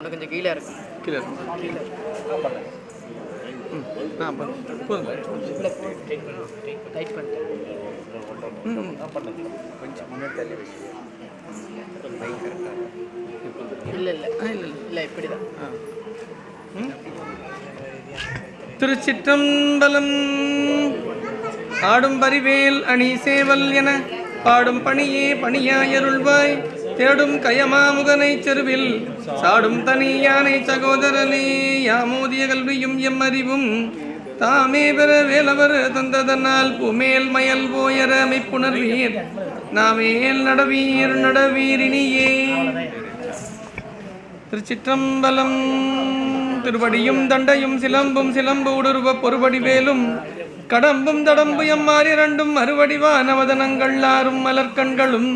கொஞ்சம் கீழே இருக்கும். கீழே இருக்கும். கீழே போதுங்க. டைட் பண்ணிட்டேன். கொஞ்சம் முன்னாடி தள்ளி வைக்க இல்லை இல்லை இல்லை இல்லை இப்படி தான். திருச்சிற்றம்பலம். ஆடும் பரிவேல் அணி சேவல் என பாடும் பணியே பணியாயருள்வாய் தேடும் கயமாமுகனை செருவில் சாடும் தனி யானை சகோதரனே யாமோதிய கல்வியும் எம் அறிவும் தாமே பெற வேலவர் தந்ததனால் பூமேல் மயல் போயர மெய்ப்புணர்வீர் நாமேல் நடவீர் நடவீரினியே. திருச்சிற்றம்பலம். திருவடியும் தண்டையும் சிலம்பும் சிலம்பு உடுருவ பொறுபடி வேலும் கடம்பும் தடம்பு எம்மாறி இரண்டும் அறுவடிவா நவதனங்கள் ஆறும் மலர்கண்களும்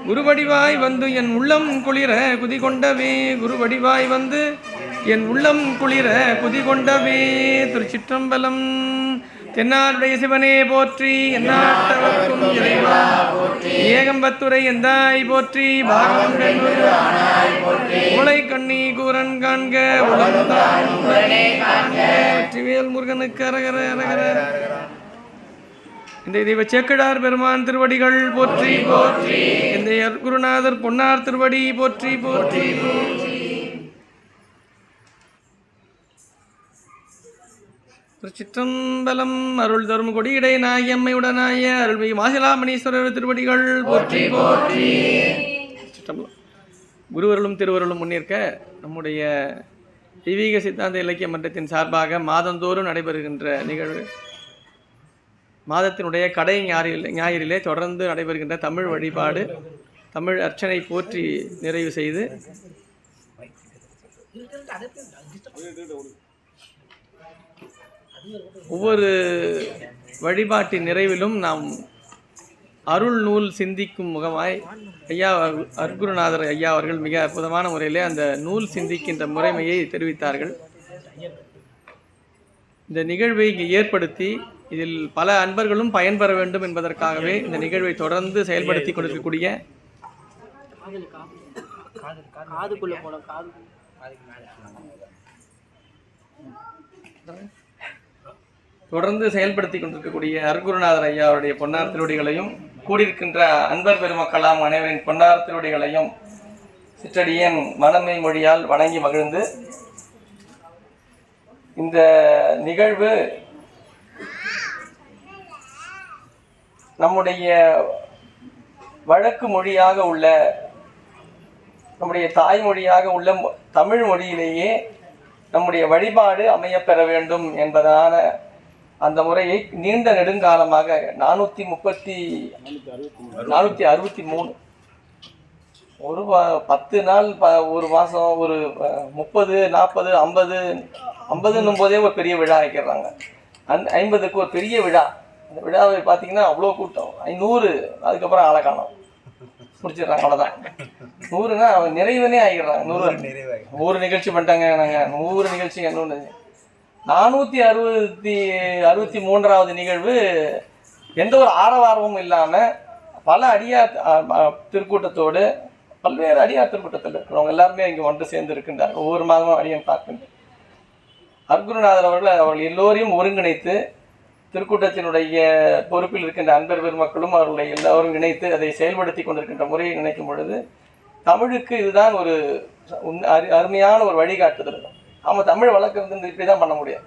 குருவடிவாய் வந்து என் உள்ளம் குளிர குதிகொண்டவே குருவடிவாய் வந்து என் உள்ளம் குளிர குதிகொண்டவே. திருச்சிற்றம்பலம். தென்னாருடைய சிவனே போற்றி எந்நாட்டவர்க்கும் இறைவா ஏகம்பத்துரை எந்தாய் போற்றி பாகம் உலை கண்ணி கூரன் காண்க வெற்றிவேல் முருகனுக்கு அரகர அரகர. இந்த தெய்வ சேக்கிழார் பெருமான் திருவடிகள் போற்றி போற்றி. இந்த குருநாதர் பொன்னார் திருவடி போற்றி போற்றி போற்றி. திருச்சிற்றம்பலம். அருள் தரும் கொடியடை நாயம்மையுடனாய அருள்மிகு மாசிலாமணீஸ்வரர் திருவடிகள் போற்றி போற்றி. குருவருளும் திருவருளும் முன்னிற்க நம்முடைய தெய்வீக சித்தாந்த இலக்கிய மன்றத்தின் சார்பாக மாதந்தோறும் நடைபெறுகின்ற நிகழ்வு மாதத்தினுடைய கடை ஞாயிறிலே தொடர்ந்து நடைபெறுகின்ற தமிழ் வழிபாடு தமிழ் அர்ச்சனை போற்றி நிறைவு செய்து ஒவ்வொரு வழிபாட்டின் நிறைவிலும் நாம் அருள் நூல் சிந்திக்கும் முகமாய் ஐயா அருட்குருநாதர் ஐயா அவர்கள் மிக அற்புதமான முறையிலே அந்த நூல் சிந்திக்கின்ற முறைமையை தெரிவித்தார்கள். இந்த நிகழ்வை இங்கே ஏற்படுத்தி இதில் பல அன்பர்களும் பயன்பெற வேண்டும் என்பதற்காகவே இந்த நிகழ்வை தொடர்ந்து செயல்படுத்தி கொண்டிருக்கக்கூடிய தொடர்ந்து செயல்படுத்தி கொண்டிருக்கக்கூடிய அருட்குருநாதர் ஐயா அவருடைய பொன்னார் திருவடிகளையும் கூடியிருக்கின்ற அன்பர் பெருமக்களாம் அனைவரின் பொன்னார் திருவடிகளையும் சிற்றடியன் மனமை மொழியால் வணங்கி மகிழ்ந்து இந்த நிகழ்வு நம்முடைய வழக்கு மொழியாக உள்ள நம்முடைய தாய்மொழியாக உள்ள தமிழ் மொழியிலேயே நம்முடைய வழிபாடு அமையப்பெற வேண்டும் என்பதான அந்த முறையை நீண்ட நெடுங்காலமாக 463 ஒரு 10 நாள் ஒரு மாதம் ஒரு 30 40 50 50 போதே ஒரு பெரிய விழா வைக்கிறாங்க. 50க்கு ஒரு பெரிய விழா. அந்த விழாவை பார்த்தீங்கன்னா அவ்வளோ கூட்டம் 500 அதுக்கப்புறம் ஆளை காணோம் முடிச்சிடுறாங்க. அவ்வளோதான் 100ன்னா நிறைவனே ஆகிடுறாங்க. 100 நிகழ்ச்சி பண்ணிட்டாங்க. நாங்கள் 100 நிகழ்ச்சி என்ன 463வது நிகழ்வு எந்த ஒரு ஆரவாரமும் இல்லாமல் பல அடியார் திருக்கூட்டத்தோடு பல்வேறு அடியார் திருக்கூட்டத்தில் இருக்கிறவங்க எல்லாருமே இங்கே ஒன்று சேர்ந்து இருக்கின்றார்கள். ஒவ்வொரு மாதமும் அடியான் பார்க்கின்றேன். அருட்குருநாதர் அவர்கள் எல்லோரையும் ஒருங்கிணைத்து திருக்கூட்டத்தினுடைய பொறுப்பில் இருக்கின்ற அன்பர் பெருமக்களும் அவர்களை எல்லோரும் இணைத்து அதை செயல்படுத்தி கொண்டிருக்கின்ற முறையை நினைக்கும் பொழுது தமிழுக்கு இதுதான் ஒரு அருமையான ஒரு வழிகாட்டுதல். ஆமாம், தமிழ் வழக்கு இப்படி தான் பண்ண முடியாது.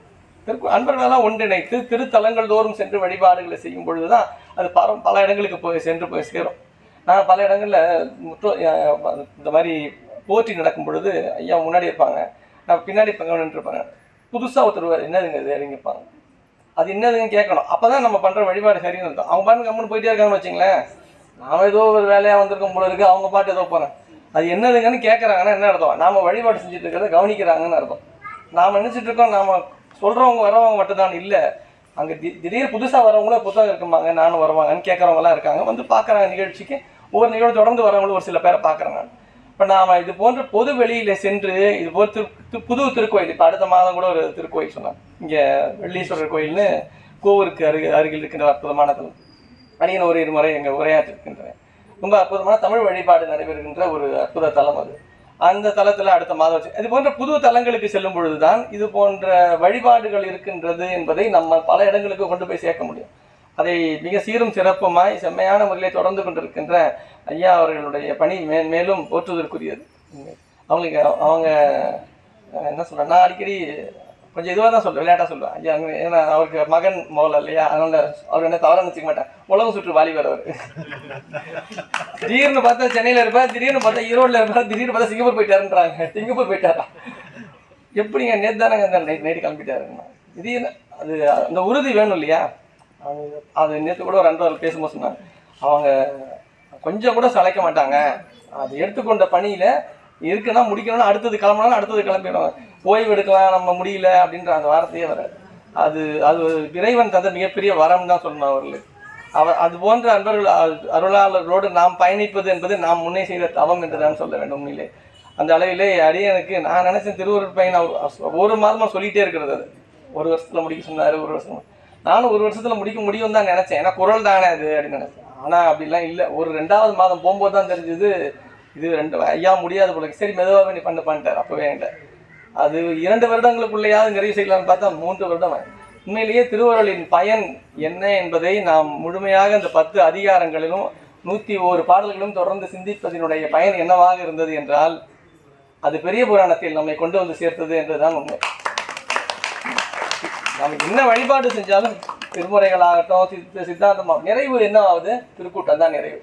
அன்பர்களெல்லாம் ஒன்றிணைத்து திருத்தலங்கள் தோறும் சென்று வழிபாடுகளை செய்யும் பொழுது தான் அது பல இடங்களுக்கு போய் சேரும். நான் பல இடங்களில் இந்த மாதிரி போற்றி நடக்கும் பொழுது ஐயா முன்னாடி இருப்பாங்க, நான் பின்னாடி நின்றுருப்பாங்க. புதுசாக ஒருத்தர் என்னதுங்க இது இறங்கிப்பாங்க, அது என்னதுன்னு கேட்கணும். அப்போ தான் நம்ம பண்ணுற வழிபாடு சரின்னு இருக்கும். அவங்க பாட்டு கம்முன்னு போயிட்டே இருக்காங்கன்னு வச்சுங்களேன், நாம் ஏதோ ஒரு வேலையாக வந்திருக்கும் போல இருக்குது, அவங்க பாட்டு ஏதோ போகிறேன் அது என்னதுங்கன்னு கேட்குறாங்கன்னா என்ன அர்த்தம், நாம் வழிபாடு செஞ்சுட்டு இருக்கிறத கவனிக்கிறாங்கன்னு அர்த்தம். நாம் நினச்சிட்டு இருக்கோம் நாம் சொல்கிறவங்க வரவங்க மட்டும்தான் இல்லை, அங்கே திடீர் புதுசாக வரவங்களே புத்தகம் இருக்குமாங்க நானும் வருவாங்கன்னு கேட்குறவங்களாம் இருக்காங்க. வந்து பார்க்குறாங்க நிகழ்ச்சிக்கு. ஒவ்வொரு நிகழ்ச்சி தொடர்ந்து வரவங்களும் ஒரு சில பேரை பார்க்குறாங்க. இப்போ நாம் இது போன்ற பொது வெளியில் சென்று இது போல் புது திருக்கோயில், இப்போ அடுத்த மாதம் கூட ஒரு திருக்கோயில் சொன்னாங்க இங்கே வெள்ளீஸ்வரர் கோயில்னு கோவூருக்கு அருகில் இருக்கின்ற அற்புதமான தலம். அடியின் ஒரு முறை எங்கள் உரையாற்றிருக்கின்றேன். ரொம்ப அற்புதமான தமிழ் வழிபாடு நடைபெறுகின்ற ஒரு அற்புத தலம் அது. அந்த தலத்தில் அடுத்த மாதம் வச்சு இது போன்ற புது தலங்களுக்கு செல்லும் பொழுதுதான் இது போன்ற வழிபாடுகள் இருக்கின்றது என்பதை நம்ம பல இடங்களுக்கு கொண்டு போய் சேர்க்க முடியும். அதை மிக சீரும் சிறப்புமாய் செம்மையான முறையில் தொடர்ந்து கொண்டிருக்கின்ற ஐயா அவர்களுடைய பணி மேலும் போற்றுவதற்குரியது. அவங்க என்ன சொல்கிறேன், நான் அடிக்கடி கொஞ்சம் இதுவாக தான் சொல்லுவேன், விளையாட்டாக சொல்லுவேன். ஐயா ஏன்னா அவருக்கு மகன் மோல இல்லையா, அதனால அவர் என்ன தவறாக நினச்சிக்க மாட்டேன். உலகம் சுற்று வாலிபர் அவர். திடீர்னு பார்த்தா சென்னையில் இருப்பார், திடீர்னு பார்த்தா ஈரோடில் இருப்பார், திடீர்னு பார்த்தா சிங்கப்பூர் போயிட்டாருன்றாங்க. சிங்கப்பூர் போயிட்டாரா? எப்படிங்க நேற்று தானங்க அந்த நைட்டு கிளம்பிட்டாருங்க. இது அது அந்த உறுதி வேணும் இல்லையா? அது நேற்று கூட ஒரு 2 நாள் பேசும்போது சொன்னாங்க, அவங்க கொஞ்சம் கூட சளைக்க மாட்டாங்க. அது எடுத்துக்கொண்ட பணியில் இருக்குன்னா முடிக்கணும்னா அடுத்தது கிளம்புனாலும் அடுத்தது கிளம்பிடுவாங்க. ஓய்வு எடுக்கலாம் நம்ம முடியல அப்படின்ற அந்த வார்த்தையே வராது. அது அது இறைவன் தந்த மிகப்பெரிய வரம் தான் சொல்லணும் அவர்களுக்கு. அது போன்ற அன்பர்கள் அருளாளர்களோடு நாம் பயணிப்பது என்பது நாம் முன்னே செய்த தவம் என்று தான் சொல்ல வேண்டும். உண்மையிலே அந்த அளவிலே அடியனுக்கு நான் நினைச்சேன் திருவருட் பயன் அவர் ஒரு மாதமாக சொல்லிகிட்டே இருக்கிறது. அது 1 வருஷத்தில் முடிக்க சொன்னார். 1 வருஷம் நானும் 1 வருஷத்தில் முடிக்க முடியும் தான் நினச்சேன். ஏன்னா குரல் தானே அது அப்படின்னு நினச்சேன். ஆனால் அப்படிலாம் இல்லை. ஒரு 2வது மாதம் போகும்போது தான் தெரிஞ்சது இது 2 ஐயா முடியாது போல. சரி மெதுவாகவே நீ பண்ணிட்டார். அப்போவே என்கிட்ட அது 2 வருடங்களுக்குள்ளேயாவது நிறைவு செய்யலாம்னு பார்த்தா 3 வருடம். உண்மையிலேயே திருவருளின் பயன் என்ன என்பதை நாம் முழுமையாக இந்த 10 அதிகாரங்களிலும் 101 பாடல்களும் தொடர்ந்து சிந்திப்பதனுடைய பயன் என்னவாக இருந்தது என்றால் அது பெரிய புராணத்தில் நம்மை கொண்டு வந்து சேர்த்தது என்றுதான் உண்மை. நம்ம என்ன வழிபாடு செஞ்சாலும் திருமுறைகளாகட்டும் சித்தாந்தமாகட்டும் நிறைவு என்ன ஆகுது? திருக்கூட்டம் தான் நிறைவு.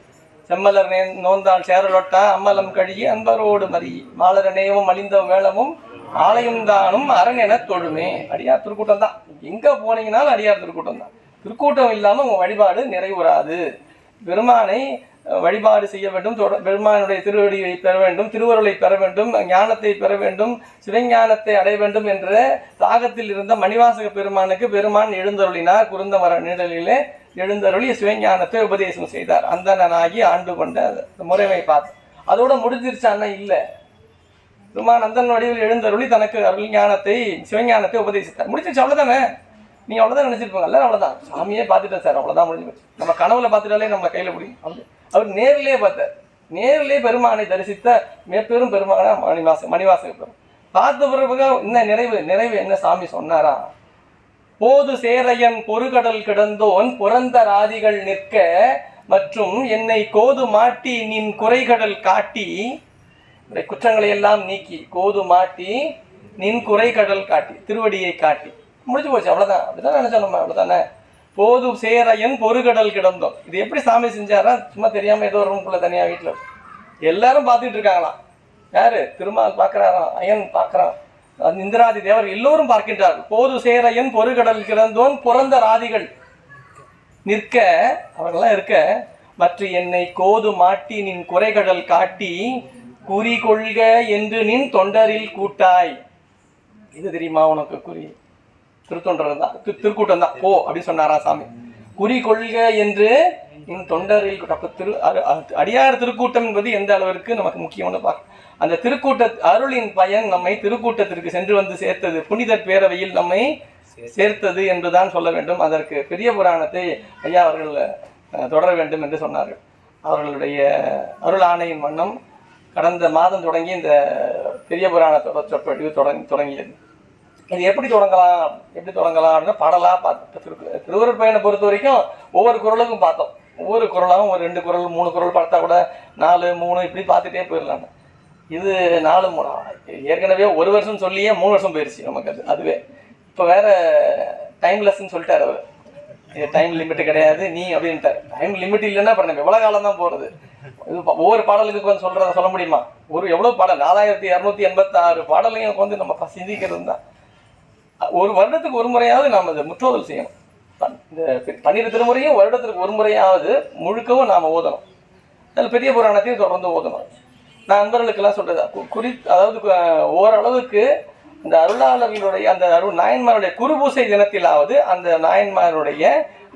செம்மலர் நோந்தாள் சேரலொட்டா அம்மலம் கழுகி அன்பரோடு மறி மாலர நேயமும் அழிந்த வேளமும் ஆலயம் தானும் அரண் என தொழுமே. அடியார் திருக்கூட்டம் தான். எங்கே போனீங்கன்னாலும் அடியார் திருக்கூட்டம் தான். திருக்கூட்டம் இல்லாமல் உங்கள் வழிபாடு நிறைவுறாது. பெருமானை வழிபாடு செய்ய வேண்டும், பெருமானுடைய திருவடியை பெற வேண்டும், திருவருளை பெற வேண்டும், ஞானத்தை பெற வேண்டும், சிவஞானத்தை அடைய வேண்டும் என்ற தாகத்தில் இருந்த மணிவாசக பெருமானுக்கு பெருமான் எழுந்தருளினார். குருந்த மர நிழலிலே எழுந்தருளி சிவஞானத்தை உபதேசம் செய்தார். அந்தனாகி ஆண்டு கொண்ட முறைமை பார்த்து அதோட முடிஞ்சிருச்சான்னா இல்லை. பெருமான் அந்தன் வடிவில் எழுந்தருளி தனக்கு அருள் ஞானத்தை சிவஞானத்தை உபதேசித்தார். முடிச்சிருச்சு, அவ்வளோதானே. நீங்கள் அவ்வளோதான் நினச்சிருப்பாங்க. எல்லாரும் அவ்வளோதான், சாமியே பார்த்துட்டேன் சார், அவ்வளோதான் முடிஞ்சு போச்சு. நம்ம கனவுல பார்த்துட்டாலே நம்ம கையில் முடியும். அவர் நேரிலே பார்த்தார். நேரிலே பெருமானை தரிசித்த மிகப்பெரும் பெருமான மணிவாசக பெரும் பார்த்த பிறகு என்ன நிறைவு என்ன சாமி சொன்னாரா? போது சேரையன் பொறுகடல் கிடந்தோன் புறந்த ராதிகள் நிற்க மற்றும் என்னை கோது மாட்டி நின் குறைகடல் காட்டி, குற்றங்களை எல்லாம் நீக்கி கோது மாட்டி நின் குறைகடல் காட்டி திருவடியை காட்டி முடிஞ்சு போச்சு. அவ்வளோதான். அப்படிதான் நினைச்சோம் நம்ம. அவ்வளோதானே. போது சேரையன் பொறுகடல் கிடந்தோம். இது எப்படி சாமி செஞ்சாரா? சும்மா தெரியாமல் ஏதோ ஒரு ரூம்குள்ள தனியாக வீட்டில் எல்லாரும் பார்த்துட்டு இருக்காங்களாம். யாரு? திருமால் பார்க்குறாராம், அயன் பார்க்குறான், இந்திராதி தேவர் எல்லோரும் பார்க்கின்றார்கள். போது சேரையன் பொறுகடல் கிடந்தோன் புறந்த ராதிகள் நிற்க, அவர்களெல்லாம் இருக்க, மற்ற என்னை கோது மாட்டி நின் குறைகடல் காட்டி குறி கொள்க என்று நின் தொண்டரில் கூட்டாய். இது தெரியுமா உனக்கு? குறி திருத்தொண்டர் தான், திருக்கூட்டம் தான். போ அப்படின்னு சொன்னாரா சாமி. குறி கொள்க என்று நின் தொண்டரில். அப்போ அடியார் திருக்கூட்டம் என்பது எந்த அளவிற்கு நமக்கு முக்கியம்னு பார்க்க, அந்த திருக்கூட்ட அருளின் பயன் நம்மை திருக்கூட்டத்திற்கு சென்று வந்து சேர்த்தது, புனிதர் பேரவையில் நம்மை சேர்த்தது என்றுதான் சொல்ல வேண்டும். அதற்கு பெரிய புராணத்தை ஐயா அவர்கள் தொடர வேண்டும் என்று சொன்னார்கள். அவர்களுடைய அருள் ஆணையின் வண்ணம் கடந்த மாதம் தொடங்கி இந்த பெரிய புராணத்தோட சொற்பொழிவு தொடங்கியது. இது எப்படி தொடங்கலாம் அப்படின்னா பாடலாக பார்த்து திருவருட் பயனை பொறுத்த வரைக்கும் ஒவ்வொரு குரலுக்கும் பார்த்தோம். ஒவ்வொரு குரலாகவும் ஒரு 2 குரல் 3 குரல் பார்த்தா கூட 4 3 இப்படி பார்த்துட்டே போயிடலாம். இது 4 3 ஏற்கனவே 1 வருஷம் சொல்லியே 3 வருஷம் போயிடுச்சு நமக்கு. அதுவே இப்போ வேற டைம்லெஸ்ன்னு சொல்லிட்டார் அவர். டைம் லிமிட் கிடையாது நீ அப்படின்ட்டார். டைம் லிமிட் இல்லைன்னா அப்புறம் நம்ம எவ்வளோ காலம் தான் போகிறது? இது ஒவ்வொரு பாடலுக்கு வந்து சொல்ல முடியுமா? எவ்வளோ பாடல் 4286 பாடலையும் வந்து நம்ம சிந்திக்கிறது தான். ஒரு வருடத்துக்கு ஒரு முறையாவது நாம் அதை முற்றோதல் செய்யணும். இந்த 12 திருமுறையும் வருடத்திற்கு ஒரு முறையாவது முழுக்கவும் நாம் ஓதணும். அதில் பெரிய புராணத்தையும் தொடர்ந்து ஓதணும். நான் நண்பர்களுக்கெல்லாம் சொல்கிறது அதாவது ஓரளவுக்கு இந்த அருளாளர்களுடைய அந்த நாயன்மாருடைய குருபூசை தினத்திலாவது அந்த நாயன்மாருடைய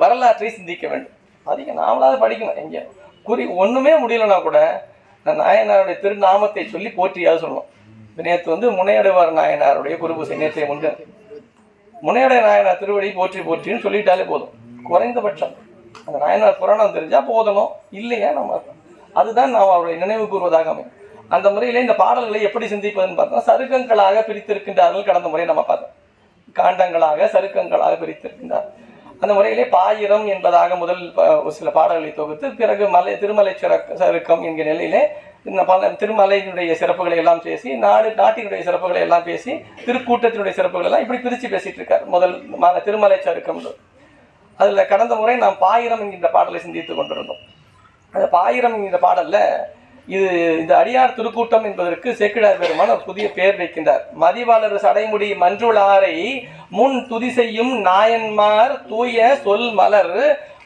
வரலாற்றை சிந்திக்க வேண்டும். அதிகம் நாமளாவது படிக்கணும். எங்கே ஒன்றுமே முடியலன்னா கூட நாயனாருடைய திருநாமத்தை சொல்லி போற்றியாவது சொல்லணும். நேற்று வந்து முனையடைவார் நாயனாருடைய குருபூசை நேற்றைய முன்பு முனையடை நாயனார் திருவடி போற்றின்னு சொல்லிட்டாலே போதும். குறைந்தபட்சம் அந்த நாயனார் புராணம் தெரிஞ்சால் போதணும். இல்லையா நம்ம அதுதான் நாம் அவருடைய நினைவு கூறுவதாக அமையும். அந்த முறையிலே இந்த பாடல்களை எப்படி சிந்திப்பதுன்னு பார்த்தோம். சருக்கங்களாக பிரித்திருக்கின்றார்கள். கடந்த முறை நம்ம பார்த்தோம், காண்டங்களாக சருக்கங்களாக பிரித்திருக்கின்றார். அந்த முறையிலே பாயிரம் என்பதாக முதல் ஒரு சில பாடல்களை தொகுத்து, பிறகு திருமலை சருக்கம் என்கிற நிலையிலே திருமலையினுடைய சிறப்புகளை எல்லாம் பேசி, நாட்டினுடைய சிறப்புகளை எல்லாம் பேசி, திருக்கூட்டத்தினுடைய சிறப்புகள் எல்லாம் இப்படி பிரித்து பேசிட்டு இருக்கார். முதல் திருமலை சருக்கம். அதில் கடந்த முறை நாம் பாயிரம் என்கின்ற பாடலை சிந்தித்து கொண்டிருந்தோம். அந்த பாயிரம் என்கின்ற பாடல்ல இந்த அடியார் திருக்கூட்டம் என்பதற்கு சேக்கிழார் பெருமான் ஒரு புதிய பெயர் வைக்கின்றார். மதிவாளர் சடைமுடி மன்றுளாரை முன் துதி செய்யும் நாயன்மார் தூய சொல் மலர்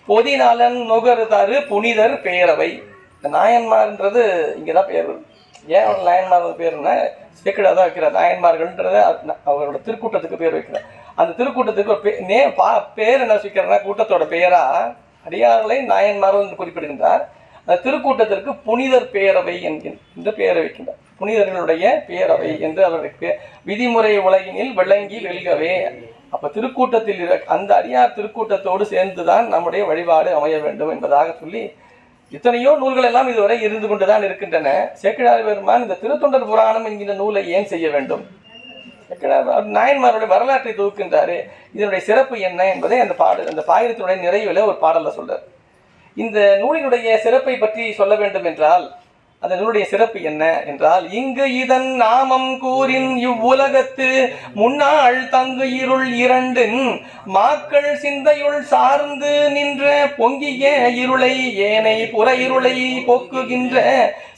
பொதிநலன் நுகர் தரு புனிதர் பேரவை. இந்த நாயன்மார்ன்றது இங்கதான் பேர். ஏன் அவர் நாயன்மார் பேருன்னா சேக்கிழார் தான் வைக்கிறார். நாயன்மார்கள்ன்றத அவரோட திருக்கூட்டத்துக்கு பேர் வைக்கிறார். அந்த திருக்கூட்டத்துக்கு ஒரு பேர் என்ன வைக்கிறார்னா, கூட்டத்தோட பெயரா அடியார்களை நாயன்மார்கள் குறிப்பிடுகின்றார். அந்த திருக்கூட்டத்திற்கு புனிதர் பேரவை என்கின்ற பெயரை வைக்கின்றார். புனிதர்களுடைய பேரவை என்று அவருக்கு விதிமுறை உலகினில் விளங்கி வெல்கவே. அப்ப திருக்கூட்டத்தில் அந்த அடியார் திருக்கூட்டத்தோடு சேர்ந்துதான் நம்முடைய வழிபாடு அமைய வேண்டும் என்பதாக சொல்லி இத்தனையோ நூல்கள் எல்லாம் இதுவரை இருந்து கொண்டுதான் இருக்கின்றன. சேக்கிழார் பெருமான் இந்த திருத்தொண்டர் புராணம் என்கிற நூலை ஏன் செய்ய வேண்டும்? நாயன்மாருடைய வரலாற்றை தொகுக்கின்றாரு. இதனுடைய சிறப்பு என்ன என்பதை அந்த பாயிரத்தினுடைய நிறைவில் ஒரு பாடல்ல சொல்றார். இந்த நூலினுடைய சிறப்பை பற்றி சொல்ல வேண்டும் என்றால், அந்த நூலுடைய சிறப்பு என்ன என்றால், இங்கு இதன் நாமம் கூறின் இவ்வுலகத்து முன்னாள் தங்கு இருள் இரண்டின் மாக்கள் சிந்தையுள் சார்ந்து நின்ற பொங்கிய இருளை ஏனை புற இருளை போக்குகின்ற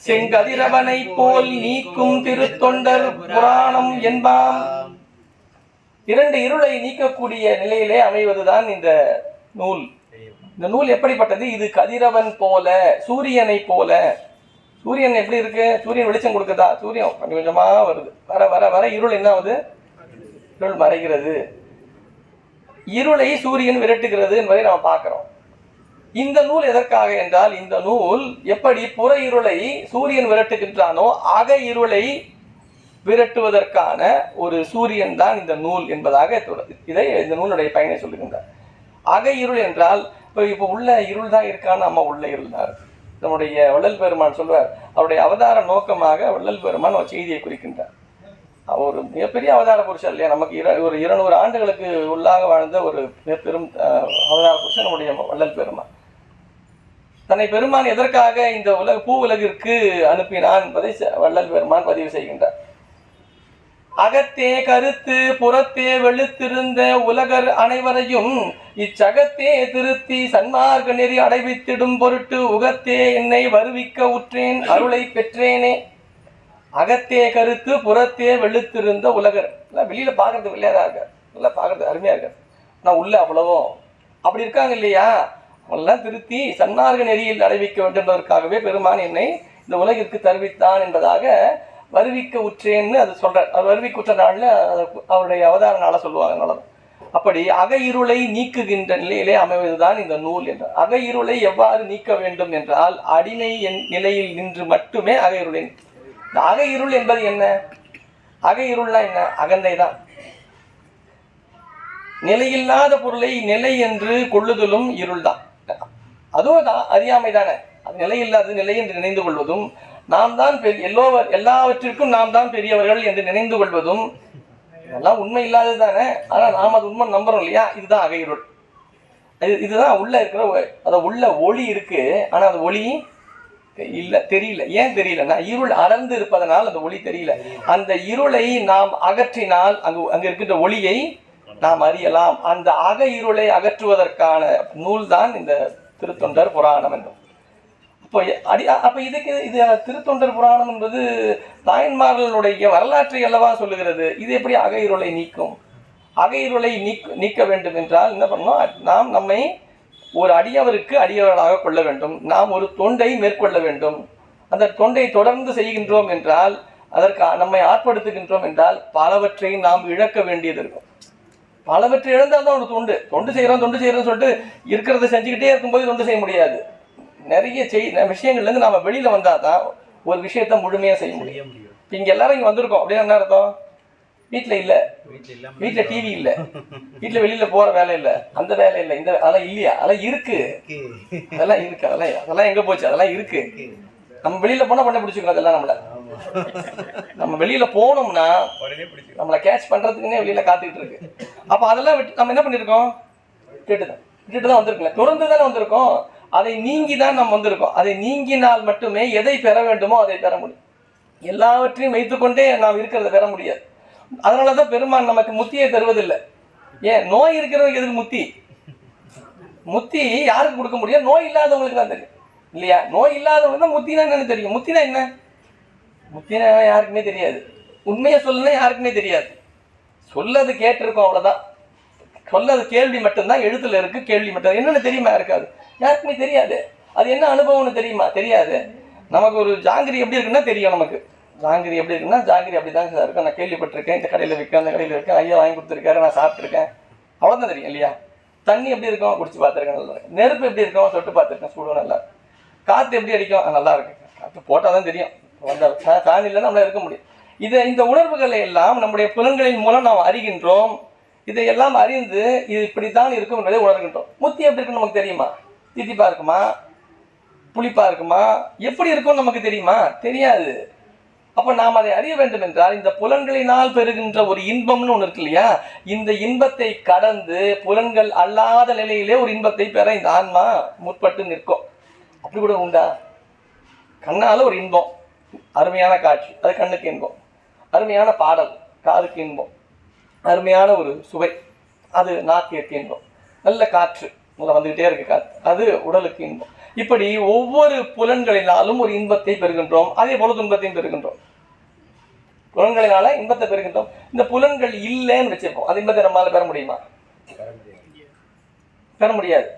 செங்கதிரவனை போல் நீக்கும் திருத்தொண்டர் புராணம் என்பாம். இரண்டு இருளை நீக்கக்கூடிய நிலையிலே அமைவதுதான் இந்த நூல். இந்த நூல் எப்படிப்பட்டது? இது கதிரவன் போல, சூரியனை போல. சூரியன் எப்படி இருக்கு? சூரியன் வெளிச்சம் கொடுக்குதா? சூரியன் கொஞ்சம் கொஞ்சமா வருது. வர வர வர இருள் என்ன ஆகுது? இருள் மறைகிறது. இருளை சூரியன் விரட்டுகிறது என்பதை நாம் பார்க்கிறோம். இந்த நூல் எதற்காக என்றால், இந்த நூல் எப்படி புற இருளை சூரியன் விரட்டுகின்றானோ அக இருளை விரட்டுவதற்கான ஒரு சூரியன் தான் இந்த நூல் என்பதாக இதை இந்த நூலுடைய பயனை சொல்லுகின்றார். அக இருள் என்றால் இப்போ உள்ள இருள் தான் இருக்கான்னு நம்ம உள்ள இருள் தான் இருக்கு. நம்முடைய வள்ளல் பெருமான் சொல்வார், அவருடைய அவதார நோக்கமாக வள்ளல் பெருமான் ஒரு செய்தியை குறிக்கின்றார். ஒரு மிகப்பெரிய அவதார புருஷன் இல்லையா? நமக்கு ஒரு 200 ஆண்டுகளுக்கு உள்ளாக வாழ்ந்த ஒரு பெரும் அவதார புருஷன் நம்முடைய வள்ளல் பெருமான். தன்னை பெருமான் எதற்காக இந்த பூ உலகிற்கு அனுப்பினான் என்பதை வள்ளல் பெருமான் பதிவு செய்கின்றார். அகத்தே கருத்து புறத்தே வெளுத்திருந்த உலகர் அனைவரையும் இச்சகத்தே திருத்தி சன்மார்க்க நெறி அடைவித்திடும் பொருட்டு உகத்தே என்னை வருவிக்க உற்றேன் அருளை பெற்றேனே. அகத்தே கருத்து புறத்தே வெளுத்திருந்த உலகர். வெளியில பாக்குறது வெள்ளையாதான் இருக்கார், நல்லா பாக்குறது அருமையா இருக்கார். நான் உள்ள அவ்வளவோ அப்படி இருக்காங்க இல்லையா? அவங்களெல்லாம் திருத்தி சன்மார்க்க நெறியில் அடைவிக்க வேண்டும் என்பதற்காகவே பெருமான் என்னை இந்த உலகிற்கு தருவித்தான் என்பதாக வருவிக்க உற்றேன்னு அது சொல்ற. வருவிக்க உற்ற நாள்ல அவருடைய அவதார நாள சொல்லுவாங்க. அப்படி அக இருளை நீக்குகின்ற நிலையிலே அமைவதுதான் இந்த நூல் என்றார். அக இருளை எவ்வாறு நீக்க வேண்டும் என்றால், அடிமை நிலையில் நின்று மட்டுமே அக இருளை. இந்த அக இருள் என்பது என்ன? அக இருள்னா என்ன? அகந்தை தான். நிலையில்லாத பொருளை நிலை என்று கொள்ளுதலும் இருள் தான். அதுவும் அறியாமை தானே. அது நிலையில்லாத நிலை என்று நினைந்து கொள்வதும், நாம் தான் எல்லாவற்றிற்கும் நாம் தான் பெரியவர்கள் என்று நினைந்து கொள்வதும் இதெல்லாம் உண்மை இல்லாதது தானே. ஆனால் நாம் அது உண்மை நம்புறோம் இல்லையா? இதுதான் அகையிருள். இதுதான் உள்ள இருக்கிற உள்ள ஒளி இருக்கு. ஆனா அந்த ஒளி இல்லை, தெரியல. ஏன் தெரியலன்னா, இருள் அடர்ந்து இருப்பதனால் அந்த ஒளி தெரியல. அந்த இருளை நாம் அகற்றினால் அங்க இருக்கின்ற ஒளியை நாம் அறியலாம். அந்த அக இருளை அகற்றுவதற்கான நூல் தான் இந்த திருத்தொண்டர் புராணம் என்றும். அப்போ இதுக்கு திருத்தொண்டர் புராணம் என்பது நாயன்மார்களுடைய வரலாற்றை அல்லவா சொல்லுகிறது. இது எப்படி அக இருளை நீக்கும்? அக இருளை நீக்க வேண்டும் என்றால் என்ன பண்ணணும்? நாம் நம்மை ஒரு அடியவருக்கு அடியவர்களாக கொள்ள வேண்டும். நாம் ஒரு தொண்டை மேற்கொள்ள வேண்டும். அந்த தொண்டை தொடர்ந்து செய்கின்றோம் என்றால், அதற்கு நம்மை ஆட்படுத்துகின்றோம் என்றால் பலவற்றை நாம் இழக்க வேண்டியது இருக்கும். பலவற்றை இழந்தால் தான் ஒரு தொண்டு செய்கிறோம் சொல்லிட்டு இருக்கிறத செஞ்சுக்கிட்டே இருக்கும்போது தொண்டு செய்ய முடியாது. நிறைய விஷயங்கள்லேருந்து நாம் வெளியில் வந்தால் தான் ஒரு விஷயத்த முழுமையாக செய்ய முடியும். இப்போ இங்கே எல்லாரும் இங்கே வந்திருக்கோம் அப்படின்னா என்ன அர்த்தம்? வீட்டில் இல்லை, வீட்டில் டிவி இல்லை, வீட்டில் வெளியில் போகிற வேலை இல்லை, அந்த வேலை இல்லை, அதெல்லாம் இல்லையா? அதெல்லாம் இருக்கு, அதெல்லாம் எங்கே போச்சு? அதெல்லாம் இருக்கு. நம்ம வெளியில் போனால் பண்ண பிடிச்சிக்கோம். அதெல்லாம் நம்மளை நம்ம வெளியில போனோம்னா நம்மளை கேட்ச் பண்றதுக்குன்னே வெளியில காத்துக்கிட்டு இருக்கு. அப்ப அதெல்லாம் விட்டு நம்ம என்ன பண்ணிருக்கோம்? விட்டுட்டு தான் வந்திருக்கோம், தொடர்ந்து தானே வந்திருக்கோம். அதை நீங்கி தான் நம்ம வந்திருக்கோம். அதை நீங்கினால் மட்டுமே எதை பெற வேண்டுமோ அதை பெற முடியும். எல்லாவற்றையும் வைத்துக்கொண்டே நாம் இருக்கிறத பெற முடியாது. அதனாலதான் பெருமான் நமக்கு முத்தியை தருவதில்லை. ஏன்? நோய் இருக்கிறவங்களுக்கு எதுக்கு முத்தி? முத்தி யாருக்கு கொடுக்க முடியும்? நோய் இல்லாதவங்களுக்கு தான் தெரியும் இல்லையா? நோய் இல்லாதவங்களுக்கு தான் முத்தினா என்னன்னு தெரியும். முத்தினா என்ன? முத்தினா யாருக்குமே தெரியாது. உண்மையை சொல்லணும்னா யாருக்குமே தெரியாது. சொல்லது கேட்டிருக்கோம், அவ்வளவுதான். சொல்லது கேள்வி மட்டும்தான், எழுத்துல இருக்கு, கேள்வி மட்டும். என்னன்னு தெரியுமா? இருக்காது, யாருக்குமே தெரியாது. அது என்ன அனுபவம்னு தெரியுமா? தெரியாது. நமக்கு ஒரு ஜாங்கிரி எப்படி இருக்குன்னா தெரியும். நமக்கு ஜாங்கிரி எப்படி இருக்குன்னா, ஜாங்கிரி அப்படிதான் சார் இருக்கு, நான் கேள்விப்பட்டிருக்கேன், இந்த கடையில் இருக்கேன், அந்த கடையில் இருக்கேன், ஐயா வாங்கி கொடுத்துருக்காரு, நான் சாப்பிட்ருக்கேன், அவ்வளோதான் தெரியும் இல்லையா? தண்ணி எப்படி இருக்கும்? குடிச்சு பார்த்துருக்கேன், நல்லா இருக்கு. நெருப்பு எப்படி இருக்கும்? தொட்டு பார்த்துருக்கேன், சூடும் நல்லா இருக்கு. காற்று எப்படி அடிக்கும்? நல்லா இருக்கு. காற்று போட்டால் தான் தெரியும். அந்த ஃபேன் இல்லைன்னா நம்மளால இருக்க முடியும். இந்த உணர்வுகளை எல்லாம் நம்முடைய புலன்களின் மூலம் நாம் அறிகின்றோம். இதையெல்லாம் அறிந்து இது இப்படித்தான் இருக்கும் என்பதை உணர்கின்றோம். முத்தி எப்படி இருக்குன்னு நமக்கு தெரியுமா? தித்திப்பா இருக்குமா? புளிப்பா இருக்குமா? எப்படி இருக்கும்னு நமக்கு தெரியுமா? தெரியாது. அப்ப நாம் அதை அறிய வேண்டும் என்றால் இந்த புலன்களினால் பெறுகின்ற ஒரு இன்பம்னு ஒன்று இருக்கு இல்லையா? இந்த இன்பத்தை கடந்து புலன்கள் அல்லாத நிலையிலே ஒரு இன்பத்தை பெற இந்த ஆன்மா முற்பட்டு நிற்கும். அப்படி கூட உண்டா? கண்ணால ஒரு இன்பம், அருமையான காட்சி, அது கண்ணுக்கு இன்பம். அருமையான பாடல், காதுக்கு இன்பம். அருமையான ஒரு சுவை, அது நாக்கிற்கு இன்பம். நல்ல காற்று நல்லா வந்துகிட்டே இருக்கு, காற்று, அது உடலுக்கு இன்பம். இப்படி ஒவ்வொரு புலன்களினாலும் ஒரு இன்பத்தை பெறுகின்றோம். அதே போல துன்பத்தையும் பெறுகின்றோம். புலன்களினால இன்பத்தை பெறுகின்றோம். இந்த புலன்கள் இல்லைன்னு வச்சிருப்போம், அது இன்பத்தை நம்மளால பெற முடியுமா? பெற முடியாது.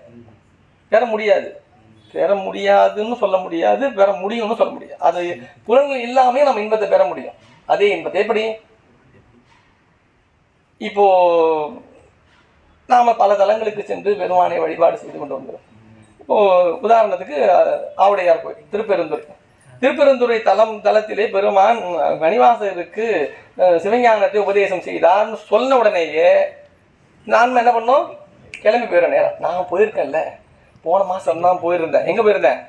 பெற முடியாது. பெற முடியாதுன்னு சொல்ல முடியாது, பெற முடியும்னு சொல்ல முடியாது. அது புலன்கள் இல்லாமே நம்ம இன்பத்தை பெற முடியும். அதே இன்பத்தை எப்படி? இப்போ நாம பல தலங்களுக்கு சென்று பெருமானை வழிபாடு செய்து கொண்டு வந்தோம். இப்போ உதாரணத்துக்கு ஆவுடையார் கோயில், திருப்பெருந்துறை தலத்திலே பெருமான் மணிவாசகருக்கு சிவஞானத்தை உபதேசம் செய்தார்னு சொன்ன உடனேயே நான் என்ன பண்ணோம்? கிளம்பி போயிடுறேன் நேரம். நான் போயிருக்கேன்ல, போன மாசம் தான் போயிருந்தேன். எங்க போயிருந்தேன்?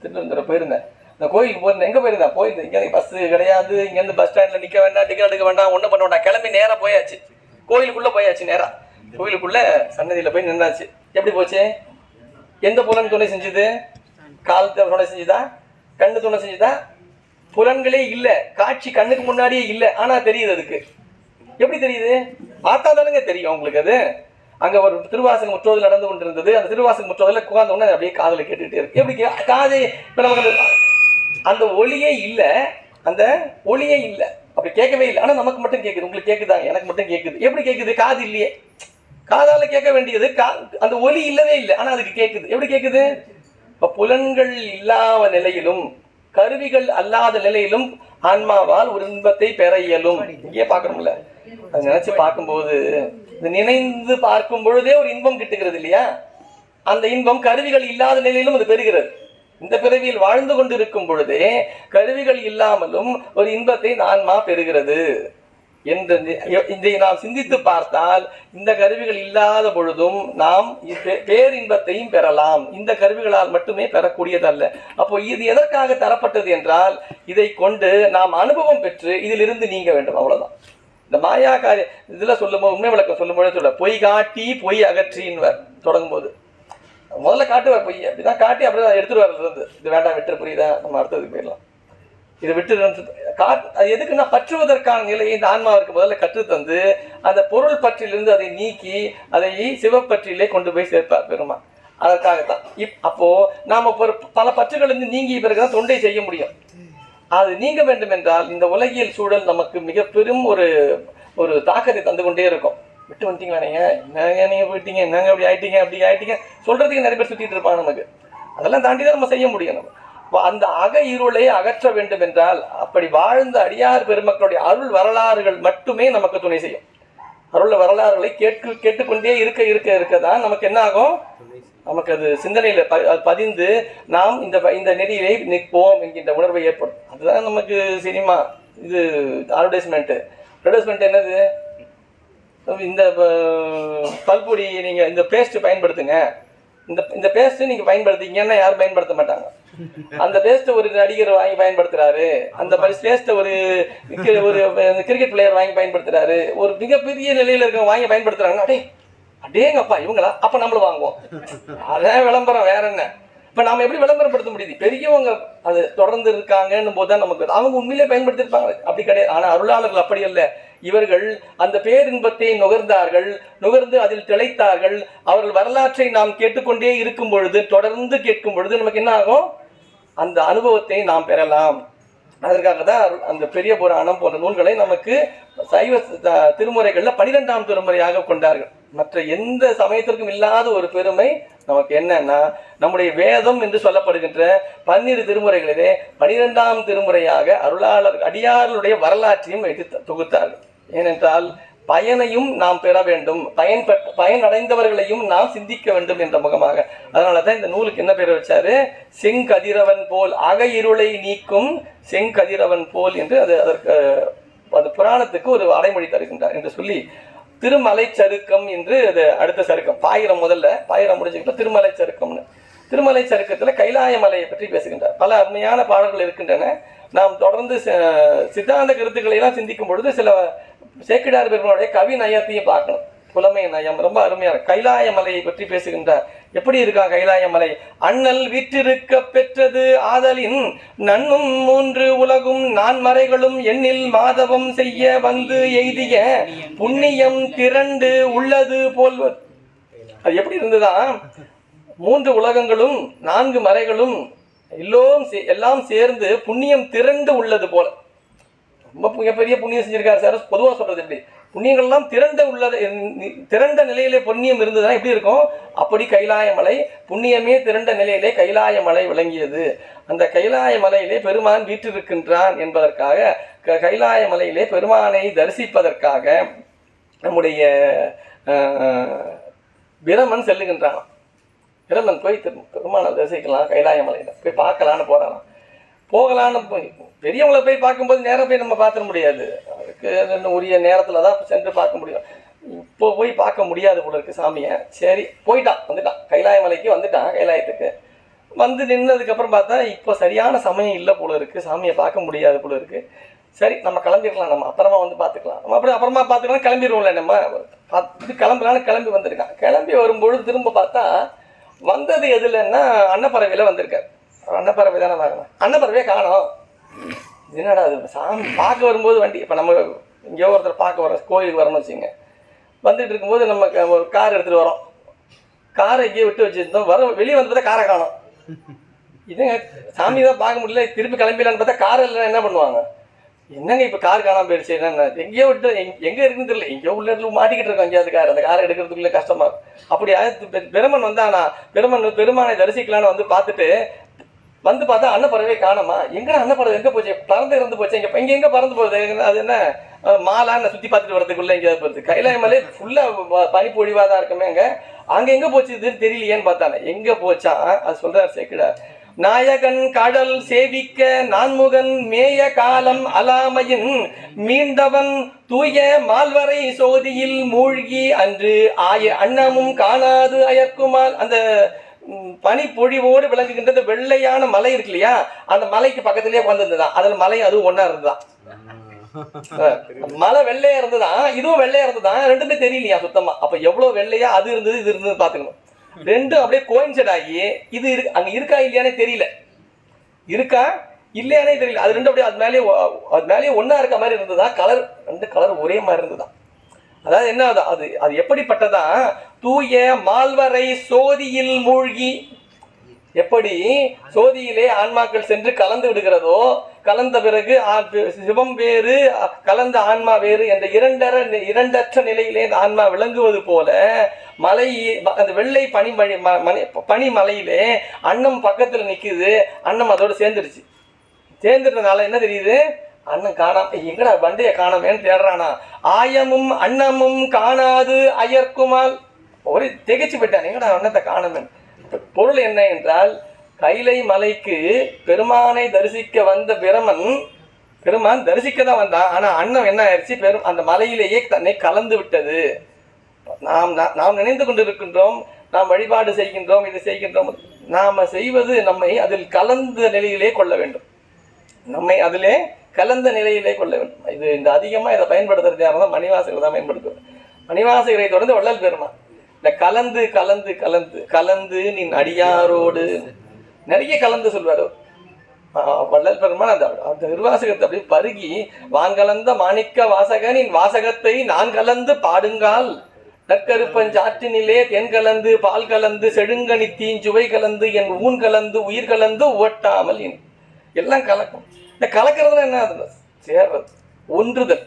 திருப்பெருந்துறை போயிருந்தேன். இந்த கோயிலுக்கு போயிருந்தேன். எங்க போயிருந்தேன்? போயிருந்தேன். இங்கே பஸ் கிடையாது, இங்கேருந்து பஸ் ஸ்டாண்ட்ல நிற்க வேண்டாம், டிக்கெட் எடுக்க வேண்டாம், ஒன்றும் பண்ண வேண்டாம். கிளம்பி நேராக போயாச்சு, கோயிலுக்குள்ள போயாச்சு. நேரா கோயிலுக்குள்ள சன்னதியில போய் நின்றாச்சு. எப்படி போச்சு? எந்த புலன் துணை செஞ்சுது? காலத்தை துணை செஞ்சுதா? கண்ணு துணை செஞ்சுதா? புலன்களே இல்லை, காட்சி கண்ணுக்கு முன்னாடியே இல்லை, ஆனா தெரியுது. அதுக்கு எப்படி தெரியுது? பார்த்தா தானுங்க தெரியும் உங்களுக்கு. அது அங்க ஒரு திருவாசக முற்றோதல் நடந்து கொண்டிருந்தது. அந்த திருவாசக முற்றோதல உட்கார்ந்த உடனே அப்படியே காதல கேட்டுக்கிட்டே இருக்கு. எப்படி காது? இப்ப நமக்கு அந்த ஒளியே இல்லை, அந்த ஒளியே இல்லை, அப்படி கேட்கவே இல்லை. ஆனா நமக்கு மட்டும் கேட்குது. உங்களுக்கு கேட்குதா? எனக்கு மட்டும் கேட்குது. எப்படி கேட்குது? காது இல்லையே, காதால கேட்க வேண்டியது. அந்த ஒலி இல்லவே இல்லை, ஆனா அதுக்கு கேட்குது. எப்படி கேட்குது? இப்ப புலன்கள் இல்லாத நிலையிலும் கருவிகள் அல்லாத நிலையிலும் ஆன்மாவால் ஒரு இன்பத்தை பெற இயலும். இங்கேயே பார்க்கணும்ல, அதை நினைச்சு பார்க்கும்போது, நினைந்து பார்க்கும் பொழுதே ஒரு இன்பம் கிட்டுகிறது இல்லையா? அந்த இன்பம் கருவிகள் இல்லாத நிலையிலும் அது பெறுகிறது. இந்த பிறவியில் வாழ்ந்து கொண்டிருக்கும் பொழுதே கருவிகள் இல்லாமலும் ஒரு இன்பத்தை ஆன்மா பெறுகிறது என்று இதை நாம் சிந்தித்து பார்த்தால், இந்த கருவிகள் இல்லாத பொழுதும் நாம் பேரின்பத்தையும் பெறலாம். இந்த கருவிகளால் மட்டுமே பெறக்கூடியதல்ல. அப்போ இது எதற்காக தரப்பட்டது என்றால், இதை கொண்டு நாம் அனுபவம் பெற்று இதிலிருந்து நீங்க வேண்டும், அவ்வளவுதான். இந்த மாயா காரியம் இதுல சொல்லும்போது, உண்மை விளக்கம் சொல்லும்போது சொல்ல, பொய் காட்டி பொய் அகற்றின்வர் தொடங்கும் போது முதல்ல காட்டுவார் பொய். அப்படிதான் காட்டி அப்படிதான் எடுத்துட்டு வர்றது. இது வேண்டாம், விட்டு, புரியுதா? நம்ம அடுத்ததுக்கு போயிடலாம். இதை விட்டு அது எதுக்குன்னா, பற்றுவதற்கான நிலையை இந்த ஆன்மாவிற்கு முதல்ல கற்றுத்தந்து அந்த பொருள் பற்றிலிருந்து அதை நீக்கி அதை சிவப்பற்றிலே கொண்டு போய் சேர்ப்பார் பெருமான். அதற்காகத்தான் அப்போ நாம பல பற்றுகளிலிருந்து நீங்கிய பிறகுதான் தொண்டை செய்ய முடியும். அது நீங்க வேண்டும் என்றால் இந்த உலகியல் சூழல் நமக்கு மிக பெரும் ஒரு தாக்கத்தை தந்து கொண்டே இருக்கும். விட்டு வந்துட்டீங்களா நீங்க, என்னங்க நீங்க போயிட்டீங்க, என்னங்க அப்படி ஆயிட்டீங்க, அப்படி ஆயிட்டீங்க சொல்றதுக்கு நிறைய பேர் சுத்திட்டு இருப்பாங்க. நமக்கு அதெல்லாம் தாண்டி தான் நம்ம செய்ய முடியும். நம்ம அந்த அக இருளை அகற்ற வேண்டும் என்றால், அப்படி வாழ்ந்த அடியார் பெருமக்களுடைய அருள் வரலாறுகள் மட்டுமே நமக்கு துணை செய்யும். அருள் வரலாறுகளை கேட்டுக்கொண்டே இருக்கதான் நமக்கு என்ன ஆகும்? நமக்கு அது சிந்தனையில பதிந்து நாம் இந்த நெறியை நிற்போம் என்கின்ற உணர்வை ஏற்படும். அதுதான் நமக்கு சினிமா, இது அட்வர்டைஸ்மெண்ட் என்னது? இந்த பல்பொடி நீங்க இந்த பேஸ்ட் பயன்படுத்துங்க, இந்த பேஸ்ட் நீங்க பயன்படுத்திங்கன்னா யாரும் பயன்படுத்த மாட்டாங்க. அந்த பேஸ்ட் ஒரு நடிகர் வாங்கி பயன்படுத்துறாரு, அந்த மாதிரி பேஸ்ட் ஒரு கிரிக்கெட் பிளேயர் வாங்கி பயன்படுத்துறாரு, ஒரு மிகப்பெரிய நிலையில இருக்க வாங்கி பயன்படுத்துறாங்கன்னா அடேங்கப்பா இவங்களா, அப்ப நம்மளும் வாங்குவோம். அதான் விளம்பரம், வேற என்ன. இப்ப நாம எப்படி விளம்பரப்படுத்த முடியுது? பெரியவங்க அது தொடர்ந்து இருக்காங்கன்னு போதுதான் நமக்கு அவங்க உண்மையிலே பயன்படுத்திருப்பாங்க, அப்படி கிடையாது. ஆனா அருளாளர்கள் அப்படி அல்ல. இவர்கள் அந்த பேரின்பத்தை நுகர்ந்தார்கள், நுகர்ந்து அதில் திளைத்தார்கள். அவர்கள் வரலாற்றை நாம் கேட்டுக்கொண்டே இருக்கும் பொழுது, தொடர்ந்து கேட்கும் பொழுது நமக்கு என்ன ஆகும்? அந்த அனுபவத்தை நாம் பெறலாம். அதற்காக தான் அந்த பெரிய புராணம் போன்ற நூல்களை நமக்கு சைவ திருமுறைகள்ல 12ஆம் திருமுறையாக கொண்டார்கள். மற்ற எந்த சமயத்திற்கும் இல்லாத ஒரு பெருமை நமக்கு என்னன்னா, நம்முடைய வேதம் என்று சொல்லப்படுகின்ற 12 திருமுறைகளிலே 12ஆம் திருமுறையாக அருளாளர் அடியார்களுடைய வரலாற்றையும் வைத்து தொகுத்தார்கள். ஏனென்றால் பயனையும் நாம் பெற வேண்டும், பயனடைந்தவர்களையும் நாம் சிந்திக்க வேண்டும் என்ற முகமாக. அதனாலதான் இந்த நூலுக்கு என்ன பேர் வச்சாரு? செங்கதிரவன் போல், அக இருளை நீக்கும் செங்கதிரவன் போல் என்று அதற்கு அது புராணத்துக்கு ஒரு அடைமொழி தருகின்றார் என்று சொல்லி, திருமலை சருக்கம் என்று அது அடுத்த சருக்கம். பாயிரம் முதல்ல, பாயிரம் முடிஞ்சுக்கிட்ட திருமலை சருக்கம்னு. திருமலை சருக்கத்துல கைலாய மலையை பற்றி பேசுகின்றார். பல அருமையான பாடல்கள் இருக்கின்றன. நாம் தொடர்ந்து சித்தாந்த கருத்துக்களை எல்லாம் சிந்திக்கும் பொழுது சில சேக்கிடார் பெருமானுடைய கவி நயத்தையும் பார்க்கணும். புலமை நயம் ரொம்ப அருமையான. கைலாய மலையை பற்றி பேசுகின்றார். எப்படி இருக்கா கைலாய மலை? அண்ணல் வீற்றிருக்க பெற்றது ஆதலின் நன்னும் 3 உலகும் 4 மறைகளும் எண்ணில் மாதவம் செய்ய வந்து எய்திய புண்ணியம் திரண்டு உள்ளது போல். அது எப்படி இருந்துதான்? 3 உலகங்களும் 4 மறைகளும் எல்லாம் சேர்ந்து புண்ணியம் திரண்டு உள்ளது போல. ரொம்ப மிகப்பெரிய புண்ணியம் செஞ்சிருக்காரு சார். பொதுவாக சொல்றது எப்படி? புண்ணியங்கள்லாம் திரண்ட நிலையிலே புண்ணியம் இருந்ததுன்னா எப்படி இருக்கும்? அப்படி கைலாய மலை புண்ணியமே திரண்ட நிலையிலே கைலாய மலை விளங்கியது. அந்த கைலாய மலையிலே பெருமான் வீற்றிருக்கின்றான் என்பதற்காக, கைலாய மலையிலே பெருமானை தரிசிப்பதற்காக நம்முடைய பிரமன் செல்லுகின்றான். பிரமன் போய் பெருமானை தரிசிக்கலாம், கைலாய மலையில போய் பார்க்கலான்னு போறான். போகலான்னு பெரியவங்களை போய் பார்க்கும்போது நேரம் போய் நம்ம பார்த்துட முடியாது. அதுக்கு உரிய நேரத்தில் தான் சென்று பார்க்க முடியும். இப்போ போய் பார்க்க முடியாது போல இருக்கு சாமியை. சரி வந்துட்டான் கைலாய மலைக்கு வந்துட்டான். கைலாயத்துக்கு வந்து நின்னதுக்கப்புறம் பார்த்தா இப்போ சரியான சமயம் இல்லை போல இருக்கு, சாமியை பார்க்க முடியாது போல இருக்கு. சரி நம்ம கிளம்பிடலாம், நம்ம அப்புறமா வந்து பார்த்துக்கலாம், நம்ம அப்புறமா பார்த்துக்கலாம், கிளம்பிடுவோம்ல. நம்ம கிளம்பலான்னு கிளம்பி வந்திருக்கான். கிளம்பி வரும்பொழுது திரும்ப பார்த்தா வந்தது எதுலன்னா அன்னப்பறவையில் வந்திருக்காரு. அன்னப்பறவை தானே வாங்கணும், அன்னப்பறவையே காணோம். என்னடா அது? சாமி பார்க்க வரும்போது வண்டி, இப்போ நம்ம இங்கே ஒருத்தர் பார்க்க வரோம், கோயிலுக்கு வரணும்னு வச்சுங்க, வந்துட்டு இருக்கும்போது நம்ம ஒரு கார் எடுத்துகிட்டு வரோம். காரை எங்கேயே விட்டு வச்சுருந்தோம், வெளியே வந்து பார்த்தா காரை காணோம். இதுங்க சாமி தான் பார்க்க முடியல, திருப்பி கிளம்பிடலான்னு பார்த்தா கார் இல்லைன்னா என்ன பண்ணுவாங்க? என்னங்க இப்போ கார் காணாமல் போயிடுச்சு, என்னென்ன எங்கேயோ விட்டு எங்கே இருக்குன்னு தெரியல, எங்கேயோ உள்ள இடத்துல மாட்டிக்கிட்டு இருக்கோம் எங்கேயாவது கார். அந்த காரை எடுக்கிறதுக்குள்ளே கஷ்டமாக இருக்கும். அப்படி பெருமன் வந்தானா, பெருமானை தரிசிக்கலான்னு வந்து பார்த்துட்டு வந்து பார்த்தா அன்னப்பறவை காணமா. எங்கடா அன்னப்பறவை எங்கே போச்சு? பறந்து இறந்து போச்சு. எங்கே பறந்து போகுது? அது என்ன மாலான்னு சுற்றி பார்த்துட்டு வரதுக்குள்ளே எங்கேயாவது போகுது? கைலாய மலை ஃபுல்லாக பனிப்பொழிவாக தான் இருக்குமே. அங்கே எங்கே போச்சு இதுன்னு தெரியலையேன்னு பார்த்தானே. எங்கே போச்சா? அது சொல்கிறார் சேக்கிடார். நாயகன் கடல் சேவிக்க நான்முகன் மேய காலம் அலாமையின் மீண்டவன் தூய மால்வரை சோதியில் மூழ்கி அன்று அன்னமும் காணாது அயர்க்குமால். அந்த பனிப்பொழிவோடு விளங்குகின்றது வெள்ளையான மலை இருக்கு இல்லையா, அந்த மலைக்கு பக்கத்திலேயே வந்திருந்துதான். அதுல மலை அதுவும் ஒன்னா இருந்துதான். மலை வெள்ளையா இருந்துதான், இதுவும் வெள்ளையா இருந்துதான். ரெண்டுமே தெரியலையா சுத்தமா. அப்ப எவ்வளவு வெள்ளையா அது இருந்தது இது இருந்தது பாத்துக்கணும். ரெண்டும் அப்படியே கோயின்சைட் ஆகி இது அங்க இருக்கா இல்லையானே தெரியல, இருக்கா இல்லையானே தெரியல. அது ரெண்டும் அப்படியே அது மேலேயே ஒன்னா இருக்க மாதிரி இருந்ததா. கலர் ரெண்டு கலர் ஒரே மாதிரி இருந்ததா. அதாவது என்ன அது எப்படிப்பட்டதா? தூய மால்வரை சோதியில் மூழ்கி, எப்படி சோதியிலே ஆன்மாக்கள் சென்று கலந்து விடுகிறதோ, கலந்த பிறகு சிவம் வேறு கலந்த ஆன்மா வேறு என்ற இரண்டற்ற நிலையிலே இந்த ஆன்மா விளங்குவது போல, மலை அந்த வெள்ளை பனிமலையிலே அன்னம் பக்கத்துல நிக்குது. அன்னம் அதோடு சேர்ந்துட்டதுனால என்ன தெரியுது? அண்ணன் காணாம, எங்கடா வண்டியை காணாமேன்னு தேடுறானா. ஆயமும் அன்னமும் காணாது அயர்க்குமால். ஒரு திகைச்சு போயிட்டான், எங்கடா அன்னத்தை காணாமேன்னு. பொருள் என்ன என்றால், கைலை மலைக்கு பெருமானை தரிசிக்க வந்த பெருமான் தரிசிக்க தான் வந்தான். ஆனா அன்னம் என்ன ஆயிடுச்சு? அந்த மலையிலேயே தன்னை கலந்து விட்டது. நாம் நினைந்து கொண்டிருக்கின்றோம், நாம் வழிபாடு செய்கின்றோம், இது செய்கின்றோம். நாம் செய்வது நம்மை அதில் கலந்த நிலையிலே கொள்ள வேண்டும். நம்மை அதிலே கலந்த நிலையிலே கொள்ள வேண்டும். இது இந்த அதிகமாக இதை பயன்படுத்துறது யாரும் தான் மணிவாசகர் தான் பயன்படுத்துவார். மணிவாசகரை தொடர்ந்து வள்ளல் பெருமான் இந்த கலந்து கலந்து கலந்து கலந்து நின் அடியாரோடு நிறைய கலந்து சொல்வார் வள்ளல் பெருமான். அந்த திருவாசகத்தை அப்படி பருகி வாங்கலந்த மாணிக்க வாசகனின் வாசகத்தை நான் கலந்து பாடுங்கால் நற்கருப்பஞ்சாற்றினிலே தென் கலந்து பால் கலந்து செழுங்கனி தீஞ்சுவை கலந்து என் ஊன் கலந்து உயிர் கலந்து ஓட்டாமல் எல்லாம் கலக்கும். இந்த கலக்கிறதுனா என்ன? சேர்றது, ஒன்றுதல்.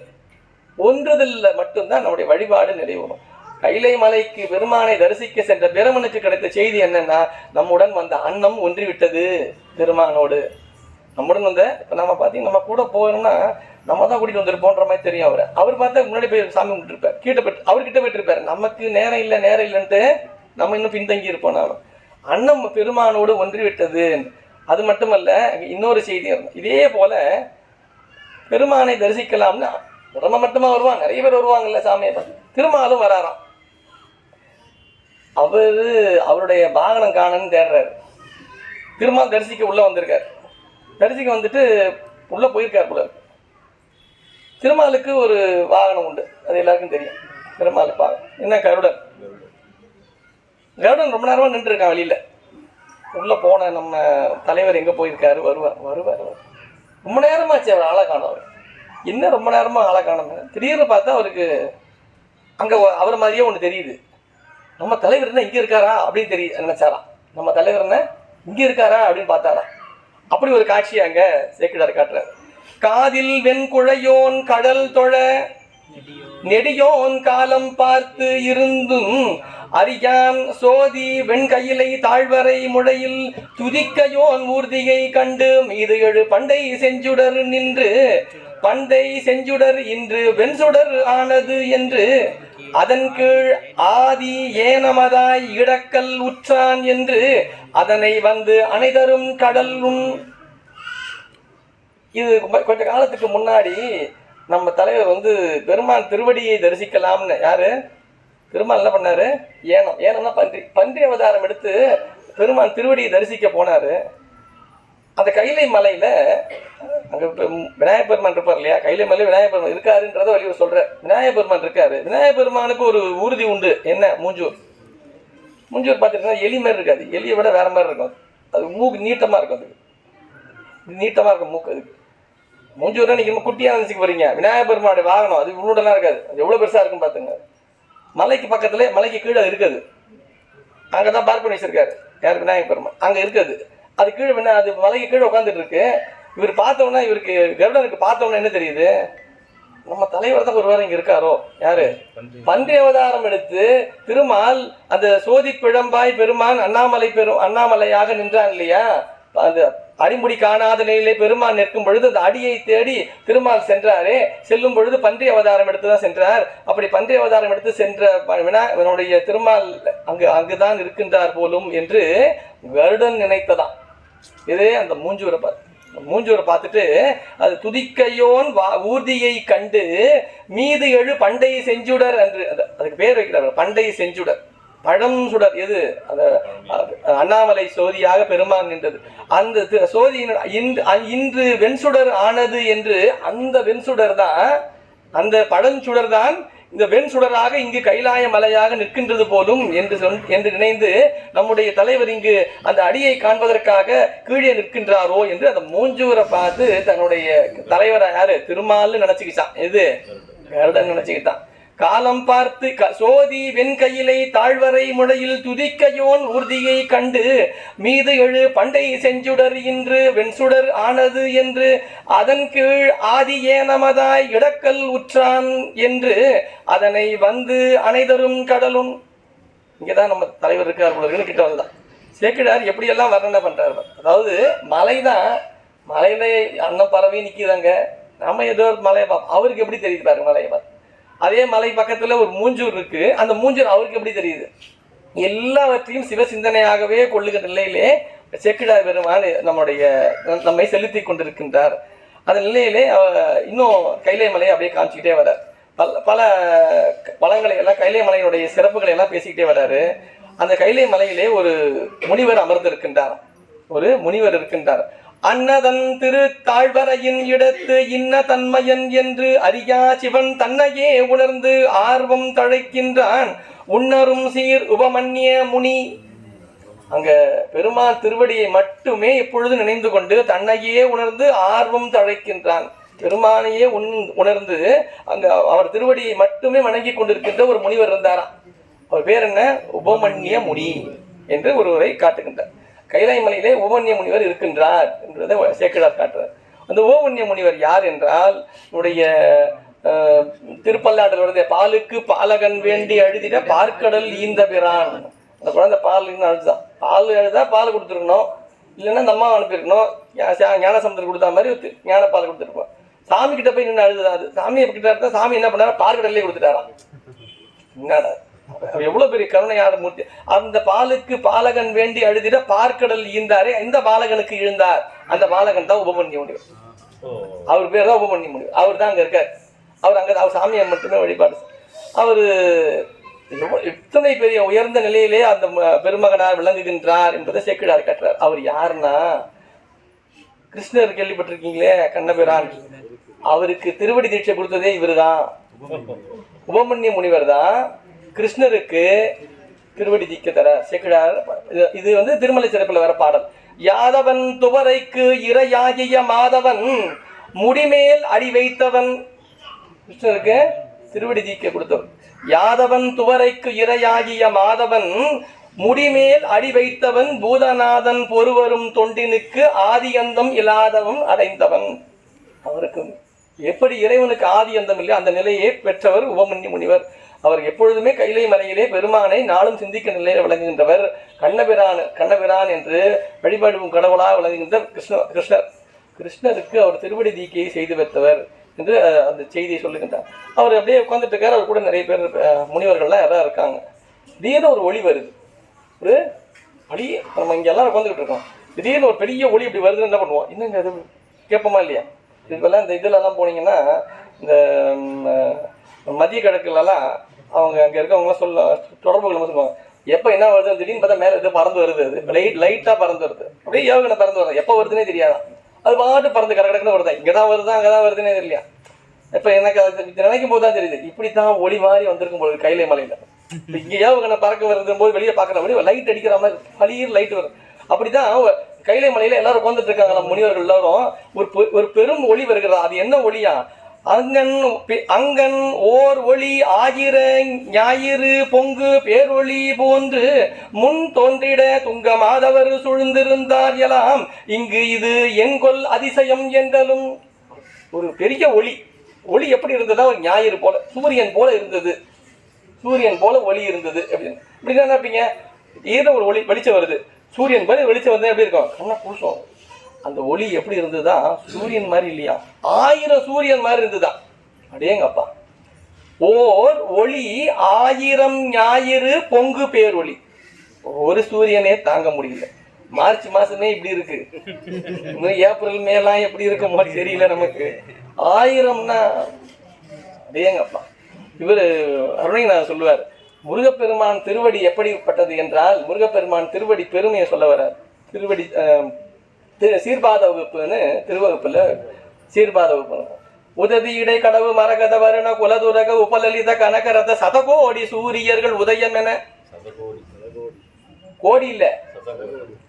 ஒன்றுதல்ல மட்டும்தான் நம்முடைய வழிபாடு நிறைவேறும். கைலை மலைக்கு பெருமானை தரிசிக்க சென்ற பிரமனுக்கு கிடைத்த செய்தி என்னன்னா, நம்முடன் வந்த அன்னம் ஒன்றிவிட்டது பெருமானோடு. நம்முடன் வந்த இப்போ நம்ம பார்த்தீங்கன்னா நம்ம கூட போகணும்னா நம்ம தான் கூட்டிகிட்டு வந்துருப்போன்ற மாதிரி தெரியும். அவர் பார்த்தா முன்னாடி போய் சாமி கும்பிட்டுருப்பார், அவர்கிட்ட போயிட்டு இருப்பார். நமக்கு நேரம் இல்லைன்ட்டு நம்ம இன்னும் பின்தங்கி இருப்போம். நானும் அன்னம் பெருமானோடு ஒன்றிவிட்டது. அது மட்டுமல்ல, இன்னொரு செய்தி இதே போல பெருமானை தரிசிக்கலாம்னா நம்ம மட்டுமா வருவாங்க, நிறைய பேர் வருவாங்கல்ல சாமியை பார்த்து. திருமாலும் வராராம். அவருடைய வாகனம் காணன்னு தேடுறாரு. திருமால் தரிசிக்க உள்ள வந்திருக்காரு. தரிசிக்க வந்துட்டு உள்ள போயிருக்கார் போல. திருமாலுக்கு ஒரு வாகனம் உண்டு, அது எல்லாருக்கும் தெரியும். திருமால் வாகனம் என்ன? கருடன். கருடன் ரொம்ப நேரமா நின்று இருக்கான் வெளியில. உள்ள போன நம்ம தலைவர் எங்க போயிருக்காரு, வருவார். ரொம்ப நேரமாச்சு அவர் ஆளை காணும். அவர் என்ன ரொம்ப நேரமா ஆளை காணும். திடீர்னு பார்த்தா அவருக்கு அங்க அவர் மாதிரியே ஒன்று தெரியுது. நம்ம தலைவர் என்ன இங்க இருக்காரா அப்படின்னு நினைச்சாராம். நம்ம தலைவர் என்ன இங்க இருக்காரா அப்படின்னு பார்த்தாராம். அப்படி ஒரு காட்சியை அங்க சேக்கிழார் காட்டுறாரு. காதில் வெண்குழையோன் கடல் தொழ நெடியோன் காலம் பார்த்து இருந்தும் அறியான் சோதி வெண்கையிலை தாழ்வரை முழையில் துதிக்கையோன் ஊர்தியை கண்டு மீது எழு பண்டை செஞ்சுடர் நின்று பண்டை செஞ்சுடர் இன்று வெண்சுடர் ஆனது என்று அதன் கீழ் ஆதி ஏனமதாய் இடக்கல் உற்றான் என்று அதனை வந்து அனைதரும் கடல் உன். இது கொஞ்ச காலத்துக்கு முன்னாடி நம்ம தலைவர் பெருமான் திருவடியை தரிசிக்கலாம்னு யாரு பெருமான் என்ன பண்ணாரு? ஏனம்னா பன்றி அவதாரம் எடுத்து பெருமான் திருவடியை தரிசிக்க போனாரு. அந்த கைலை மலையில அங்க விநாயகர் பெருமான் இருப்பார் இல்லையா? கைலை மலையில விநாயகர் பெருமான் இருக்காருன்றத வழிவர் சொல்ற. விநாயகர் பெருமான் இருக்காரு. விநாயகர் பெருமானுக்கு ஒரு ஊர்தி உண்டு. என்ன? மூஞ்சூர். மூஞ்சூர் பார்த்துட்டீங்கன்னா எலி மாதிரி இருக்காது, எலியை விட வேற மாதிரி இருக்கும். அது மூக்கு நீட்டமா இருக்கும். அதுக்கு நீட்டமா இருக்கும் மூக்கு. அதுக்கு மூஞ்சூர் நீங்க குட்டியா நினைச்சுக்க போறீங்க. விநாயகர் பெருமானுடைய வாகனம் அது உன்னோடலாம் இருக்காது. அது எவ்வளவு பெருசா இருக்கும் பாத்துங்க. மலைக்கு பக்கத்துல, மலைக்கு கீழே இருக்குது. அங்கதான் பார்க் பண்ணி வச்சிருக்காரு யார்? விநாயகர் பெருமான் அங்க இருக்குது. அது கீழே அது மலைக்கு கீழே உட்காந்துட்டு இருக்கு. இவர் பார்த்தோம்னா, இவருக்கு கருடனுக்கு பார்த்தோம்னா என்ன தெரியுது? நம்ம தலைவர் தான் ஒருவர் இங்க இருக்காரோ. யாரு? பன்றி அவதாரம் எடுத்து திருமால் அந்த சோதி பிழம்பாய் பெருமான் அண்ணாமலையாக நின்றான் இல்லையா? அந்த அடிமுடி காணாத நிலையிலே பெருமான் நிற்கும் பொழுது அந்த அடியை தேடி திருமால் சென்றாரே, செல்லும் பொழுது பன்றி அவதாரம் எடுத்துதான் சென்றார். அப்படி பன்றி அவதாரம் எடுத்து சென்ற விநாயகனுடைய திருமால் அங்குதான் இருக்கின்றார் போலும் என்று கருடன் நினைத்ததான். இதே அந்த மூஞ்சூரை பார்த்துட்டு அது துதிக்கையோன் ஊர்தியை கண்டு மீது எழு பண்டை செஞ்சுடர் என்று அதுக்கு பேர் வைக்கிறார். பண்டை செஞ்சுடர், பழம் சுடர். எது? அந்த அண்ணாமலை சோதியாக பெருமான் நின்றது. அந்த சோதியின் இன்று வெண்சுடர் ஆனது என்று அந்த வெண்சுடர் தான், அந்த பழஞ்சுடர் தான் இந்த வெண்சுடராக இங்கு கைலாய மலையாக நிற்கின்றது போலும் என்று நினைந்து நம்முடைய தலைவர் இங்கு அந்த அடியை காண்பதற்காக கீழே நிற்கின்றாரோ என்று அந்த மூஞ்சூரை பார்த்து தன்னுடைய தலைவரை யாரு? திருமால்னு நினைச்சுக்கிட்டான். எது? கருடன் நினைச்சுக்கிட்டான். காலம் பார்த்து சோதி வெண்கையிலை தாழ்வரை முளையில் துதிக்கையோன் ஊர்தியை கண்டு மீது எழு பண்டை செஞ்சுடர் இன்று வெண்சுடர் ஆனது என்று அதன் கீழ் ஆதி ஏனமதாய் இடக்கல் உற்றான் என்று அதனை வந்து அனைதரும் கடலும். இங்கதான் நம்ம தலைவர் இருக்கார் கிட்ட வந்துதான் சேக்கிழார் எப்படியெல்லாம் வர்ணனை பண்றாரு. அதாவது மலைதான், மலையில அன்னம் பறவை நிற்கிறாங்க. நம்ம ஏதோ ஒரு மலையை பார்ப்போம். அவருக்கு எப்படி தெரியுது பாருங்க மலையை பார்த்து. அதே மலை பக்கத்துல ஒரு மூஞ்சூர் இருக்கு. அந்த மூஞ்சூர் அவருக்கு எப்படி தெரியுது? எல்லாவற்றையும் சிவசிந்தனையாகவே கொள்ளுகிற நிலையிலே சேக்கிழார் பெருமான் நம்மை செலுத்தி கொண்டிருக்கின்றார். அந்த நிலையிலே இன்னும் கைலை மலையை அப்படியே காமிச்சுக்கிட்டே வர்றார். பல பழங்களை எல்லாம், கைலை மலையினுடைய சிறப்புகளை எல்லாம் பேசிக்கிட்டே வர்றாரு. அந்த கைலை மலையிலே ஒரு முனிவர் அமர்ந்திருக்கின்றார். ஒரு முனிவர் இருக்கின்றார். அன்னதன் திரு தாழ்வரையின் இடத்து இன்ன தன்மையன் என்று அறியா சிவன் தன்னையே உணர்ந்து ஆர்வம் தழைக்கின்றான் உன்னரும் சீர் உபமன்ய முனி. அங்க பெருமான் திருவடியை மட்டுமே எப்பொழுது நினைந்து கொண்டு தன்னையே உணர்ந்து ஆர்வம் தழைக்கின்றான். பெருமானையே உணர்ந்து அங்க அவர் திருவடியை மட்டுமே வணங்கி கொண்டிருக்கின்ற ஒரு முனிவர் இருந்தாராம். அவர் பேர் என்ன? உபமன்ய முனி என்று ஒருவரை காட்டுகின்றார். கைலை மலையிலே உபமன்ய முனிவர் இருக்கின்றார் என்றதை சேக்கிழார் காட்டுறார். அந்த உபமன்ய முனிவர் யார் என்றால், நம்முடைய திருப்பல்லாட்டில் வருது, பாலுக்கு பாலகன் வேண்டி அழுதிட பார்க்கடல் ஈந்த பிரான். அந்த குழந்தை பால் அழுதுதான், பால் அழுதா பால் கொடுத்துருக்கணும், இல்லைன்னா அந்த அம்மா அனுப்பியிருக்கணும். ஞானசமுத்திரம் கொடுத்தா மாதிரி ஞானப்பால் கொடுத்துருப்போம். சாமி கிட்ட போய் நின்று அழுதுதான். அது சாமி கிட்ட இருந்தா சாமி என்ன பண்ணாரா? பார்க்கடல்லே கொடுத்துட்டாராம். என்னடா எவ்வளவு பெரிய கருணையான மூர்த்தி! அந்த பாலுக்கு பாலகன் வேண்டி அழுதிட பார்க்கடல் ஈந்தாரே, இந்த பாலகனுக்கு இழுந்தார். அந்த பாலகன் தான் உபமன்ய முனிவர். அவர் பேர் தான் உபமன்ய முனிவர். அவர் தான் அங்க இருக்கார். அவர் அங்க அவர் சாமியை மட்டுமே வழிபாடு. அவரு இத்தனை பெரிய உயர்ந்த நிலையிலே அந்த பெருமகனார் விளங்குகின்றார் என்பதை சேக்கிழார் காட்டுறார். அவர் யாருன்னா, கிருஷ்ணர் கேள்விப்பட்டிருக்கீங்களே, கண்ணபிரான், அவருக்கு திருவடி தீட்சை கொடுத்ததே இவரு தான். உபமன்ய முனிவர் தான் கிருஷ்ணருக்கு திருவடி தீட்சை தர சேக்கிழார். இது வந்து திருமலை சிறப்புல வர பாடல். யாதவன் துவரைக்கு இரையாகிய மாதவன் முடிமேல் அடி வைத்தவன். கிருஷ்ணருக்கு திருவடி தீட்சை கொடுத்தவன். யாதவன் துவரைக்கு இரையாகிய மாதவன் முடிமேல் அடி வைத்தவன் பூதநாதன் பொறுவரும் தொண்டினுக்கு ஆதி அந்தம் இல்லாதவன் அடைந்தவன். அவருக்கு எப்படி இறைவனுக்கு ஆதி அந்தம் இல்லை, அந்த நிலையை பெற்றவர் உபமன்ய முனிவர். அவர் எப்பொழுதுமே கைலை மலையிலே பெருமானை நாளும் சிந்திக்க நிலையில் விளங்குகின்றவர். கண்ணபிரான் என்று வழிபாடும் கடவுளாக விளங்குகின்ற கிருஷ்ணர். கிருஷ்ணருக்கு அவர் திருவடி தீக்கையை செய்து வைத்தவர் என்று அந்த செய்தியை சொல்லுகின்றார். அவர் அப்படியே உட்கார்ந்துட்டு இருக்கார். அவர் கூட நிறைய பேர் முனிவர்கள்லாம் யாராவது இருக்காங்க. திடீர்னு ஒரு ஒளி வருது. ஒரு ஒளி, நம்ம இங்கே எல்லாம் உட்காந்துக்கிட்டு இருக்கோம். திடீர்னு ஒரு பெரிய ஒளி இப்படி வருதுன்னு என்ன பண்ணுவோம்? என்னங்க அது கேட்போமா இல்லையா? இதுக்கெல்லாம் இந்த இதுலலாம் போனீங்கன்னா, இந்த மதிய கிழக்குலலாம் அவங்க அங்கே இருக்கவங்களாம் தொடர்புகள் சொல்லுவாங்க, எப்போ என்ன வருது திடீர்னு பார்த்தா மேலே எது பறந்து வருது, அது லைட்டாக பறந்து வருது, அப்படியே யோகனை பறந்து வருது, எப்போ வருதுன்னே தெரியாதான், அது பாட்டு பறந்து கடற்கடக்குன்னு வருதா, இங்கே தான் வருதா அங்கே தான் வருதுன்னே தெரியலையா. இப்போ எனக்கு அது நினைக்கும் போது தான் தெரியுது, இப்படி தான் ஒளி மாதிரி வந்திருக்கும் போது கைலை மலையில். இங்கே யோகனை பறக்க வருது போது வெளியே பார்க்குற மாதிரி லைட் அடிக்கிற மாதிரி பளிர் லைட் வருது. அப்படி தான் கைலை மலையில் எல்லாரும் உட்காந்துட்டு இருக்காங்க. நம்ம முனிவர்கள் எல்லாரும் ஒரு பெரும் ஒளி வருகிறதா. அது என்ன ஒளியா? அங்கன் ஓர் ஒளி ஆகிற ஞாயிறு பொங்கு பேரொளி போன்று முன் தோன்றிட துங்க மாதவர் சூழ்ந்திருந்தார் எல்லாம் இங்கு இது என்கொல் அதிசயம் என்றலும். ஒரு பெரிய ஒளி. ஒளி எப்படி இருந்ததா? ஒரு ஞாயிறு போல, சூரியன் போல இருந்தது. சூரியன் போல ஒளி இருந்தது. அப்படின்னு இப்படி தான் நினைப்பீங்க. ஏதோ ஒரு ஒளி வெளிச்சம் வருது, சூரியன் மாதிரி வெளிச்சம் வந்தா எப்படி இருக்கும்? கண்ணா பூசம். அந்த ஒளி எப்படி இருந்ததா? சூரியன் மாதிரி இல்லையா, 1000 சூரியன் மாதிரி இருந்ததா. அடேங்கப்பா. ஓர் ஒளி 1000 ஞாயிறு பொங்கு பேரொளி. ஒரு சூரியனே தாங்க முடியல. மார்ச் மாசமே இப்படி இருக்கு, இன்னும் ஏப்ரல் மேலாம் எப்படி இருக்க மாதிரி தெரியல நமக்கு. 1000னா அடேங்கப்பா. இவர் அருணகிரிநாதர் சொல்லுவார், முருகப்பெருமான் திருவடி எப்படிப்பட்டது என்றால், முருகப்பெருமான் திருவடி பெருமையை சொல்ல வர்றார். திருவடி சீர்பாத வகுப்புன்னு திருவகுப்புல சீர்பாத வகுப்பு. உதவி இடை கடவு மரகத வருண குலதுரக உபலலித கனகரத சதகோடி சூரியர்கள் உதயம் என. கோடி இல்ல,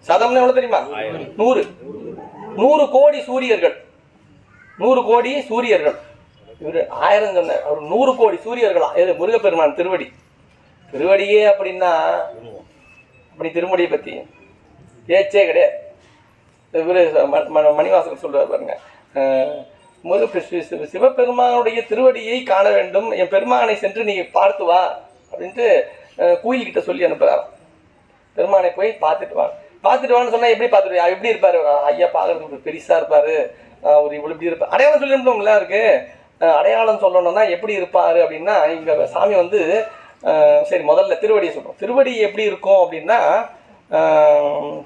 சதம்னு எவ்வளவு தெரியுமா? 100 கோடி சூரியர்கள். 100 கோடி சூரியர்கள். இவரு 1000 சொன்ன, அவர் 100 கோடி சூரியர்களா. எது? முருகப்பெருமான் திருவடி. திருவடியே அப்படின்னா அப்படி திருமுடியை பத்தி பேச்சே கிடையாது. இவரு மணிவாசகர் சொல்றாரு பாருங்க, சிவபெருமானுடைய திருவடியை காண வேண்டும், என் பெருமானை சென்று நீ பார்த்து வா அப்படின்ட்டு கோயில்கிட்ட சொல்லி அனுப்புறாரு. பெருமானை போய் பார்த்துட்டு வான்னு சொன்னா எப்படி பார்த்துட்டு எப்படி இருப்பாரு? ஐயா பார்க்கறதுக்கு பெருசா இருப்பாரு, ஒரு இவ்வளவு இப்படி இருப்பாரு. அடையாளம் சொல்லி அனுப்புவோம்ல இருக்கு. அடையாளம் சொல்லணும்னா எப்படி இருப்பாரு அப்படின்னா, இங்க சாமி வந்து சரி முதல்ல திருவடியை சொல்றோம். திருவடி எப்படி இருக்கும் அப்படின்னா,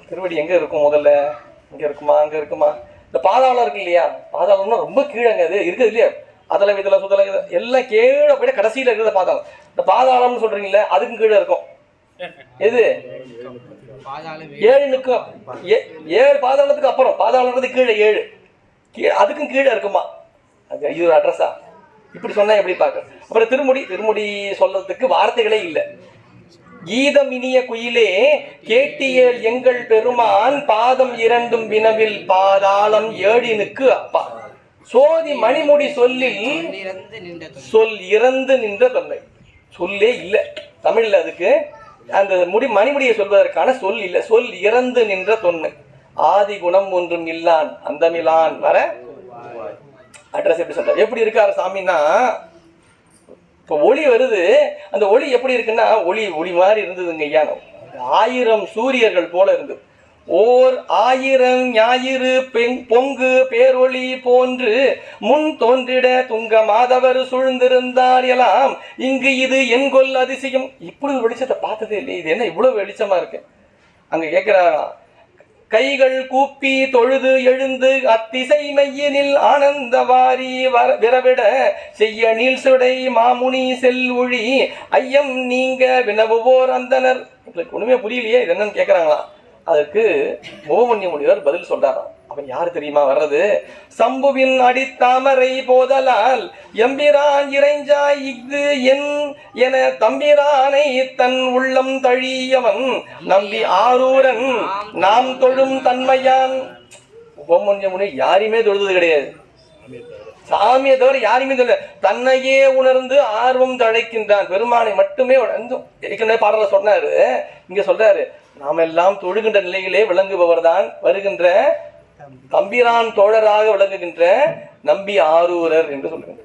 திருவடி எங்க இருக்கும்? முதல்ல இங்க இருக்குமா அங்க இருக்குமா? இந்த பாதாளம் இருக்கு இல்லையா, பாதாளம்னா ரொம்ப கீழங்க அது இருக்குது இல்லையா, அதில் இதில் சுதல எல்லாம் கீழே போய்ட்டு கடைசியில் இருக்கிறத பாதாளம். இந்த பாதாளம்னு சொல்றீங்களே, அதுக்கும் கீழே இருக்கும். எது 7 நிற்கும். 7 பாதாளத்துக்கு அப்புறம், பாதாளத்துக்கு கீழே 7, அதுக்கும் கீழே இருக்குமா? அது இது ஒரு அட்ரஸா? இப்படி சொன்னா எப்படி பார்க்க? அப்புறம் திருமுடி சொல்றதுக்கு வார்த்தைகளே இல்லை. கீதம் இனிய குயிலே கேட்டியல் எங்கள் பெருமான் பாதம் 2 வினவில் பாதாளம் 7னுக்கு அப்பா. சோதி மணிமுடி சொல்லில் சொல் இறந்து நின்ற தொன்மை. சொல்லே இல்லை தமிழ்ல. அதுக்கு அந்த மணிமுடியை சொல்வதற்கான சொல் இல்லை. சொல் இறந்து நின்ற தொன்மை. ஆதி குணம் ஒன்றும் இல்லான் அந்தமிலான் வர அட்ரஸ் எப்படி சொல்ற? எப்படி இருக்காரு சாமின்னா, இப்போ ஒளி வருது, அந்த ஒளி எப்படி இருக்குன்னா ஒளி மாதிரி இருந்ததுங்க ஐயா. 1000 சூரியர்கள் போல இருந்தது. ஓர் 1000 ஞாயிறு பொங்கு பேரொளி போன்று முன் தோன்றிட துங்க மாதவர் சூழ்ந்திருந்தார் எல்லாம் இங்கு இது என்கொல் அதிசயம். இப்படி ஒரு வெளிச்சத்தை பார்த்ததே இல்லை. இது என்ன இவ்வளவு வெளிச்சமா இருக்கு? அங்க கேட்கிறாராம், கைகள் கூப்பி தொழுது எழுந்து அத்திசை மையினில் ஆனந்த வாரி விரவிட செய்ய நீள் சுடை மாமுனி செல்வொழி ஐயம் நீங்க வினவுவோர் அந்தனர். உங்களுக்கு ஒண்ணுமே புரியலையே, இது என்னன்னு கேட்கறாங்களா? அதற்கு மோகமன்ய முனிவர் பதில் சொல்றாராம். அவன் யாரு தெரியுமா வர்றது? சம்புவின் அடித்தாமரை போதலால் எம்பிரான் இறைஞ்சாய் இஃது என் என தம்பிரானை தன் உள்ளம் தழியவன் நம்பி ஆரூரன் நாம் தொழும் தன்மையான். மோகமன்ய முனிவர் யாரையுமே தொழுது கிடையாது, சாமியை தவிர யாரையுமே தொழ. தன்னையே உணர்ந்து ஆர்வம் தழைக்கின்றான், பெருமானை மட்டுமே. ஏற்கனவே பாடல சொன்னாரு, இங்க சொல்றாரு, நாம் எல்லாம் தொழுகின்ற நிலையிலே விளங்குபவர் தான் வருகின்ற தம்பிரான் தோழராக விளங்குகின்ற நம்பி ஆரூரர் என்று சொல்லுகின்ற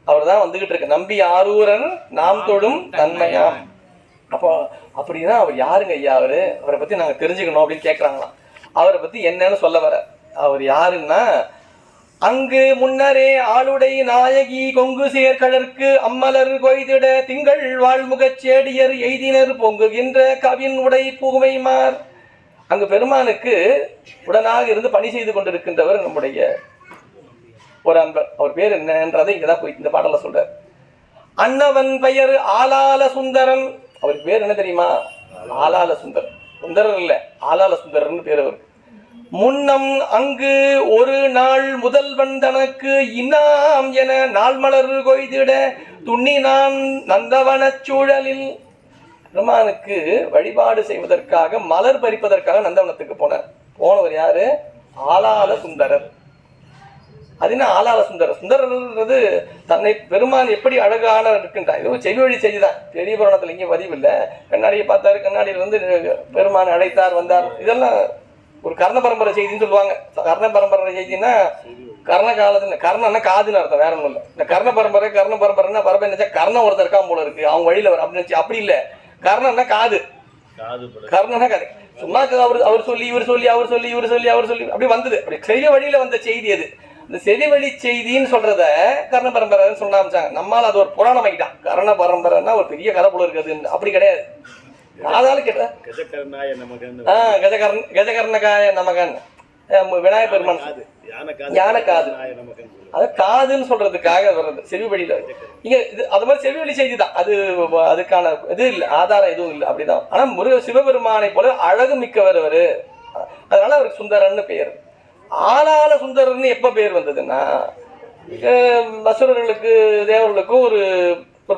அவர் தான் வந்துகிட்டு இருக்க. நம்பி ஆரூரன் நாம் தொழும் தன்மையாம். அப்போ அப்படின்னா அவர் யாருங்க ஐயா? அவரை பத்தி நாங்க தெரிஞ்சுக்கணும் அப்படின்னு கேட்கறாங்களாம். அவரை பத்தி என்னன்னு சொல்ல வர. அவர் யாருன்னா, அங்கு முன்னரே ஆளுடை நாயகி கொங்கு சேர்கடற்கு அம்மலர் கொய்திட திங்கள் வாழ்முகச் சேடியர் எய்தினர் பொங்குகின்ற கவின் உடை பூமைமார். அங்கு பெருமானுக்கு உடனாக இருந்து பணி செய்து கொண்டிருக்கின்றவர் நம்முடைய ஒரு அன்பர். அவர் பேர் என்னன்றதை இங்கதான் போய் இந்த பாடல சொல்றார். அன்னவன் பெயர் ஆலால சுந்தரன். அவருக்கு பேர் என்ன தெரியுமா? ஆலால சுந்தரன். சுந்தரர் இல்ல, ஆலால சுந்தரன் பேர் அவர். முன்னம் அங்கு ஒரு நாள் முதல்வன் தனக்கு இன்னாம் என நாள் மலர் கொய்திட துண்ணினான் நந்தவனச் சூழலில். பெருமானுக்கு வழிபாடு செய்வதற்காக மலர் பறிப்பதற்காக நந்தவனத்துக்கு போனவர் யாரு? ஆலால சுந்தரர். அது என்ன ஆலால சுந்தரர்? சுந்தரர்ன்றது தன்னை பெருமான் எப்படி அழகான இருக்கின்றார். இது செவி வழி செய்திதான், பெரிய புராணத்துல இங்கே பதிவில்லை. கண்ணாடியை பார்த்தாரு, கண்ணாடியில் வந்து பெருமான் அழைத்தார் வந்தார். இதெல்லாம் ஒரு கர்ண பரம்பரை செய்தின்னு சொல்லுவாங்க. கர்ண பரம்பரை செய்தின்னா கர்ண காலத்துல, கர்ணன்னா காதுன்னு அர்த்தம், வேற ஒன்றும் இல்லை. இந்த கர்ண பரம்பரைன்னா பரம்பரை நினைச்சா கர்ணம் ஒருத்தர் இருக்காம போல இருக்கு, அவங்க வழியில வர அப்படின்னு நினைச்சு. அப்படி இல்லை, கர்ணன்னா காது, கர்ணன்னா காது. சும்மா அவர் சொல்லி இவர் சொல்லி அவர் சொல்லி இவர் சொல்லி அவர் சொல்லி அப்படி வந்தது. அப்படி செவி வழியில வந்த செய்தி அது. இந்த செவி வழி செய்தின்னு சொல்றத கர்ண பரம்பரைன்னு சொல்ல ஆரம்பிச்சாங்க. நம்மால் அது ஒரு புராணம் ஆகிட்டான். கர்ண பரம்பரைன்னா ஒரு பெரிய கதை போல இருக்குது. அப்படி கிடையாது. காதால கேட்ட கஜகர்ணகாய நமகன் விநாயகர் பெருமான் யானை காது, அது காதுன்னு சொல்றதுக்காக வர்றது செவி வழியில. இங்க இது அது மாதிரி செவி வழி செய்தி தான். அதுக்கான இது இல்லை, ஆதாரம் எதுவும் இல்லை, அப்படிதான். ஆனா சிவபெருமானை போல அழகு மிக்கவர் அவரு. அதனால அவருக்கு சுந்தரன்னு பெயர். ஆளால சுந்தரன்னு எப்ப பெயர் வந்ததுன்னா, அசுரர்களுக்கு தேவர்களுக்கும் ஒரு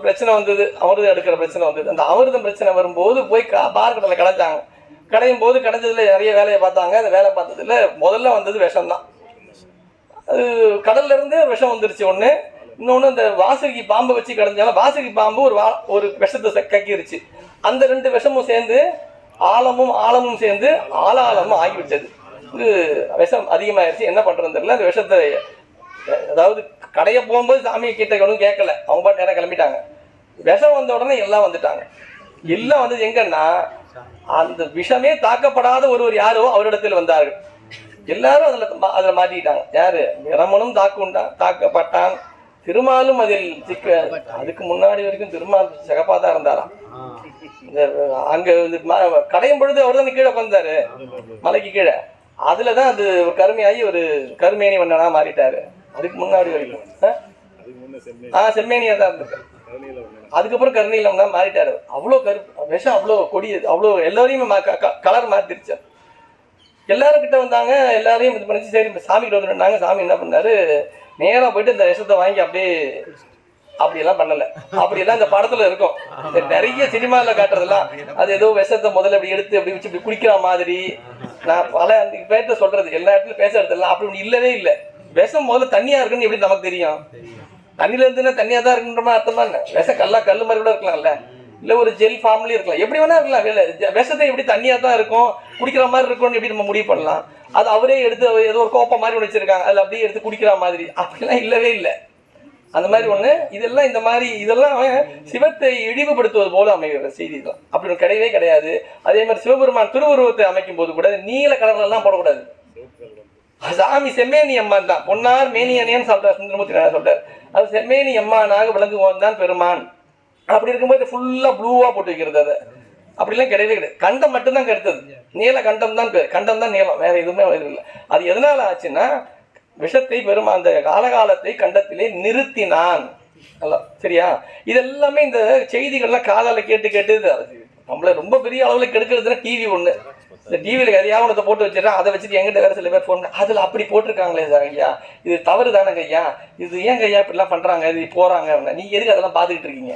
பிரச்சனை வந்தது, அமிர்தம் எடுக்கிற பிரச்சனை வந்தது. அந்த அமிர்தம் பிரச்சனை வரும்போது போய் பார்க்கடலை கடைஞ்சாங்க. கடையும் போது கடைஞ்சதுல நிறைய வேலையை பார்த்தாங்க. அந்த வேலை பார்த்ததுல முதல்ல வந்தது விஷம் தான். அது கடல்ல இருந்து விஷம் வந்துருச்சு ஒண்ணு. இன்னொன்னு அந்த வாசுகி பாம்பை வச்சு கடைஞ்சாலும் வாசுகி பாம்பு ஒரு விஷத்தை கக்கிருச்சு. அந்த 2 விஷமும் சேர்ந்து ஆழமும் சேர்ந்து ஆளாளமும் ஆகிவிட்டது. இது விஷம் அதிகமாயிருச்சு. என்ன பண்றதுன்னு தெரியல. அந்த விஷத்தை அதாவது கடைய போகும்போது சாமி கிட்ட ஒன்றும் கேட்கல, அவங்க பாட்டு நேரம் கிளம்பிட்டாங்க. விஷம் வந்த உடனே எல்லாம் வந்துட்டாங்க. எல்லாம் வந்தது எங்கன்னா, அந்த விஷமே தாக்கப்படாத ஒருவர் யாரோ அவரிடத்தில் வந்தார்கள். எல்லாரும் அதுல மாட்டிக்கிட்டாங்க. யாரு? பிரமனும் தாக்கப்பட்டான், திருமாலும் அதில் சிக்க. அதுக்கு முன்னாடி வரைக்கும் திருமால் சிகப்பா தான் இருந்தாராம். அங்க கடையும் பொழுது அவர் தான் கீழே வந்தாரு, மலைக்கு கீழே. அதுலதான் அது கருமையாகி ஒரு கருமேனி வண்ணனா மாறிட்டாரு. அதுக்கு முன்னாடி வரைக்கும் செம்மேனியா தான் இருந்திருக்கு. அதுக்கப்புறம் கருணையிலம்னா மாறிட்டாரு. அவ்வளோ விஷம் அவ்வளோ கொடியது, அவ்வளோ எல்லாரையும் கலர் மாற்றிருச்சு. எல்லாரும் கிட்ட வந்தாங்க, எல்லாரையும் இது பண்ணிச்சு. சரி சாமி கிட்ட வந்துட்டாங்க. சாமி என்ன பண்ணாரு, நேராக போயிட்டு இந்த விஷத்தை வாங்கி அப்படியே அப்படியெல்லாம் பண்ணலை. அப்படியெல்லாம் இந்த படத்தில் இருக்கும், நிறைய சினிமாவில் காட்டுறதெல்லாம். அது ஏதோ விஷத்தை முதல்ல அப்படி எடுத்து அப்படி வச்சு இப்படி குடிக்கிற மாதிரி. நான் பல பேர்கிட்ட சொல்றது, எல்லா இடத்துலையும் பேச இடத்துல அப்படி ஒன்று இல்லவே இல்லை. விஷம் முதல்ல தண்ணியாக இருக்குன்னு எப்படி நமக்கு தெரியும்? தண்ணியில இருந்துன்னா தண்ணியாக தான் இருக்குன்ற மாதிரி அர்த்தமா என்ன? விஷம் கல் மாதிரி கூட இருக்கலாம்ல, இல்லை ஒரு ஜெல் ஃபார்ம்லேயும் இருக்கலாம், எப்படி வேணா இருக்கலாம். விஷத்தை எப்படி தண்ணியாக தான் இருக்கும், குடிக்கிற மாதிரி இருக்கும்னு எப்படி நம்ம முடிவு பண்ணலாம்? அது அவரே எடுத்து ஏதோ ஒரு கோப்பை மாதிரி ஒன்று வச்சிருக்காங்க, அதில் அப்படியே எடுத்து குடிக்கிற மாதிரி அப்படிலாம் இல்லவே இல்லை. அந்த மாதிரி ஒன்று இதெல்லாம் இந்த மாதிரி இதெல்லாம் சிவத்தை இழிவுபடுத்துவது போல அமைகிற செய்தி தான். அப்படி ஒன்று கிடையவே கிடையாது. அதே மாதிரி சிவபெருமான் திருவுருவத்தை அமைக்கும் போது கூட நீல கலர்லாம் போடக்கூடாது. சாமி செம்மேனி அம்மான் தான், பொன்னார் மேனியனேன்னு சொல்றார் சுந்தரமூர்த்தி நாயனார் சொல்றார். அது செம்மேனி அம்மானாக விளங்குவோம் தான் பெருமான். அப்படி இருக்கும்போது ஃபுல்லாக ப்ளூவாக போட்டு வைக்கிறது. அதை அப்படிலாம் கிடையவே கிடையாது. கண்டம் மட்டும்தான் கருத்தது, நீல கண்டம் தான் பேர், கண்டம் தான் நீளம், வேற எதுவுமே இல்லை. அது எதனால ஆச்சுன்னா விஷத்தை பெருமா அந்த காலகாலத்தை கண்டத்திலே நிறுத்தினான். சரியா? இதெல்லாமே இந்த செய்திகள்லாம் காதால கேட்டு கேட்டு நம்மள ரொம்ப பெரிய அளவில் கெடுக்கிறதுனா டிவி ஒன்று. இந்த டிவியில் எதையாவது ஒன்றத்தை போட்டு வச்சிடறேன், அதை வச்சுட்டு எங்கிட்ட வேறு சில பேர் ஃபோன் அதில் அப்படி போட்டிருக்காங்களே சார் ஐயா, இது தவறு தானங்க ஐயா, இது ஏங்க ஐயா இப்படிலாம் பண்ணுறாங்க, இது போகிறாங்க, நீங்கள் எதுக்கு அதெல்லாம் பார்த்துக்கிட்டு இருக்கீங்க?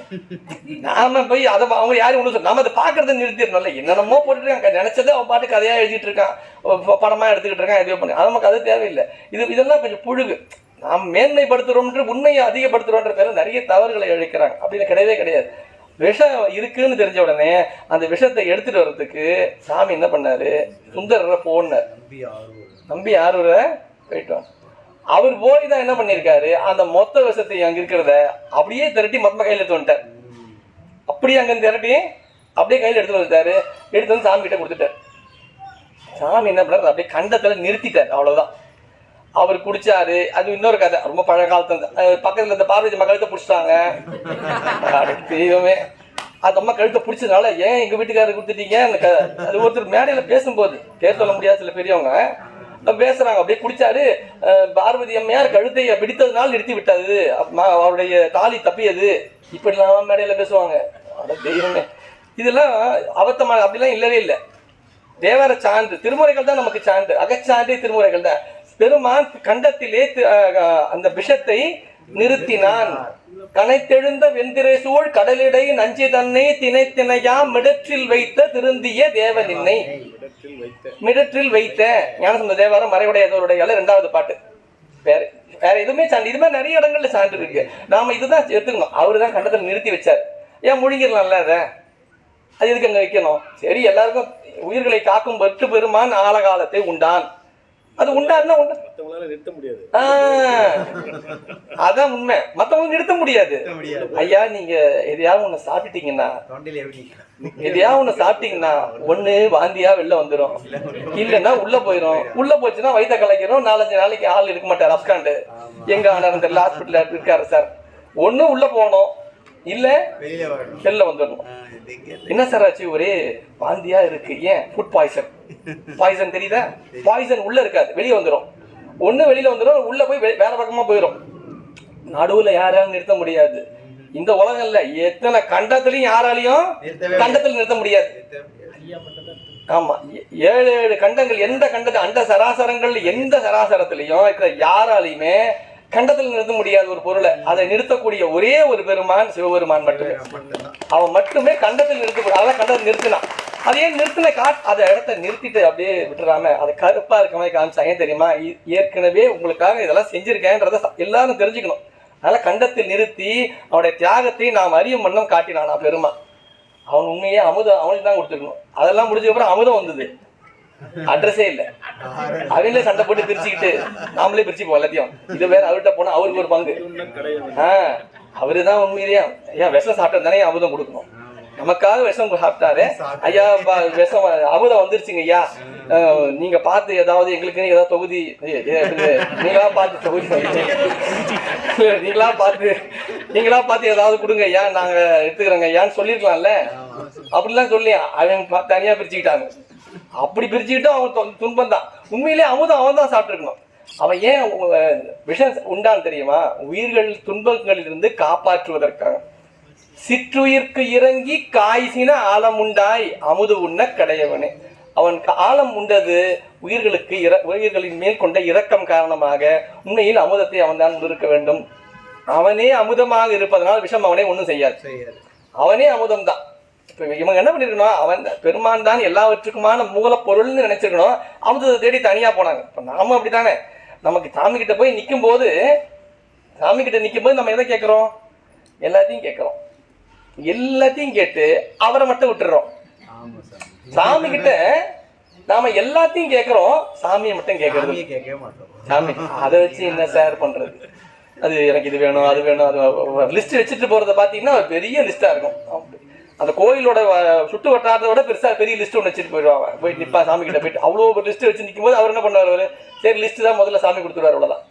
நாம போய் அதை அவங்க யாரும் ஒன்று சொல்ல, நம்ம அதை பார்க்குறத நிறுத்திடணும்ல. என்னென்னமோ போட்டுருக்காங்க, நினச்சதை அவன் பாட்டு கதையாக எழுதிட்டு இருக்கான், படமாக எடுத்துக்கிட்டு இருக்கான், எதுவும் பண்ணி அது நமக்கு அது தேவையில்லை. இதெல்லாம் கொஞ்சம் புழுகு. நாம் மேன்மைப்படுத்துகிறோம்ன்ற உண்மையை அதிகப்படுத்துகிறோன்ற பேர் நிறைய தவறுகளை இழைக்கிறாங்க. அப்படின்னு கிடையவே கிடையாது. விஷம் இருக்குன்னு தெரிஞ்ச உடனே அந்த விஷத்தை எடுத்துட்டு வர்றதுக்கு சாமி என்ன பண்ணாரு, சுந்தரரை போனார். நம்பி ஆரூரை போயிட்டோம். அவர் போய் தான் என்ன பண்ணியிருக்காரு, அந்த மொத்த விஷத்தை அங்கே இருக்கிறத அப்படியே திரட்டி மொத்தமாக கையில் எடுத்து வந்துட்டார். அப்படியே அங்கே திரட்டி அப்படியே கையில் எடுத்து வந்துட்டாரு. எடுத்து வந்து சாமி கிட்ட கொடுத்துட்டார். சாமி என்ன பண்ணார், அப்படியே கண்டத்தில் நிறுத்திட்டார். அவ்வளோதான். அவர் குடிச்சாரு. அது இன்னொரு கதை, ரொம்ப பழைய காலத்து. பக்கத்தில் இந்த பார்வதி அம்மா கழுத்தை பிடிச்சிட்டாங்க. தெய்வமே, அந்த அம்மா கழுத்தை பிடிச்சதுனால ஏன் எங்கள் வீட்டுக்காரர் கொடுத்துட்டீங்க அது ஒருத்தர் மேடையில் பேசும்போது பேர் சொல்ல முடியாது, சில பெரியவங்க பேசுறாங்க. அப்படியே குடிச்சாரு. பார்வதி அம்மையார் கழுத்தையை பிடித்ததுனால நிறுத்தி விட்டது, அவருடைய தாலி தப்பியது, இப்படிலாம் மேடையில் பேசுவாங்க. தெய்வமே, இதெல்லாம் அபத்தமாக அப்படிலாம் இல்லவே இல்லை. தேவார சான்று திருமுறைகள் தான் நமக்கு சான்று, அகச்சான்றே திருமுறைகள் தான். பெருமான் கண்டத்திலே அந்த விஷத்தை நிறுத்தினான். கனைத்தெழுந்த வெந்திரை சூழ் கடலிடை நஞ்சு தன்னை திணை திணையா மிடற்றில் வைத்த திருந்திய தேவனின்னை. மிடற்றில் வைத்த ஞானசம்பந்த தேவாரம் மறைவுடையதோருடைய 2வது பாட்டு. வேற எதுவுமே சான்று. இது மாதிரி நிறைய இடங்கள்ல சான்று இருக்கு. நாம இதுதான் எடுத்துக்கணும். அவரு தான் கண்டத்தில் நிறுத்தி வச்சார். ஏன் முழுங்கிடலாம்ல அதை? அது எதுக்கு அங்க வைக்கணும்? சரி, எல்லாருக்கும் உயிர்களை காக்கும் பற்று பெருமான் ஆழகாலத்தை உண்டான். அது உண்டாருன்னா நிறுத்த முடியாது. அதான் உண்மை. மத்தவங்க நிறுத்த முடியாது. ஐயா, நீங்க எதையாவது ஒண்ணு சாப்பிட்டீங்கன்னா ஒண்ணு வாந்தியா வெளில வந்துடும், இல்லைன்னா உள்ள போயிடும். உள்ள போச்சுன்னா வயிற்ற கலைக்கிறோம். 4-5 நாளைக்கு ஆள் இருக்க மாட்டார். அப்காண்டு எங்க ஆனார் தெரியல, ஹாஸ்பிட்டல் இருக்காரு சார். ஒண்ணு உள்ள போகணும், இல்ல வெளில வந்துடணும். என்ன சார் ஆச்சு, ஒரே வாந்தியா இருக்கு? ஏன்? ஃபுட் பாய்சன் தெரியுதா? பாய்சன் உள்ள இருக்காது, வெளியே வந்துடும். ஒண்ணு வெளியில வந்துடும், உள்ள போய் வேற பக்கமா போயிடும். நடுவுல யாராலும் நிறுத்த முடியாது. இந்த உலகம்ல எத்தனை கண்டத்திலையும் யாராலையும் கண்டத்தில் நிறுத்த முடியாது. ஆமா, 7 கண்டங்கள், எந்த கண்டத்தை அண்ட சராசரங்கள் எந்த சராசரத்திலையும் இருக்கிற யாராலையுமே கண்டத்தில் நிறுத்த முடியாத ஒரு பொருளை அதை நிறுத்தக்கூடிய ஒரே ஒரு பெருமான் சிவபெருமான் மட்டுமே. அவன் மட்டுமே கண்டத்தில் நிறுத்தக்கூடிய. அதான் கண்டத்தில் நிறுத்தினான். அது ஏன் நிறுத்தின அதை இடத்த நிறுத்திட்டு அப்படியே விட்டுறாம அதை கருப்பா இருக்க மாதிரி காமிச்சா ஏன் தெரியுமா? ஏற்கனவே உங்களுக்காக இதெல்லாம் செஞ்சிருக்கேன்றத எல்லாரும் தெரிஞ்சுக்கணும். அதனால கண்டத்தில் நிறுத்தி அவனுடைய தியாகத்தை நாம் அறியும் வண்ணம் காட்டினானா பெருமான். அவன் உண்மையே அமுதம் அவனுக்கு தான் கொடுத்துருக்கணும். அதெல்லாம் முடிஞ்சதுக்கப்புறம் அமுதம் வந்தது, அட்ரஸே இல்லை. அவங்களே சண்டை போட்டு பிரிச்சுக்கிட்டு நாமளே பிரிச்சுப்போம் எல்லாத்தையும். இது வேற அவர்கிட்ட போனா அவருக்கு ஒரு பங்கு. அவருதான் உண்மையிலேயே ஐயா விஷம் சாப்பிட்டா தானே அமுதம் கொடுக்கணும். நமக்காக விஷம் சாப்பிட்டாரு. ஐயா விஷம் அமுதம் வந்துருச்சுங்க ஐயா, நீங்க பார்த்து ஏதாவது எங்களுக்கு ஏதாவது தொகுதி நீங்களா பார்த்து தொகுதி நீங்களா பார்த்து ஏதாவது கொடுங்க ஐயா, நாங்க எடுத்துக்கிறோங்க ஐயான்னு சொல்லிருக்கலாம்ல. அப்படிலாம் சொல்லி அவங்க தனியா பிரிச்சுக்கிட்டாங்க. அப்படி பிரிச்சுக்கிட்டும் அவன் துன்பம் தான். உண்மையிலே அமுதம் அவன் தான் சாப்பிட்டுருக்கணும். அவன் ஏன் விஷம் உண்டான்னு தெரியுமா? உயிர்கள் துன்பங்களிலிருந்து காப்பாற்றுவதற்காக. சிற்றுயிர்க்கு இறங்கி காய்சின ஆலமுண்டாய் அமுது உண்ண கடையவனே. அவன் ஆலம் உண்டது உயிர்களுக்கு உயிர்களின் மேல் கொண்ட இரக்கம் காரணமாக. உண்மையில் அமுதத்தை அவன் தான் இருக்க வேண்டும். அவனே அமுதமாக இருப்பதனால் விஷம் அவனே ஒன்றும் செய்யாது. அவனே அமுதம் தான். இப்போ இவங்க என்ன பண்ணிருக்கணும், அவன் பெருமான் தான் எல்லாவற்றுக்குமான மூலப்பொருள்னு நினைச்சிருக்கணும். அமுதத்தை தேடி தனியா போனாங்க. இப்போ நாம அப்படித்தானே, நமக்கு சாமி கிட்ட போய் நிற்கும் போது நம்ம எதை கேட்குறோம்? எல்லாத்தையும் கேட்குறோம். எல்லாத்தையும் கேட்டு அவரை மட்டும் விட்டுறோம். சாமி கிட்ட நாம எல்லாத்தையும் கேட்கிறோம், சாமியை மட்டும் கேட்கறது. சாமி அதை வச்சு என்ன சார் பண்றது? அது எனக்கு இது வேணும் அது வேணும் அது லிஸ்ட் வச்சுட்டு போறத பாத்தீங்கன்னா பெரிய லிஸ்டா இருக்கும். அந்த கோயிலோட சுட்டு வட்டாரத்தை விட பெரிய லிஸ்ட் ஒன்று வச்சுட்டு போயிடுவாங்க. போய் நிப்பா சாமி கிட்ட போயிட்டு அவ்வளோ ஒரு லிஸ்ட் வச்சு நிற்கும் போது அவர் என்ன பண்ணுவார்? சரி லிஸ்ட் தான் முதல்ல சாமி கொடுத்துருவார், அவ்வளோதான்.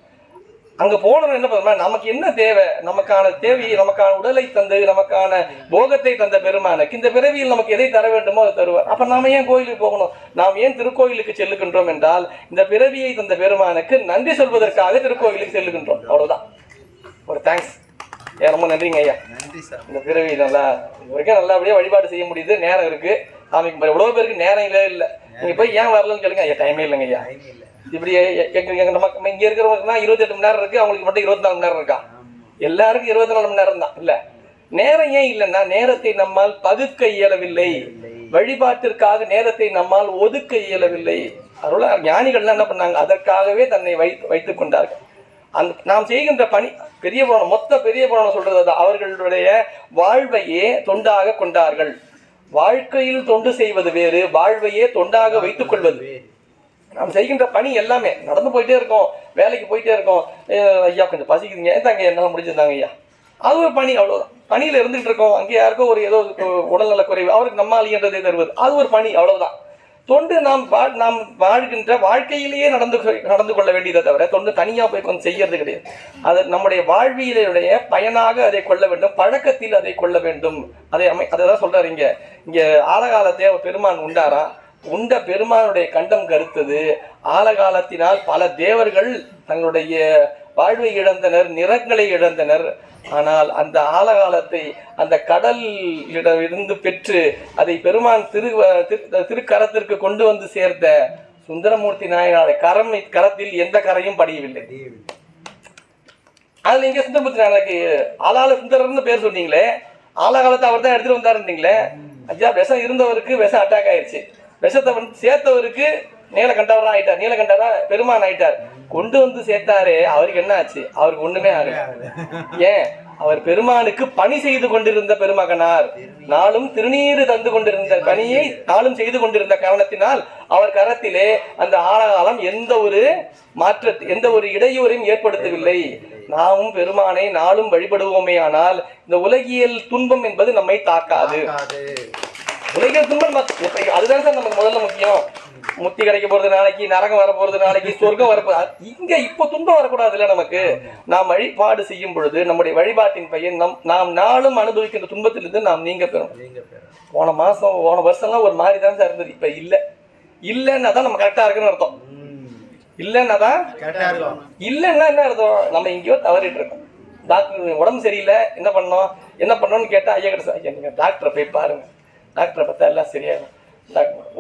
அங்கே போனவங்க என்ன பண்ணுறோம், நமக்கு என்ன தேவை, நமக்கான தேவையை, நமக்கான உடலை தந்து நமக்கான போகத்தை தந்த பெருமானுக்கு இந்த பிறவியில் நமக்கு எதை தர வேண்டுமோ அதை தருவார். அப்போ நாம ஏன் கோயிலுக்கு போகணும்? நாம் ஏன் திருக்கோயிலுக்கு செல்லுகின்றோம் என்றால் இந்த பிறவியை தந்த பெருமானுக்கு நன்றி சொல்வதற்காக திருக்கோயிலுக்கு செல்லுகின்றோம், அவ்வளோதான். ஒரு தேங்க்ஸ் ஐயா, ரொம்ப நன்றிங்க ஐயா. நன்றி சார். இந்த பிறவி நல்லா வரைக்கும் நல்லபடியாக வழிபாடு செய்ய முடியுது. நேரம் இருக்கு சாமிக்கு. எவ்வளோ பேருக்கு நேரம் இல்லை. நீங்கள் போய் ஏன் வரலன்னு கேளுங்க. ஐயா டைமே இல்லைங்க ஐயா. இப்படி நமக்கு இங்கே இருக்கிறவங்களுக்குனா 28 மணி நேரம் இருக்கு, அவங்களுக்கு மட்டும் 24 மணி நேரம் இருக்கா? எல்லாருக்கும் 24 மணி நேரம் தான். இல்லை, நேரம் ஏன் இல்லைன்னா நேரத்தை நம்மால் பகுக்க இயலவில்லை. வழிபாட்டிற்காக நேரத்தை நம்மால் ஒதுக்க இயலவில்லை. அதனால ஞானிகள்லாம் என்ன பண்ணாங்க, அதற்காகவே தன்னை வைத்துக் கொண்டார்கள். நாம் செய்கின்ற பணி பெரிய புராணம், மொத்த பெரிய புராணம் சொல்றது அவர்களுடைய வாழ்வையே தொண்டாக கொண்டார்கள். வாழ்க்கையில் தொண்டு செய்வது வேறு, வாழ்வையே தொண்டாக வைத்துக் கொள்வது. நாம் செய்கின்ற பணி எல்லாமே நடந்து போயிட்டே இருக்கோம், வேலைக்கு போயிட்டே இருக்கோம். ஐயா கொஞ்சம் பசிக்குதுங்க, தாங்க என்னால் முடிஞ்சிருந்தாங்க ஐயா, அது ஒரு பணி, அவ்வளோதான். பணியில் இருந்துகிட்டு இருக்கோம். அங்கே யாருக்கோ ஒரு ஏதோ உடல்நல குறைவு, அவருக்கு நம்மால் இயன்றதை தருவது, அது ஒரு பணி, அவ்வளவுதான். தொண்டு நாம் வாழ்கின்ற வாழ்க்கையிலேயே நடந்து கொள்ள வேண்டியதை தவிர தொண்டு தனியாக போய் கொஞ்சம் செய்யறது கிடையாது. அது நம்முடைய வாழ்வியலுடைய பயனாக அதை கொள்ள வேண்டும், பழக்கத்தில் அதை கொள்ள வேண்டும். அதைதான் சொல்றாரு இங்க ஆலகாலத்தை பெருமான் உண்டாரா, உண்ட பெருமானுடைய கண்டம் கருத்தது. ஆலகாலத்தினால் பல தேவர்கள் தங்களுடைய வாழ்வை இழந்தனர், நிறங்களை இழந்தனர். ஆனால் அந்த ஆலகாலத்தை அந்த கடல் இருந்து பெற்று அதை பெருமான் திருக்கரத்திற்கு கொண்டு வந்து சேர்த்த சுந்தரமூர்த்தி நாயனாருடைய கரத்தில் எந்த கரையும் படியவில்லை. அதுல இங்க சுந்தரமூர்த்தி நாயனாருக்கு ஆளால சுந்தரர்னு பேர் சொன்னீங்களே, ஆலகாலத்தை அவர் தான் எடுத்துட்டு வந்தாருந்தீங்களே. ஐயா விஷம் இருந்தவருக்கு விஷம் அட்டாக் ஆயிடுச்சு, விஷத்தை வந்து சேர்த்தவருக்கு நீலகண்டவரா ஆயிட்டார், நீலகண்டரா பெருமான் ஆயிட்டார். கொண்டு வந்து சேர்த்தாரு, அவருக்கு என்ன ஆச்சு? அவருக்கு ஒண்ணுமே ஆகல. ஏன்? அவர் பெருமானுக்கு பணி செய்து கொண்டிருந்த பெருமகனார், நாளும் திருநீறு தந்து கொண்டிருந்த பணியை நாளும் செய்து கொண்டிருந்த காரணத்தினால் அவர் கரத்திலே அந்த ஆலகாலம் எந்த ஒரு இடையூறையும் ஏற்படுத்தவில்லை. நாமும் பெருமானை நாளும் வழிபடுவோமே, ஆனால் இந்த உலகியல் துன்பம் என்பது நம்மை தாக்காது. உலகியல் துன்பம் அதுதான் சார் நமக்கு முதல்ல முக்கியம். முத்தி கிடைக்க போறது நாளைக்கு, நரகம் வர போறது நாளைக்கு, சொர்க்கம் வரப்போது. இங்க இப்போ துன்பம் வரக்கூடாதுல்ல நமக்கு. நாம் வழிபாடு செய்யும் பொழுது நம்முடைய வழிபாட்டின் பையன் நாம் நாளும் அனுபவிக்கின்ற துன்பத்திலிருந்து நாம் நீங்க பெறும். போன வருஷம்லாம் ஒரு மாதிரி தான் சார் இருந்தது. இப்ப இல்லைன்னா தான் நம்ம கரெக்டா இருக்குன்னு அர்த்தம். இல்லைன்னா தான் இல்லைன்னா என்ன அர்த்தம்? நம்ம எங்கேயோ தவறிட்டு இருக்கோம். டாக்டர் உடம்பு சரியில்லை, என்ன பண்ணோம்னு கேட்டா ஐயா கிட்ட நீங்க டாக்டரை போய் பாருங்க, டாக்டரை பார்த்தா எல்லாம் சரியாகும்.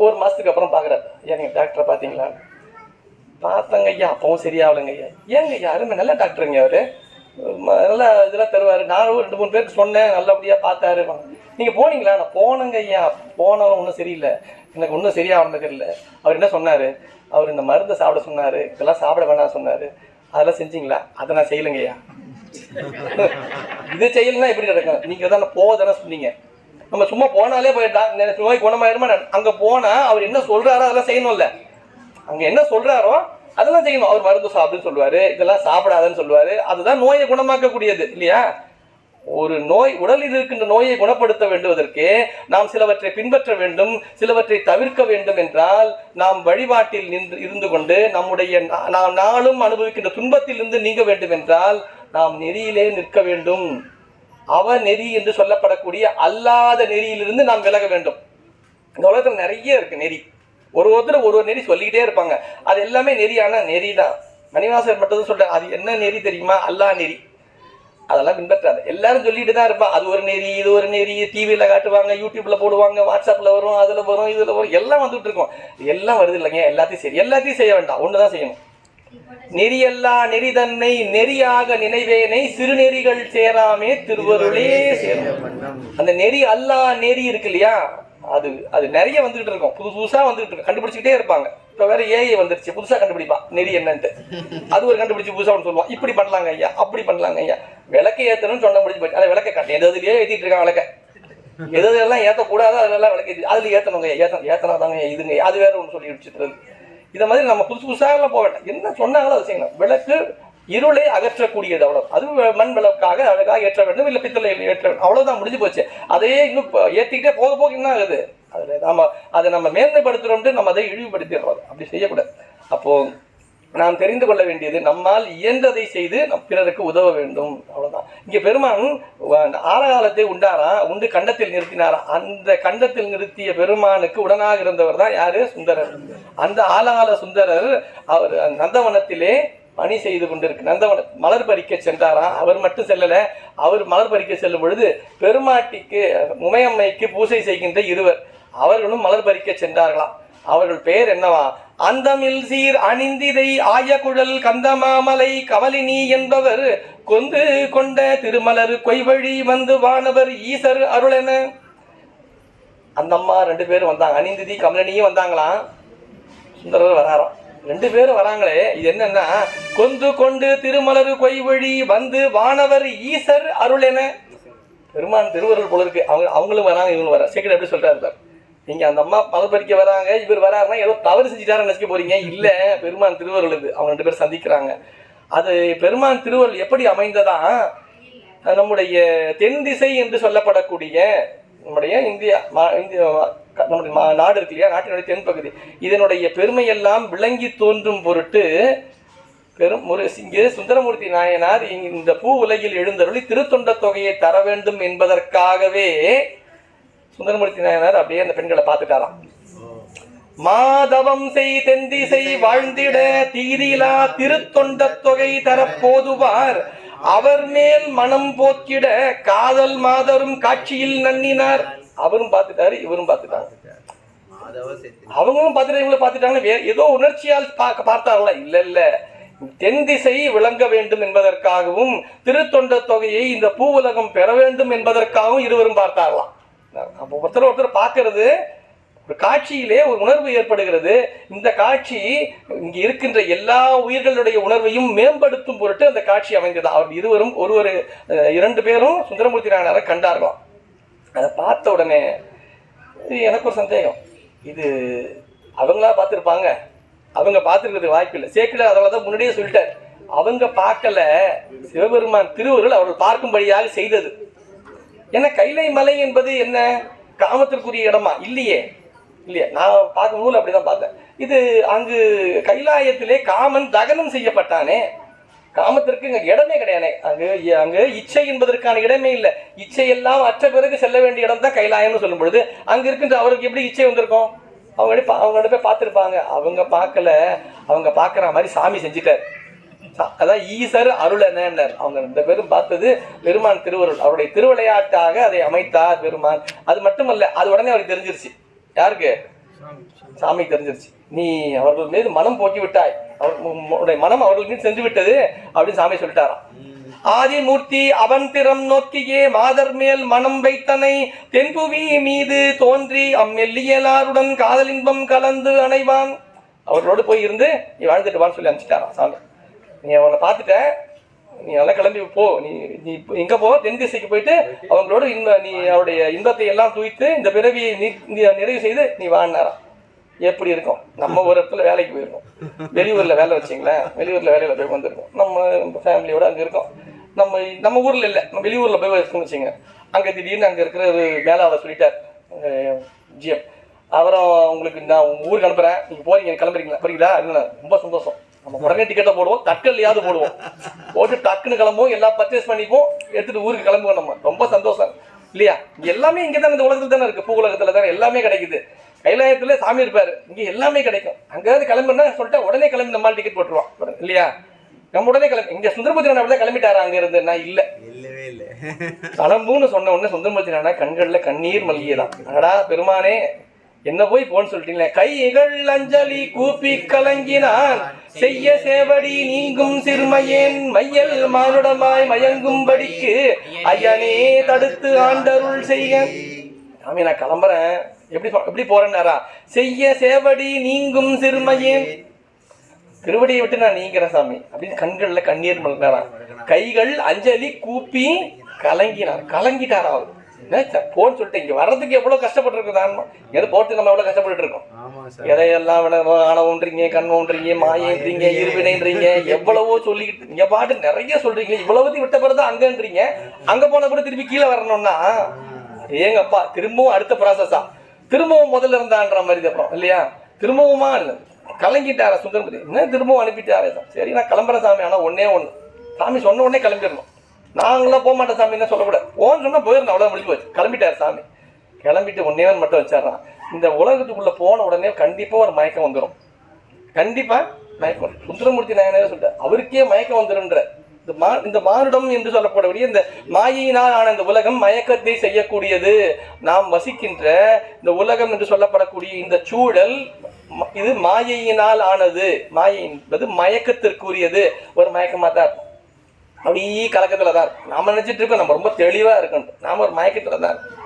ஒரு மாசத்துக்கு அப்புறம் பாக்குறாரு, ஐயா நீங்க டாக்டரை பாத்தீங்களா? பார்த்தங்க ஐயா, அப்பவும் சரியாகலைங்க ஐயா. ஏங்க ஐயா, அருமை நல்ல டாக்டருங்க, அவரு நல்லா இதெல்லாம் தருவாரு. நானும் 2-3 பேருக்கு சொன்னேன், நல்லபடியா பார்த்தாரு. நீங்க போனீங்களா? நான் போனேங்க ஐயா, போனவன் ஒன்றும் சரியில்லை, எனக்கு ஒன்றும் சரியாகணும் தெரியல. அவர் என்ன சொன்னாரு, அவர் இந்த மருந்தை சாப்பிட சொன்னாரு, இதெல்லாம் சாப்பிட வேணாம் சொன்னாரு. அதெல்லாம் செஞ்சீங்களா? அதை நான் செய்யலைங்க ஐயா. இது செய்யலைன்னா எப்படி நடக்கும்? நீங்க தான் போதானே சொன்னீங்க. நம்ம சும்மா போனாலே போயிட்டா நோய் குணமாயிருமா? அங்க போனா அவர் என்ன சொல்றாரோ அதெல்லாம் செய்யணும்ல. அங்க என்ன சொல்றாரோ அதெல்லாம் செய்யணும். அவர் மருந்து சாப்பிடுன்னு சொல்லுவாரு, இதெல்லாம் சாப்பிடாதுன்னு சொல்லுவாரு. அதுதான் நோயை குணமாக்கக்கூடியது இல்லையா? ஒரு நோய், உடலில் இருக்கின்ற நோயை குணப்படுத்த வேண்டுவதற்கு நாம் சிலவற்றை பின்பற்ற வேண்டும், சிலவற்றை தவிர்க்க வேண்டும். என்றால் நாம் வழிபாட்டில் இருந்து கொண்டு நம்முடைய நாம் நாளும் அனுபவிக்கின்ற துன்பத்தில் இருந்து நீங்க வேண்டும் என்றால் நாம் நெறியிலே நிற்க வேண்டும். அவ நெறி என்று சொல்லப்படக்கூடிய அல்லாத நெறியிலிருந்து நாம் விலக வேண்டும். இந்த உலகத்தில் நிறைய இருக்கு நெறி. ஒருத்தர் ஒரு நெறி சொல்லிக்கிட்டே இருப்பாங்க. அது எல்லாமே நெறியான நெறி தான். மணிவாசகர் மட்டும் சொல்றாங்க, அது என்ன நெறி தெரியுமா? அல்லா நெறி. அதெல்லாம் பின்பற்றாது. எல்லாரும் சொல்லிட்டு தான் இருப்பான், அது ஒரு நெறி, இது ஒரு நெறி, டிவியில் காட்டுவாங்க, யூடியூப்ல போடுவாங்க, வாட்ஸ்அப்பில் வரும், அதில் வரும், இதில் வரும், எல்லாம் வந்துட்டு இருக்கோம். எல்லாம் வருது இல்லைங்க, எல்லாத்தையும் செய்ய வேண்டாம், ஒன்று தான் செய்யணும். நெறியல்லா நெறி தன்னை நெறியாக நினைவேனை சிறுநெறிகள் சேராமே திருவருளே சேரும். அந்த நெறி அல்லா நெறி இருக்கு இல்லையா, அது அது நிறைய வந்துகிட்டு இருக்கும், புதுசாக வந்துகிட்டு இருக்கும், கண்டுபிடிச்சிக்கிட்டே இருப்பாங்க. இப்போ வேற ஏஐ வந்துருச்சு, புதுசாக கண்டுபிடிப்பான் நெறி என்னன்ட்டு, அது ஒரு கண்டுபிடிச்சி புதுசாக ஒன்று சொல்லுவான், இப்படி பண்ணலாங்க ஐயா, அப்படி பண்ணலாங்க ஐயா. விளக்கை ஏற்றணும்னு சொன்ன முடிஞ்சு போச்சு, அதை விளக்க காட்டு எதுலேயே ஏற்றிட்டு இருக்கான் விளக்க, எதெல்லாம் ஏற்றக்கூடாது அதெல்லாம் விளக்க அதில் ஏற்றணுங்க, ஏற்றினா தாங்க இதுங்க, அது வேற ஒன்று சொல்லி வச்சுட்டு. இதை மாதிரி நம்ம புதுசாகலாம் போக வேண்டாம், என்ன சொன்னாங்களோ அதை செய்யணும். விளக்கு இருளை அகற்றக்கூடியது, அவ்வளோ. அது மண் விளக்காக அழகாக ஏற்ற வேண்டும், இல்லை பித்தளை ஏற்ற வேண்டும், அவ்வளோதான், முடிஞ்சு போச்சு. அதையே இன்னும் ஏற்றிக்கிட்டே போக போக என்ன ஆகுது, அதில் அதை நம்ம மேன்மைப்படுத்துகிறோம்ட்டு நம்ம அதை இழிவுபடுத்திடுறோம். அப்படி செய்யக்கூடாது. அப்போது நாம் தெரிந்து கொள்ள வேண்டியது, நம்மால் இயன்றதை செய்து நம் பிறருக்கு உதவ வேண்டும், அவ்வளோதான். இங்கே பெருமான் ஆலகாலத்தை உண்டு கண்டத்தில் நிறுத்தினாராம். அந்த கண்டத்தில் நிறுத்திய பெருமானுக்கு உடனாக இருந்தவர் தான் யாரு? சுந்தரர். அந்த ஆலகால சுந்தரர் அவர் நந்தவனத்திலே பணி செய்து கொண்டிருக்கு. நந்தவன மலர் பறிக்க சென்றாராம். அவர் மட்டும் செல்லலை, அவர் மலர் பறிக்க செல்லும் பொழுது பெருமாட்டிக்கு உமையம்மைக்கு பூசை செய்கின்ற இருவர் அவர்களும் மலர் பறிக்க சென்றார்களாம். அவர்கள் பெயர் என்னவா? அந்தமில் சீர் அணிந்திதை ஆயகுழல் கந்தமாமலை கமலினி என்பவர் கொந்து கொண்ட திருமலர் கொய்வழி வந்து வானவர் ஈசர் அருளென. அந்த அம்மா 2 பேரும் வந்தாங்க, அணிந்திதி கமலினியும் வந்தாங்களாம், சுந்தரர் வராராம். 2 பேரும் வராங்களே, இது என்னன்னா, கொந்து கொண்டு திருமலர் கொய்வழி வந்து வானவர் ஈசர் அருளென. பெருமான் திருவருள் போல இருக்கு. அவங்களும் வராங்க, இவங்களும் வர. சேக்கிழார் எப்படி சொல்றாரு, நீங்க அந்த அம்மா மலர் பறிக்க வராங்க, இவர் வராருன்னா ஏதோ தவறு செஞ்சுட்டாருன்னு நினைக்க போறீங்க. இல்ல, பெருமான் திருவருள் இது. அவங்க 2 பேரும் சந்திக்கிறாங்க. அது பெருமான் திருவருள் எப்படி அமைந்ததா, நம்முடைய தென் திசை என்று சொல்லப்படக்கூடிய நம்முடைய நம்முடைய நாடு இருக்கு இல்லையா, நாட்டினுடைய தென்பகுதி, இதனுடைய பெருமையெல்லாம் விளங்கி தோன்றும் பொருட்டு இங்கே சுந்தரமூர்த்தி நாயனார் இந்த பூ உலகில் எழுந்தருளி திருத்தொண்ட தொகையை தர வேண்டும் என்பதற்காகவே சுந்தரமூர்த்தி நாயனார் அப்படியே அந்த பெண்களை பார்த்துட்டாராம். மாதவம் செய் தென்திசை வாழ்ந்திட தீரிலா திருத்தொண்ட தொகை தரப்போதுவார் அவர் மேல் மனம் போக்கிட காதல் மாதரும் காட்சியில் நன்னினார். அவரும் பார்த்துட்டாரு, இவரும் பார்த்துட்டாங்க, அவங்களும் பார்த்துட்டு இவங்களும் பார்த்துட்டாங்க. வேற ஏதோ உணர்ச்சியால் பார்த்தாங்களா? இல்ல, தென் திசை விளங்க வேண்டும் என்பதற்காகவும் திருத்தொண்ட தொகையை இந்த பூ உலகம் பெற வேண்டும் என்பதற்காகவும் இருவரும் பார்த்தார்களாம். அப்போ ஒருத்தர் பார்க்கறது, ஒரு காட்சியிலே ஒரு உணர்வு ஏற்படுகிறது. இந்த காட்சி இங்கே இருக்கின்ற எல்லா உயிர்களுடைய உணர்வையும் மேம்படுத்தும் பொருட்டு அந்த காட்சி அமைந்தது. அவர் இருவரும் 2 பேரும் சுந்தரமூர்த்தி நாயனாரை கண்டார்களாம். அதை பார்த்த உடனே எனக்கு ஒரு சந்தேகம், இது அவங்களா பார்த்துருப்பாங்க? அவங்க பார்த்துருக்கிறது வாய்ப்பு இல்லை. சேக்கிழார் அதனால தான் முன்னாடியே சொல்லிட்டார், அவங்க பார்க்கல, சிவபெருமான் திருவருள் அவர்கள் பார்க்கும்படியாக செய்தது. ஏன்னா கைலை மலை என்பது என்ன, காமத்திற்குரிய இடமா? இல்லையே. நான் பார்க்கும் நூல் அப்படிதான் பார்த்தேன். இது அங்கு கைலாயத்திலே காமன் தகனம் செய்யப்பட்டானே, காமத்திற்கு இங்கே இடமே கிடையாது. அங்கு இச்சை என்பதற்கான இடமே இல்லை. இச்சையெல்லாம் அற்ற பிறகு செல்ல வேண்டிய இடம் தான் கைலாயம்னு சொல்லும் பொழுது அங்கே இருக்கின்ற அவருக்கு எப்படி இச்சை வந்திருக்கும்? அவங்க போய் பார்த்துருப்பாங்க. அவங்க பார்க்கல, அவங்க பார்க்குற மாதிரி சாமி செஞ்சுட்டார். அதான் ஈசர் அருளெனர். அவங்க 2 பேரும் பார்த்தது பெருமான் திருவருள், அவருடைய திருவிளையாட்டாக அதை அமைத்தார் பெருமான். அது மட்டுமல்ல, அது உடனே அவருக்கு தெரிஞ்சிருச்சு. யாருக்கு? சாமி தெரிஞ்சிருச்சு. நீ அவர்கள் மீது மனம் போக்கி விட்டாய், அவருடைய மனம் அவர்கள் மீது சென்று விட்டது அப்படின்னு சாமி சொல்லிட்டாராம். ஆதிமூர்த்தி அவன் திறம் நோக்கியே மாதர் மேல் மனம் வைத்தனை தென்புவி மீது தோன்றி அம்மெல்லியலாருடன் காதலின்பம் கலந்து அணைவான். அவர்களோடு போய் இருந்து நீ வாழ்ந்துட்டு வான்னு சொல்லி அனுப்பிச்சிட்டாராம் சாமி. நீ அவனை பார்த்துட்ட, நீ நல்லா கிளம்பி போ, நீ எங்கே போ, தென் திசைக்கு போயிட்டு அவங்களோட நீ அவருடைய இன்பத்தை எல்லாம் தூய்த்து இந்த பிறவியை நிறைவு செய்து நீ வாழ்னாராம். எப்படி இருக்கும்? நம்ம ஒரு இடத்துல வேலைக்கு போயிருக்கோம், வெளியூரில் வேலை வச்சிங்களேன், வெளியூரில் வேலையில் போய் வந்திருக்கோம், நம்ம ஃபேமிலியோடு அங்கே இருக்கோம். நம்ம ஊரில் இல்லை, நம்ம வெளியூரில் போய் வச்சுக்கோன்னு வச்சுங்க. அங்கே திடீர்னு அங்கே இருக்கிற ஒரு மேலாளர் சொல்லிட்டார், ஜிஎம், அப்புறம் உங்களுக்கு நான் உங்கள் ஊருக்கு அனுப்புகிறேன், நீங்கள் போறீங்க, கிளம்புறீங்களா? இல்லை, ரொம்ப சந்தோஷம். நம்ம உடனே டிக்கெட்டை போடுவோம், தக்கல்லையாவது போடுவோம், போட்டு டக்குன்னு கிளம்புவோம், எல்லாம் பர்ச்சேஸ் பண்ணிப்போம், எடுத்துகிட்டு ஊருக்கு கிளம்புவோம். நம்ம ரொம்ப சந்தோஷம் இல்லையா? எல்லாமே இங்கே தான், இந்த உலகத்தில் தானே இருக்குது, பூ உலகத்தில் தானே எல்லாமே கிடைக்குது. கைலாயத்தில் சாமி இருப்பார், இங்கே எல்லாமே கிடைக்கும். அங்கேயாவது கிளம்புனா சொல்லிட்டா உடனே கிளம்பி நம்மளால் டிக்கெட் போட்டுருவோம் இல்லையா? நம்ம உடனே கிளம்பி இங்க சுந்தரமூர்த்தி நானா கிளம்பிட்டாரா அங்க இருந்து? நான் இல்லவே இல்லை. கிளம்புன்னு சொன்ன உடனே சுந்தரமூர்த்தி நானா கண்கள்ல கண்ணீர் மல்கியதான். அடா பெருமானே, என்ன போய் போன்னு சொல்லிட்டீங்களே. கைகள் அஞ்சலி கூப்பி கலங்கினான், செய்ய சேவடி நீங்கும் சிறுமையேன், மையல் மானுடமாய் மயங்கும்படிக்கு ஐயனே தடுத்து ஆண்டருள் செய்ய. சாமி நான் கிளம்புறேன். எப்படி போறேன்னாரா, செய்ய சேவடி நீங்கும் சிறுமையேன், திருவடியை விட்டு நான் நீங்கிறேன் சாமி அப்படின்னு கண்கள்ல கண்ணீர் மல்கினாராம். கைகள் அஞ்சலி கூப்பி கலங்கிட்டாரா அவர். போன்னு சொல்லிட்டு இங்க வர்றதுக்கு எவ்வளவு கஷ்டப்பட்டு இருக்கோம். எது போறதுக்கு நம்ம எவ்வளவு கஷ்டப்பட்டு இருக்கோம். எதையெல்லாம் ஆணவன்றீங்க, கண்ணோன்றீங்க, மாயன்றீங்க, இருவினைன்றீங்க, எவ்வளவோ சொல்லிக்கிட்டு இங்க பாட்டு நிறைய சொல்றீங்க. இவ்வளவு விட்ட பிறகு அங்கன்றீங்க. அங்க போன கூட திருப்பி கீழே வரணும்னா ஏங்கப்பா திரும்பவும் அடுத்த ப்ராசஸா, திரும்பவும் முதல்ல இருந்தான்ற மாதிரி அப்புறம் இல்லையா, திரும்பவுமா இல்லை கலங்கிட்டாரா சுந்தரமூர்த்தி. என்ன திரும்பவும் அனுப்பிட்டாரே தான். சரி நான் கிளம்புறேன் சாமி. ஆனா ஒன்னே ஒண்ணு, சாமி சொன்ன உடனே கிளம்பிடணும். நாங்களாம் போக மாட்டேன் சாமி என்ன சொல்லக்கூடாது. ஓன்னு சொன்னா போயிடணும், அவ்வளோ முடிஞ்சு போச்சு. கிளம்பிட்டார் சாமி. கிளம்பிட்டு ஒன்னே மட்டும் வச்சிடறான். இந்த உலகத்துக்குள்ள போன உடனே கண்டிப்பா ஒரு மயக்கம் வந்துடும். கண்டிப்பா மயக்கம் வரும். சுந்தரமூர்த்தி நாயனே சொல்லிட்டார், அவருக்கே மயக்கம் வந்துருன்ற. இந்த மானுடம் என்று சொல்லப்படக்கூடிய இந்த மாயினால் ஆன இந்த உலகம் மயக்கத்தை செய்யக்கூடியது. நாம் வசிக்கின்ற இந்த உலகம் என்று சொல்லப்படக்கூடிய இந்த சூழல் இது மாயையினால் ஆனது. மாயை என்பது மயக்கத்திற்குரியது. ஒரு மயக்கமா தான் இருக்கும். அப்படியே கலக்கத்துல தான் இருக்கும். நாம நினைச்சிட்டு இருக்கோம் நம்ம ரொம்ப தெளிவா இருக்கணும். நாம ஒரு மயக்கத்துல தான் இருக்கும்.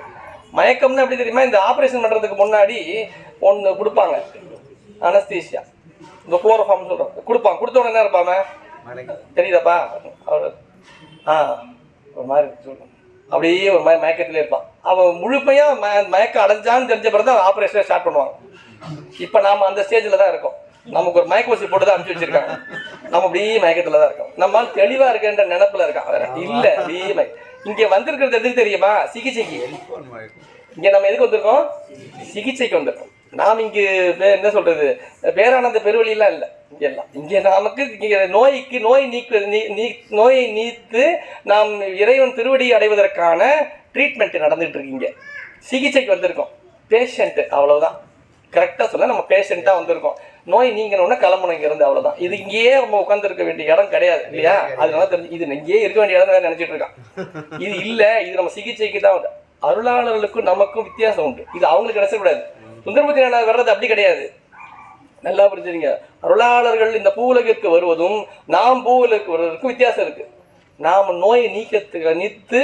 மயக்கம்னு எப்படி தெரியுமா, இந்த ஆபரேஷன் பண்றதுக்கு முன்னாடி ஒண்ணு கொடுப்பாங்க, அனஸ்தீசியா, இந்த குளோரோஃபார்ம் சொல்றோம், கொடுப்பாங்க. கொடுத்த உடனே என்ன இருப்பாங்க தெரியுதாப்பா, அவர் ஒரு மாதிரி சொல்லுவாங்க, அப்படியே ஒரு மாதிரி மயக்கத்திலே இருப்பான். அவன் முழுமையா மயக்கம் அடைஞ்சான்னு தெரிஞ்ச பிறகு தான் ஆபரேஷனை ஸ்டார்ட் பண்ணுவாங்க. இப்ப நாம அந்த ஸ்டேஜ்ல தான் இருக்கோம். நமக்கு ஒரு மயக்க ஊசி போட்டு தான் அனுப்பிச்சு வச்சிருக்காங்க. நம்ம அப்படியே மயக்கத்துல தான் இருக்கோம். நம்ம தெளிவா இருக்கின்ற நினைப்புல இருக்கான். இல்ல அப்படியே இங்க வந்திருக்கிறது எதுக்கு தெரியுமா, சிகிச்சைக்கு. இங்க நம்ம எதுக்கு வந்திருக்கோம், சிகிச்சைக்கு வந்திருக்கோம். நாம் இங்கு என்ன சொல்றது, பேரானந்த பெருவழியெல்லாம் இல்லை. எல்லாம் இங்கே நமக்கு நோய்க்கு நோயை நீத்து நாம் இறைவன் திருவடியை அடைவதற்கான ட்ரீட்மெண்ட் நடந்துட்டு இருக்கீங்க. சிகிச்சைக்கு வந்திருக்கோம். பேஷண்ட் அவ்வளவுதான். கரெக்டாக சொல்ல நம்ம பேஷண்ட்டாக வந்திருக்கோம். நோய் நீங்கணும்னா கிளம்பணும் இங்கேருந்து, அவ்வளோதான். இது இங்கேயே நம்ம உட்காந்துருக்க வேண்டிய இடம் கிடையாது இல்லையா. அதனால தெரிஞ்சு இது இங்கேயே இருக்க வேண்டிய இடம் தான் நினச்சிட்டு இருக்கான். இது இல்லை, இது நம்ம சிகிச்சைக்கு தான் உண்டு. அருளாளர்களுக்கும் நமக்கும் வித்தியாசம் உண்டு. இது அவங்களுக்கு கிடைச்சக்கூடாது. சுந்தரமூர்த்தி நாயனார் வர்றது அப்படி கிடையாது. நல்லா புரிஞ்சுருங்க. அருளாளர்கள் இந்த பூவுலகிற்கு வருவதும் நாம் பூவுலகிற்கு வருவதற்கும் வித்தியாசம் இருக்கு. நாம் நோயை நீத்து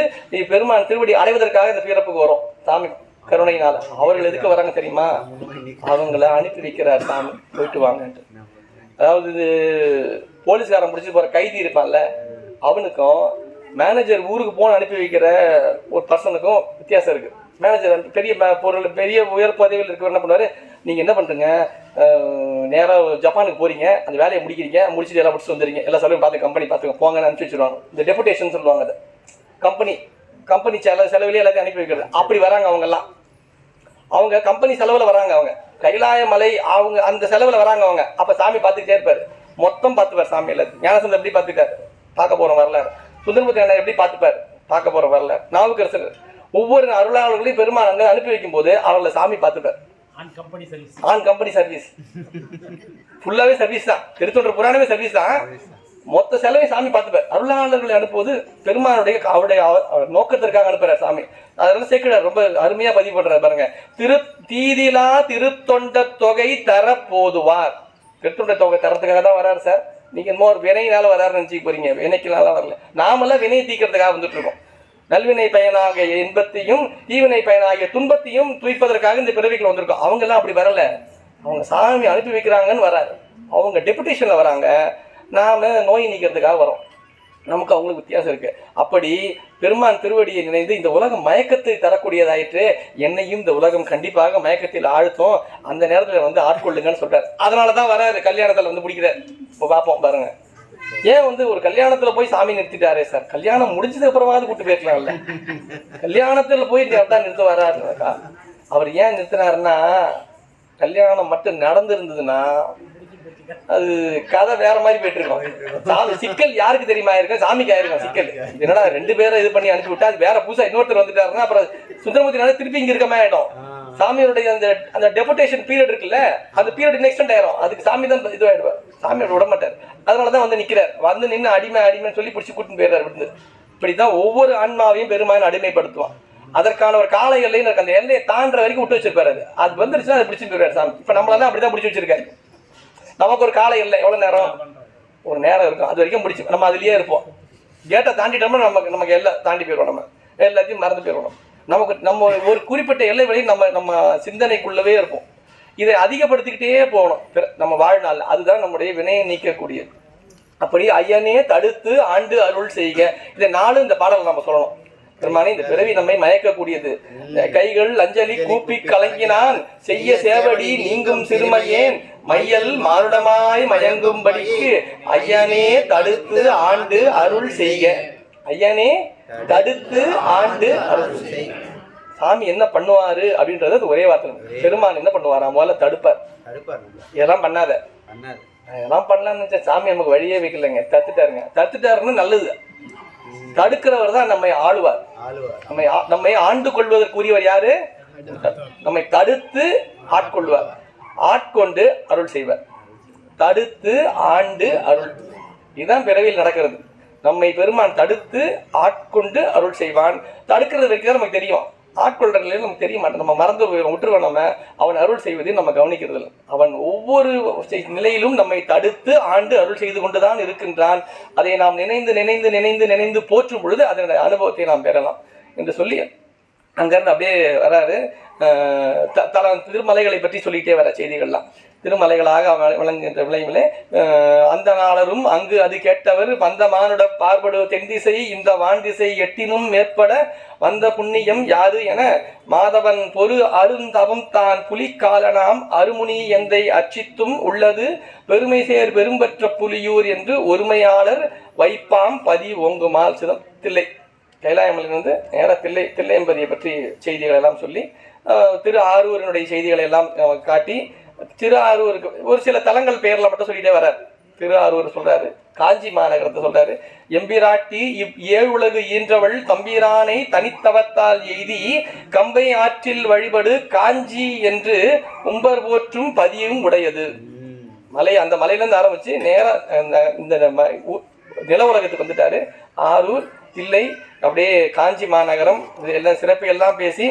பெருமான் திருவடி அடைவதற்காக இந்த பிறப்புக்கு வரும். சாமி கருணையினால. அவர்கள் எதுக்கு வராங்க தெரியுமா, அவங்கள அனுப்பி வைக்கிறார் சாமி, போயிட்டு வாங்கன்ட்டு. அதாவது இது போலீஸ்காரன் பிடிச்சி போற கைதி இருப்பான்ல, அவனுக்கும் மேனேஜர் ஊருக்கு போன அனுப்பி வைக்கிற ஒரு பர்சனுக்கும் வித்தியாசம் இருக்கு. மேனேஜர் பெரிய உயர் பதவியில் இருக்கிற என்ன பண்ணுவாரு, நீங்க என்ன பண்றீங்க, நேராக ஜப்பானுக்கு போறீங்க, அந்த வேலையை முடிக்கிறீங்க, முடிச்சுட்டு எல்லாம் முடிச்சுட்டு வந்துடுறீங்க, எல்லா செலவும் பார்த்து கம்பெனி பார்த்துக்க போங்கன்னு அனுப்பிச்சு வச்சிருவாங்க. இந்த டெபுடேஷன் சொல்லுவாங்க. அது கம்பெனி செலவுலேயே எல்லாத்தையும் அனுப்பி வைக்கிறது. அப்படி வராங்க அவங்க கம்பெனி செலவில் வராங்க. அவங்க கைலாய மலை அவங்க அந்த செலவில் வராங்க. அவங்க அப்போ சாமி பார்த்துக்கிட்டே இருப்பார். மொத்தம் பார்த்துப்பார் சாமி. எல்லாத்தையும் ஞானசந்தர் எப்படி பார்த்துட்டார், பார்க்க போகிற வரலாறு. சுந்தரமூர்த்தி நாயனார் எப்படி பார்த்துப்பார், பார்க்க போகிற வரலாறு. நாவுக்கரசர் ஒவ்வொரு அருளாளர்களையும் பெருமாள் அங்கே அனுப்பி வைக்கும் போது அவங்கள சாமி பார்த்துப்பார். ஆன் கம்பெனி சர்வீஸ் ஃபுல்லாகவே சர்வீஸ் தான். திருத்தொன்ற புராணமே சர்வீஸ் தான். மொத்த செலவை சாமி பார்த்துப்பார். அருளாளர்களை அனுப்புவது பெருமானுடைய அவருடைய நோக்கத்திற்காக அனுப்புறார் சாமி. அதனால சேர்க்கிறார், ரொம்ப அருமையா பதிவு பண்றாரு பாருங்க. தீதிலா திருத்தொண்ட தொகை தர போதுவார். திருத்தொண்ட தொகை தரத்துக்காக தான் வராரு சார். நீங்க இன்னும் ஒரு வினையினால வராருன்னு நினைச்சு போறீங்க. வினைக்குனால வரல. நாமெல்லாம் வினையை தீக்கிறதுக்காக வந்துட்டு இருக்கோம். நல்வினை பயனாகிய இன்பத்தையும் தீவினை பயனாகிய துன்பத்தையும் துய்ப்பதற்காக இந்த பிறவிகள் வந்திருக்கோம். அவங்க எல்லாம் அப்படி வரல. அவங்க சாமி அனுப்பி வைக்கிறாங்கன்னு வராரு. அவங்க டெபுடேஷன்ல வராங்க. நாம நோய் நீக்கிறதுக்காக வரோம். நமக்கு அவங்களுக்கு வித்தியாசம் இருக்கு. அப்படி பெருமான் திருவடியை நினைந்து இந்த உலகம் மயக்கத்தை தரக்கூடியதாயிற்று. என்னையும் இந்த உலகம் கண்டிப்பாக மயக்கத்தில் ஆழ்த்தும், அந்த நேரத்தில் ஆட்கொள்ளுங்கன்னு சொல்றாரு. அதனாலதான் வராது கல்யாணத்துல பிடிக்கிறார். இப்போ பார்ப்போம் பாருங்க. ஏன் ஒரு கல்யாணத்துல போய் சாமி நிறுத்திட்டாரே சார், கல்யாணம் முடிஞ்சதுக்கு அப்புறமாவது கூட்டு போயிருக்கலாம்ல. கல்யாணத்துல போய் தான் நிறுத்த வராருக்கா. அவர் ஏன் நிறுத்தினாருன்னா, கல்யாணம் மட்டும் நடந்திருந்ததுன்னா அது கதை வேற மாதிரி போயிட்டு இருக்கோம். சிக்கல் யாருக்கு தெரியுமா இருக்கும்? சாமிக்கு ஆயிருக்கும் சிக்கல். என்னடா 2 பேரை இது பண்ணி அனுப்பி விட்டா அது வேற புதுசா இன்னொருத்தர் வந்துட்டாருன்னா அப்புறம் சுந்தரமூர்த்தினால திருப்பி இங்க இருக்க மாதிரி ஆயிடும். சாமியோடைய அந்த டெபுடேஷன் பீரியட் இருக்குல்ல, அந்த பீரியட் எக்ஸ்டெண்ட் ஆயிரும். அதுக்கு சாமி தான் இது ஆயிடுவார், சாமியோட விட மாட்டார். அதனாலதான் வந்து நிக்கிறார். வந்து நின்று அடிமைன்னு சொல்லி பிடிச்சி கூட்டின்னு போயிடுறாரு விட்டு. இப்படிதான் ஒவ்வொரு ஆன்மாவையும் பெருமான் அடிமைப்படுத்துவான். அதற்கான ஒரு கால எல்லைன்னு இருக்கு. அந்த எல்லையை தாண்டுற வரைக்கும் விட்டு வச்சிருப்பாரு. அது வந்துருச்சுன்னா அதை பிடிச்சிட்டு போயிடுறாரு சாமி. இப்ப நம்மளால அப்படிதான் பிடிச்சி வச்சிருக்காரு. நமக்கு ஒரு கால எல்லை, எவ்வளவு நேரம்? ஒரு நேரம் இருக்கும். அது வரைக்கும் பிடிச்சி நம்ம அதுலயே இருப்போம். கேட்டை தாண்டிட்டோம்னா நமக்கு எல்லாம் தாண்டி போயிடுவோம். நம்ம எல்லாத்தையும் மறந்து போயிடுவோம். நம்ம ஒரு குறிப்பிட்ட எல்லை வரையும் நம்ம சிந்தனைக்குள்ளவே இருப்போம். இதை அதிகப்படுத்திக்கிட்டே போகணும் நம்ம வாழ்நாள். அதுதான் நம்முடைய வினையை நீக்கக்கூடியது. அப்படி ஐயனே தடுத்து ஆண்டு அருள் செய்க. இதை 4 இந்த பாடல் நம்ம சொல்லணும். பெருமானே, இந்த பிறவி நம்மை மயக்கக்கூடியது. கைகள் அஞ்சலி கூப்பி கலங்கினான் செய்ய சேவடி நீங்கும் சிறுமையேன் மையல் மானுடமாய் மயங்கும்படிக்கு ஐயனே தடுத்து ஆண்டு அருள் செய்க. ஐயனே தடுத்து ஆண்டு அருள் செய்க. சாமி என்ன பண்ணுவாரு அப்படின்றது ஒரே வார்த்தை. பெருமான் என்ன பண்ணுவாரா? முதல்ல தடுப்பார். இதெல்லாம் பண்ணாத, இதெல்லாம் பண்ணலாம்னு நினைச்சா சாமி நமக்கு வழியே வைக்கலைங்க. தடுத்துட்டாருன்னு நல்லது. தடுக்கிறவர் தான் நம்மை ஆளுவார். நம்மை ஆண்டு கொள்வதற்குரியவர் யாரு? நம்மை தடுத்து ஆட்கொள்வார். ஆட்கொண்டு அருள் செய்வார். தடுத்து ஆண்டு அருள், இதுதான் பிறவியில் நடக்கிறது. நம்மை பெருமான் தடுத்து ஆட்கொண்டு அருள் செய்வான். தடுக்கிறது வரைக்கும் தான் நமக்கு தெரியும். ஆட்கொள்ற நிலையில் நமக்கு தெரிய மாட்டோம். நம்ம மறந்து விட்டுருவோம். நம்ம அவன் அருள் செய்வதையும் நம்ம கவனிக்கிறது இல்லை. அவன் ஒவ்வொரு நிலையிலும் நம்மை தடுத்து ஆண்டு அருள் செய்து கொண்டுதான் இருக்கின்றான். அதை நாம் நினைந்து போற்றும் பொழுது அதனுடைய அனுபவத்தை நாம் பெறலாம் என்று சொல்லி அங்கிருந்து அப்படியே வராரு. திருமலைகளை பற்றி சொல்லிட்டே வர செய்திகள்லாம் திருமலைகளாக விளங்குகின்ற விளைவிலே அந்த நாளரும் அங்கு அது கேட்டவர் வந்த மானுட பார்படு தென்திசை இந்த வான்திசை எட்டினும் மேற்பட வந்த புண்ணியம் யாது என மாதவன் பொறு அருந்தவம் தான் புலிக்காலனாம் அருமுனி எந்தை அச்சித்தும் உள்ளது பெருமை சேர் பெரும்பற்ற புலியூர் என்று ஒருமையாளர் வைப்பாம் பதி ஓங்குமால் சிதம். தில்லை கைலாயமலையிலிருந்து நேர தில்லையம்பதியை பற்றி செய்திகள் எல்லாம் சொல்லி திரு ஆரூரினுடைய செய்திகளை எல்லாம் காட்டி திரு ஆரூருக்கு ஒரு சில தலங்கள் பெயர்ல மட்டும் சொல்லிட்டே வர்றார். திரு ஆரூர் சொல்றாரு, காஞ்சி மாநகரத்தை சொல்றாரு. எம்பிராட்டி ஏழுலகு ஈன்றவள் தம்பிரானை தனித்தவத்தால் எய்தி கம்பை ஆற்றில் வழிபடு காஞ்சி என்று உம்பர் போற்றும் பதியும் உடையது. மலை, அந்த மலையிலேருந்து ஆரம்பிச்சு நேரம் இந்த நில உலகத்துக்கு வந்துட்டாரு. ஆரூர், தில்லை, அப்படியே காஞ்சி மாநகரம், இது எல்லாம் சிறப்பு எல்லாம் பேசி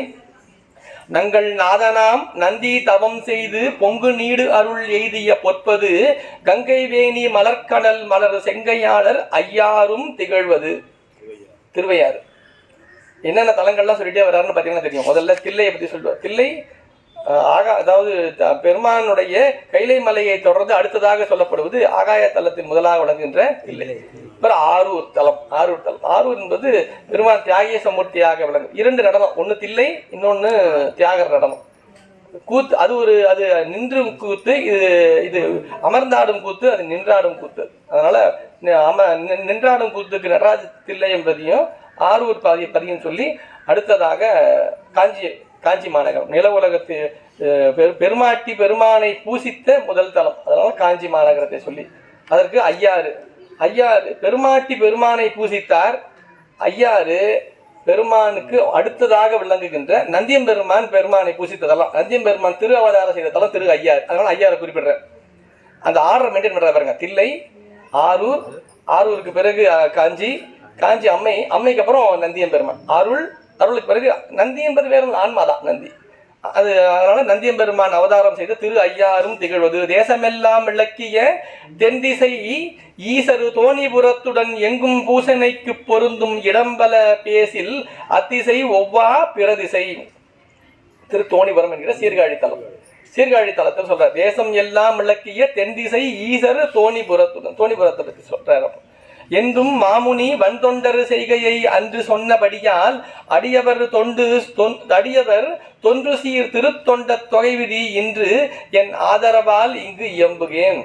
நங்கள் நாதனாம் நந்தி தவம் செய்து பொங்கு நீடு அருள் எய்திய பொற்பது கங்கை வேணி மலர்கடல் மலர் செங்கையாளர் ஐயாரும் திகழ்வது. திருவையாறு என்னென்ன தலங்கள்லாம் சொல்லிட்டே வர்றாருன்னு பார்த்தீங்கன்னா தெரியும். முதல்ல தில்லையை பற்றி சொல்லுவார். தில்லை அதாவது பெருமானுடைய கைலை மலையை தொடர்ந்து அடுத்ததாக சொல்லப்படுவது ஆகாய தலத்தின் முதலாக விளங்குகின்ற தில்லை. அப்புறம் ஆரூர் தலம். ஆரூர் என்பது பெருமான் தியாகேச மூர்த்தியாக விளங்கும். 2 நடனம், ஒன்று தில்லை, இன்னொன்று தியாகர் நடனம். கூத்து அது நின்றும் கூத்து, இது அமர்ந்தாடும் கூத்து, அது நின்றாடும் கூத்து. அதனால நின்றாடும் கூத்துக்கு நடராஜ தில்லை என்பதையும் ஆரூர் பதியும் சொல்லி அடுத்ததாக காஞ்சி மாநகரம் நில உலகத்து பெருமாட்டி பெருமானை பூசித்த முதல் தலம். அதனால காஞ்சி மாநகரத்தை சொல்லி அதற்கு ஐயாறு பெருமாட்டி பெருமானை பூசித்தார். ஐயாறு பெருமானுக்கு அடுத்ததாக விளங்குகின்ற நந்தியம்பெருமான் பெருமானை பூசித்ததெல்லாம். நந்தியம்பெருமான் திரு அவதாரம் செய்த தலம் திரு ஐயாறு. அதனால ஐயாறு குறிப்பிடுற அந்த ஆர்டர் மெயின்டைன் பண்ற பாருங்க. தில்லை, ஆரூருக்கு பிறகு காஞ்சி அம்மைக்கு அப்புறம் நந்தியம்பெருமான். அருளுக்கு பிறகு நந்தி என்பது வேற ஆன்மாதான் நந்தி. அதனால நந்தியம்பெருமான் அவதாரம் செய்த திரு ஐயாரும் திகழ்வது. தேசமெல்லாம் விளக்கிய தென்திசை ஈசரு தோணிபுரத்துடன் எங்கும் பூசணைக்கு பொருந்தும் இடம்பல பேசில் அத்திசை ஒவ்வா பிறதிசை. திரு தோணிபுரம் என்கிற சீர்காழி தலத்தில் சொல்றார். தேசம் எல்லாம் விளக்கிய தென்திசை ஈசரு தோணிபுரத்தை பற்றி சொல்றாரு. என்றும் மாமுனி வன்தொண்டர் செய்கையை அன்று சொன்னபடியால் அடியவர் தொன்று சீர் திருத்தொண்ட தொகை விதி இன்று என் ஆதரவால் இங்கு இயம்புகேன்.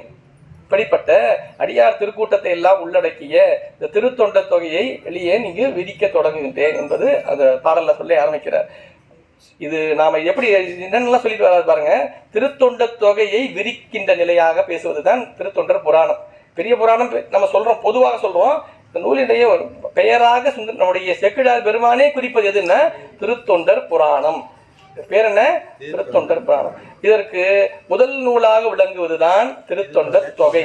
இப்படிப்பட்ட அடியார் திருக்கூட்டத்தை எல்லாம் உள்ளடக்கிய இந்த திருத்தொண்ட தொகையை வெளியே இங்கு விதிக்க தொடங்குகின்றேன் என்பது அந்த பாடல்ல சொல்லி ஆரம்பிக்கிறார். இது நாம எப்படி என்னென்னலாம் சொல்லிட்டு வராது பாருங்க. திருத்தொண்ட தொகையை விரிக்கின்ற நிலையாக பேசுவதுதான் திருத்தொண்டர் புராணம். பெரிய புராணம் நம்ம சொல்றோம், பொதுவாக சொல்றோம். இந்த நூலினுடைய பெயராக நம்முடைய செக்கிழார் பெருமானே குறிப்பது எதுன்னா திருத்தொண்டர் புராணம். பேர் என்ன? திருத்தொண்டர் புராணம். இதற்கு முதல் நூலாக விளங்குவதுதான் திருத்தொண்டர் தொகை.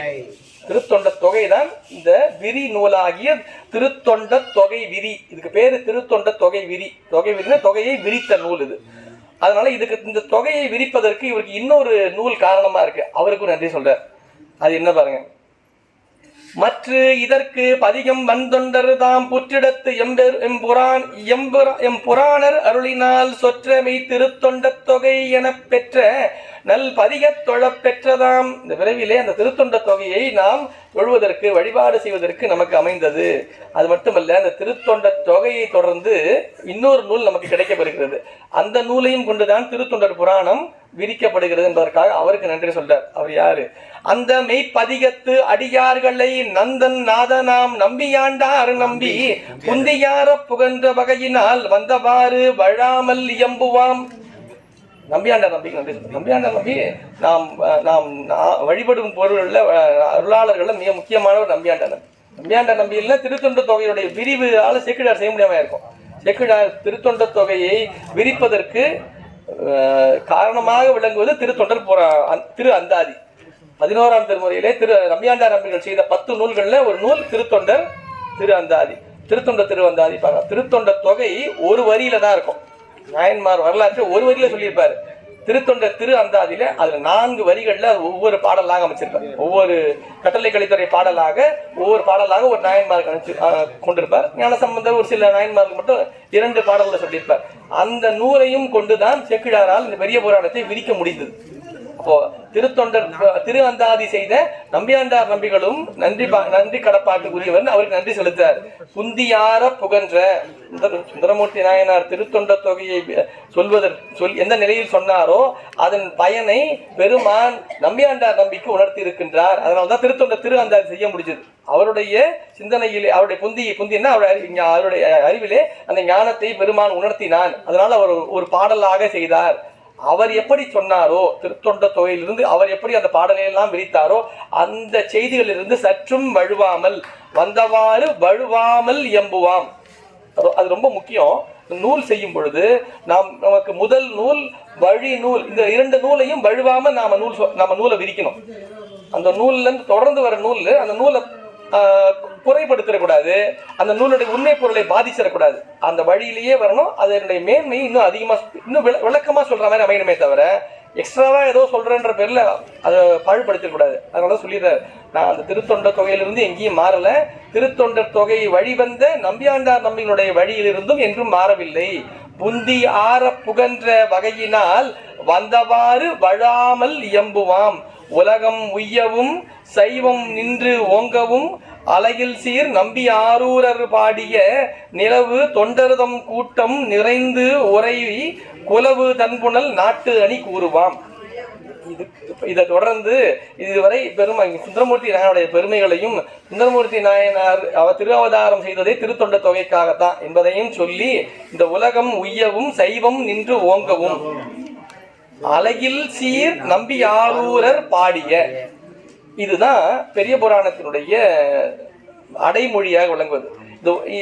திருத்தொண்ட தொகை தான் இந்த விரி நூலாகிய திருத்தொண்ட தொகை விரி. இதுக்கு பேரு திருத்தொண்ட தொகை விரி. தொகை விரினா தொகையை விரித்த நூல் இது. அதனால இதுக்கு இந்த தொகையை விரிப்பதற்கு இவருக்கு இன்னொரு நூல் காரணமா இருக்கு. அவருக்கு நன்றி சொல்றார். அது என்ன பாருங்க. மற்ற இதற்கு பதிகம் வந்தொண்டர் தாம் புற்றிடத்து எம் புராணர் அருளினால் சொற்றமை திருத்தொண்ட தொகை என பெற்ற நல் பதிகத் தொழப் பெற்றதாம். இந்த விரைவிலே அந்த திருத்தொண்ட தொகையை நாம் தொழுவதற்கு வழிபாடு செய்வதற்கு நமக்கு அமைந்தது. அது மட்டுமல்ல, அந்த திருத்தொண்ட தொகையை தொடர்ந்து இன்னொரு நூல் நமக்கு கிடைக்கப்பெறுகிறது. அந்த நூலையும் கொண்டுதான் திருத்தொண்டர் புராணம் விரிக்கப்படுகிறது என்பதற்காக அவருக்கு நன்றி சொல்றார். அவர் யாரு? அந்த மெய்ப்பதிகத்து அடியார்களை நந்தன் நாதனாம் நம்பியாண்டார் நம்பி புந்தியார புகன்ற வகையினால் வந்தவாறு வழாமல் இயம்புவாம். நம்பியாண்டார் நம்பிக்கை நன்றி. நம்பியாண்டார் நம்பி நாம் வழிபடும் பொருள்ல அருளாளர்கள் மிக முக்கியமானவர் நம்பியாண்டார் நம்பி. நம்பியாண்டார் நம்பி இல்லை திருத்தொண்ட தொகையுடைய விரிவால செக்கிழார் செய்ய முடியாம இருக்கும். செக்கிழார் திருத்தொண்ட தொகையை விரிப்பதற்கு காரணமாக விளங்குவது திருத்தொண்டர் திரு அந்தாதி. 11ஆம் திருமுறையிலே நம்பியாண்டார் நம்பிகள் செய்த 10 நூல்கள்ல ஒரு நூல் திருத்தொண்டர் திரு அந்தாதி. திரு அந்தாதி பார்க்கலாம். திருத்தொண்ட தொகை ஒரு வரியில தான் இருக்கும். நாயன்மார் வரலாற்று ஒரு வரியில சொல்லியிருப்பாரு. திருத்தொண்டர் திரு அந்தாதியில அதுல 4 வரிகள்ல ஒவ்வொரு பாடலாக அமைச்சிருப்பார். ஒவ்வொரு கட்டளை கலித்துறை பாடலாக ஒவ்வொரு பாடலாக ஒரு நாயன்மார் கொண்டிருப்பார். ஞானசம்பந்தர் ஒரு சில நாயன்மார்கள் மட்டும் 2 பாடல்களை சொல்லியிருப்பார். அந்த நூலையும் கொண்டுதான் செக்கிழாரால் இந்த பெரிய புராணத்தை விரிக்க முடிந்தது. அப்போ திருத்தொண்டர் திரு அந்தாதி செய்த நம்பியாண்டார் நம்பிகளும் நன்றி கடப்பாட்டுக்குரியவர், அவருக்கு நன்றி செலுத்தார். புந்தியார புகன்ற சுந்தரமூர்த்தி நாயனார் திருத்தொண்ட தொகையை எந்த நிலையில் சொன்னாரோ அதன் பயனை பெருமான் நம்பியாண்டார் நம்பிக்கு உணர்த்தி இருக்கின்றார். அதனால்தான் திருத்தொண்ட திரு அந்தாதி செய்ய முடிஞ்சது. அவருடைய சிந்தனையிலே அவருடைய புந்தின்னா அவருடைய அறிவிலே அந்த ஞானத்தை பெருமான் உணர்த்தினான். அதனால அவர் ஒரு பாடலாக செய்தார். அவர் எப்படி சொன்னாரோ திருத்தொண்ட தொகையிலிருந்து அவர் எப்படி அந்த பாடலையெல்லாம் விரித்தாரோ அந்த செய்திகளிலிருந்து சற்றும் வழுவாமல் வந்தவாறு வழுவாமல் எம்புவாம். அது ரொம்ப முக்கியம். நூல் செய்யும் பொழுது நமக்கு முதல் நூல் வழி நூல், இந்த 2 நூலையும் வழுவாம நாம நூலை விரிக்கணும். அந்த நூல்ல இருந்து தொடர்ந்து வர நூல் அந்த நூலை குறைபடுத்திடக்கூடாது. அந்த நூலுடைய உண்மை பொருளை பாதிச்சிடக்கூடாது. அந்த வழியிலேயே வரணும். அதனுடைய மேன்மை இன்னும் அதிகமா இன்னும் விளக்கமா சொல்ற மாதிரி அமையணுமே தவிர எக்ஸ்ட்ராவா ஏதோ சொல்றேன்ற பேர்ல அதை பாழ்படுத்திடக்கூடாது. அதனால சொல்லிடுறாரு, நான் அந்த திருத்தொண்ட தொகையிலிருந்து எங்கேயும் மாறல. திருத்தொண்டர் தொகை வழிவந்த நம்பியாண்டார் நம்பிகளுடைய வழியிலிருந்தும் என்றும் மாறவில்லை. புந்தி ஆற புகன்ற வகையினால் வந்தவாறு வழாமல் இயம்புவாம். உலகம் உய்யவும் சைவம் நின்று ஓங்கவும் அலையில் சீர் நம்பி ஆரூரர் பாடிய நிலவு தொண்டர்தம் கூட்டம் நிறைந்து உறைவி குலவு தன்புணல் நாட்டு அணி கூறுவாம். இதை தொடர்ந்து இதுவரை சுந்தரமூர்த்தி நாயனுடைய பெருமைகளையும் சுந்தரமூர்த்தி நாயனார் அவர் திருஅவதாரம் செய்ததை திருத்தொண்ட தொகைக்காகத்தான் என்பதையும் சொல்லி இந்த உலகம் உய்யவும் சைவம் நின்று ஓங்கவும் அலையில் சீர் நம்பி ஆரூரர் பாடிய, இதுதான் பெரிய புராணத்தினுடைய அடைமொழியாக விளங்குவது.